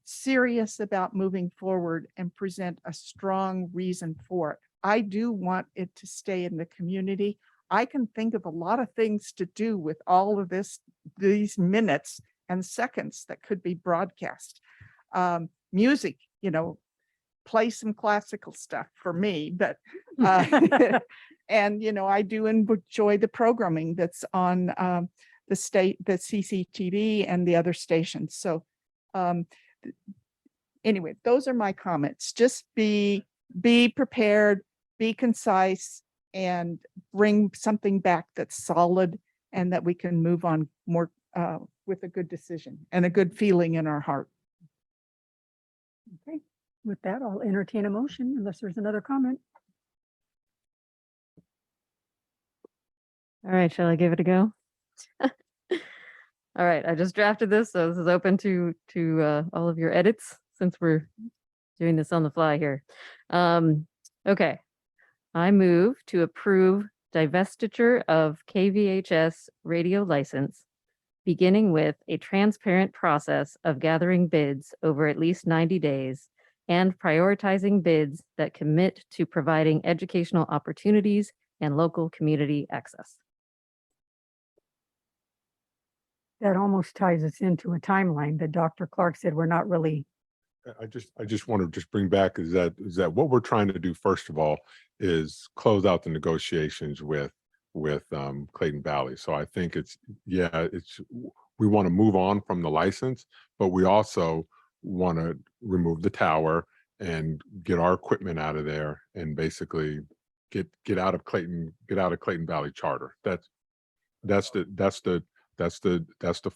serious about moving forward and present a strong reason for it. I do want it to stay in the community. I can think of a lot of things to do with all of these minutes and seconds that could be broadcast. Music, play some classical stuff for me, but and I do enjoy the programming that's on the CCTV and the other stations. So anyway, those are my comments. Just be prepared, be concise, and bring something back that's solid and that we can move on more with a good decision and a good feeling in our heart. Okay, with that, I'll entertain a motion unless there's another comment. All right, shall I give it a go? All right, I just drafted this, so this is open to all of your edits since we're doing this on the fly here. Okay, I move to approve divestiture of KVHS radio license, beginning with a transparent process of gathering bids over at least 90 days and prioritizing bids that commit to providing educational opportunities and local community access. That almost ties us into a timeline that Dr. Clark said we're not really. I just want to just bring back is that what we're trying to do, first of all, is close out the negotiations with Clayton Valley. So I think we want to move on from the license, but we also want to remove the tower and get our equipment out of there and basically get out of Clayton Valley Charter. That's the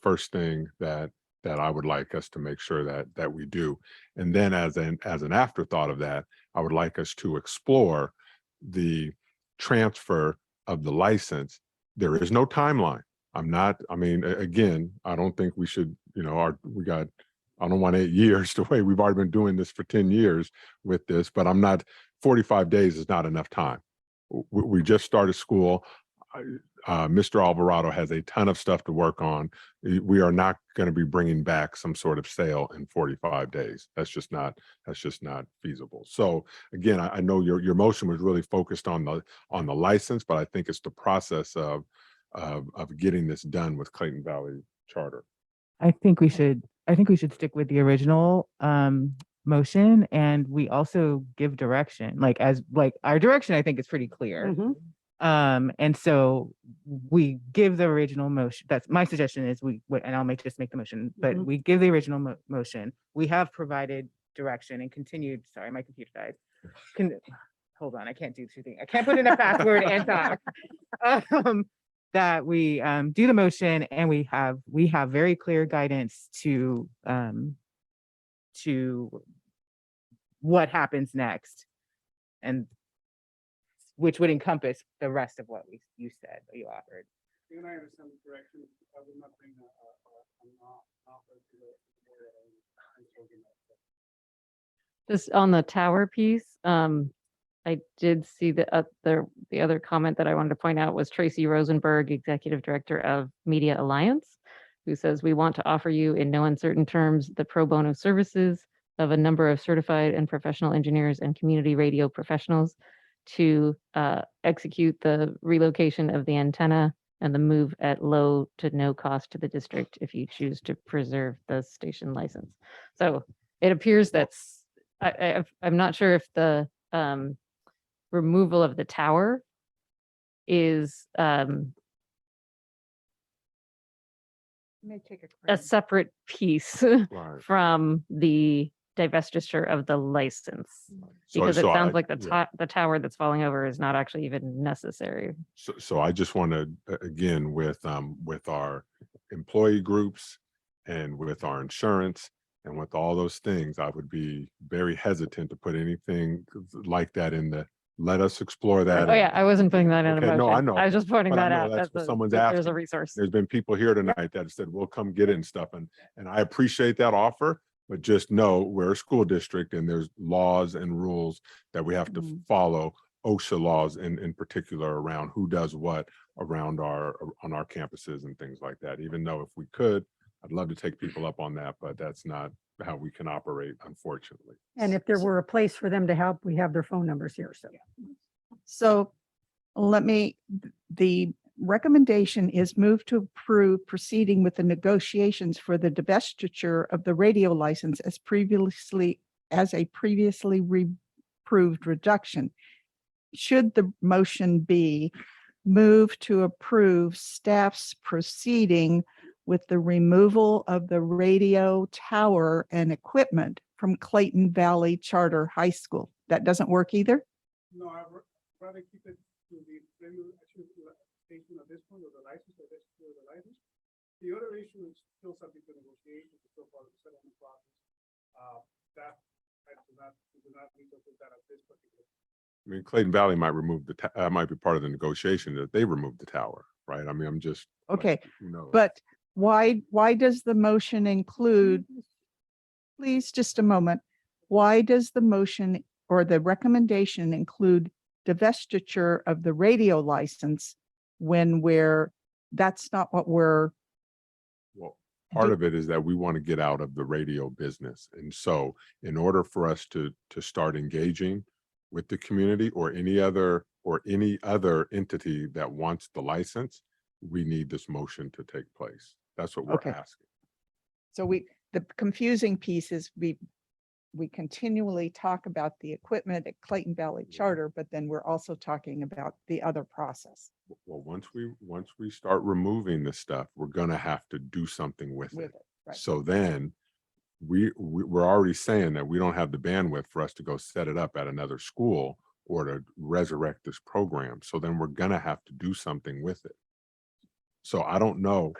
first thing that I would like us to make sure that we do. And then as an afterthought of that, I would like us to explore the transfer of the license. There is no timeline. Again, I don't think we should, I don't want 8 years to wait. We've already been doing this for 10 years with this, but 45 days is not enough time. We just started school. Mr. Alvarado has a ton of stuff to work on. We are not going to be bringing back some sort of sale in 45 days. That's just not feasible. So again, I know your motion was really focused on the license, but I think it's the process of getting this done with Clayton Valley Charter. I think we should stick with the original motion, and we also give direction. Our direction, I think, is pretty clear. And so we give the original motion. That's my suggestion is and I'll just make the motion, but we give the original motion. We have provided direction and continued, sorry, my computer died. Hold on, I can't do two things. I can't put in a password and talk. That we do the motion, and we have very clear guidance to what happens next, and which would encompass the rest of what you said, what you offered. And I understand the direction. I would not bring an offer to the board. Just on the tower piece, I did see the other comment that I wanted to point out was Tracy Rosenberg, Executive Director of Media Alliance, who says, "We want to offer you in no uncertain terms the pro bono services of a number of certified and professional engineers and community radio professionals to execute the relocation of the antenna and the move at low to no cost to the district if you choose to preserve the station license." So it appears that's, I'm not sure if the removal of the tower is May take a separate piece from the divestiture of the license, because it sounds like the tower that's falling over is not actually even necessary. So I just want to, again, with our employee groups and with our insurance and with all those things, I would be very hesitant to put anything like that in the, let us explore that. Oh yeah, I wasn't putting that in a Okay, motion. no, I know. I was just pointing But I that know out. that's what someone's There's asking. a resource. There's been people here tonight that said, we'll come get it and stuff. And I appreciate that offer, but just know we're a school district and there's laws and rules that we have to follow OSHA laws in particular around who does what around on our campuses and things like that. Even though if we could, I'd love to take people up on that, but that's not how we can operate, unfortunately. And if there were a place for them to help, we have their phone numbers here, so. So the recommendation is move to approve proceeding with the negotiations for the divestiture of the radio license as a previously approved reduction. Should the motion be move to approve staff's proceeding with the removal of the radio tower and equipment from Clayton Valley Charter High School? That doesn't work either? No, I'd rather keep it to the radio station at this point, or the license, or the license. The other issue is still subject to negotiation, it's still part of the settlement process. That, we do not need to put that at this particular. I mean, Clayton Valley might remove might be part of the negotiation that they remove the tower, right? I mean, I'm just. like, Okay, who knows? but why does the motion include, please, just a moment. Why does the motion or the recommendation include divestiture of the radio license when that's not what we're, Well, part of it is that we want to get out of the radio business. And so in order for us to start engaging with the community or any other entity that wants the license, we need this motion to take place. That's what we're Okay. asking. so the confusing piece is we continually talk about the equipment at Clayton Valley Charter, but then we're also talking about the other process Well, once we start removing this stuff, we're gonna have to do something with with it. it, right? So then we're already saying that we don't have the bandwidth for us to go set it up at another school or to resurrect this program. So then we're gonna have to do something with it. So I don't know.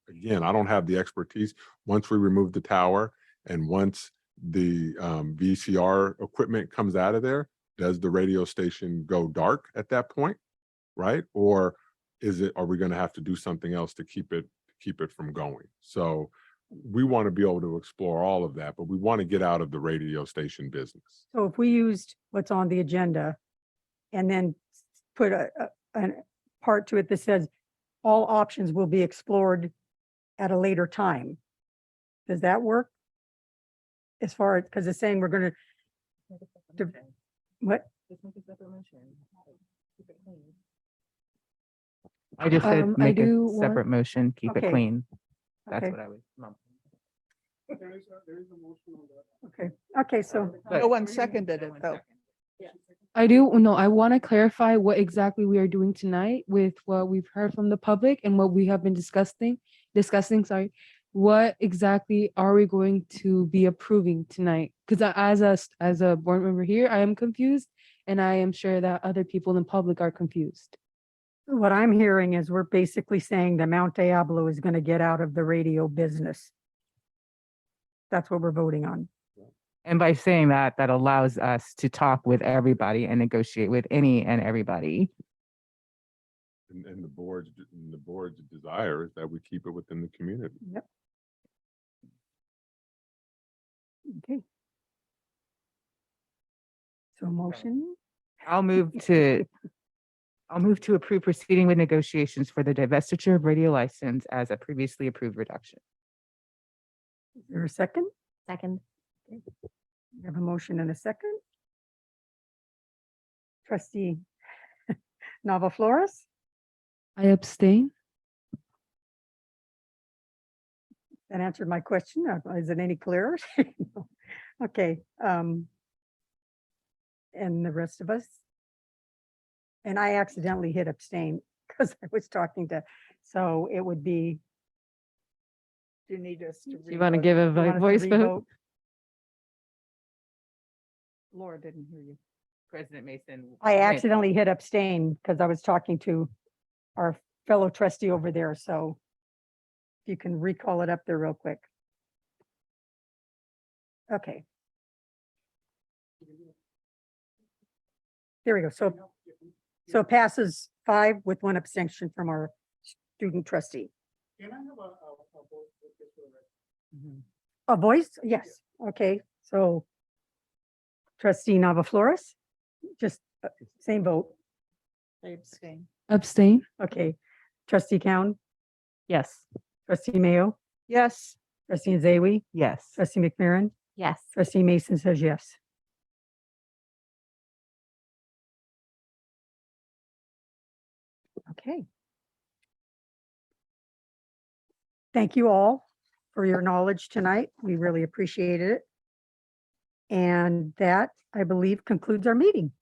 Again, I don't have the expertise. Once we remove the tower and once the VCR equipment comes out of there, does the radio station go dark at that point? Right? Or are we gonna have to do something else to keep it from going? So we want to be able to explore all of that, but we want to get out of the radio station business. So if we used what's on the agenda and then put a part to it that says all options will be explored at a later time, does that work? As far as, because it's saying we're going to, what? I just said I make a do want- separate motion, keep it Okay. clean. That's Okay. what I was. There is a motion on that. Okay, so. But- No one seconded it though. I want to clarify what exactly we are doing tonight with what we've heard from the public and what we have been discussing, sorry. What exactly are we going to be approving tonight? Because as a board member here, I am confused and I am sure that other people in the public are confused. What I'm hearing is we're basically saying that Mount Diablo is going to get out of the radio business. That's what we're voting on. And by saying that, that allows us to talk with everybody and negotiate with any and everybody. And the board's desire is that we keep it within the community. Yep. Okay. So motion, I'll move to approve proceeding with negotiations for the divestiture of radio license as a previously approved reduction. is there a second? Second. We have a motion and a second. Trustee Nava Flores, I abstain. that answered my question. Is it any clearer? Okay, and the rest of us? And I accidentally hit abstain because I was talking to, so it would be. Do you need us to? Do you want to revote? give a you want us to voice vote? re-vote? Laura didn't hear you. President Mason. I accidentally hit abstain because I was talking to our fellow trustee over there, so if you can recall it up there real quick. Okay. There we go. So it passes 5 with 1 abstention from our student trustee. Can I have a vote with this for the record? A voice? Yes. Okay, so trustee Nava Flores, just Same vote. Abstain? Okay. Trustee Cowan, Yes. trustee Mayo, Yes. trustee Zawi, Yes. trustee McFerrin, Yes. trustee Mason says yes. Okay. Thank you all for your knowledge tonight. We really appreciated it. And that, I believe, concludes our meeting.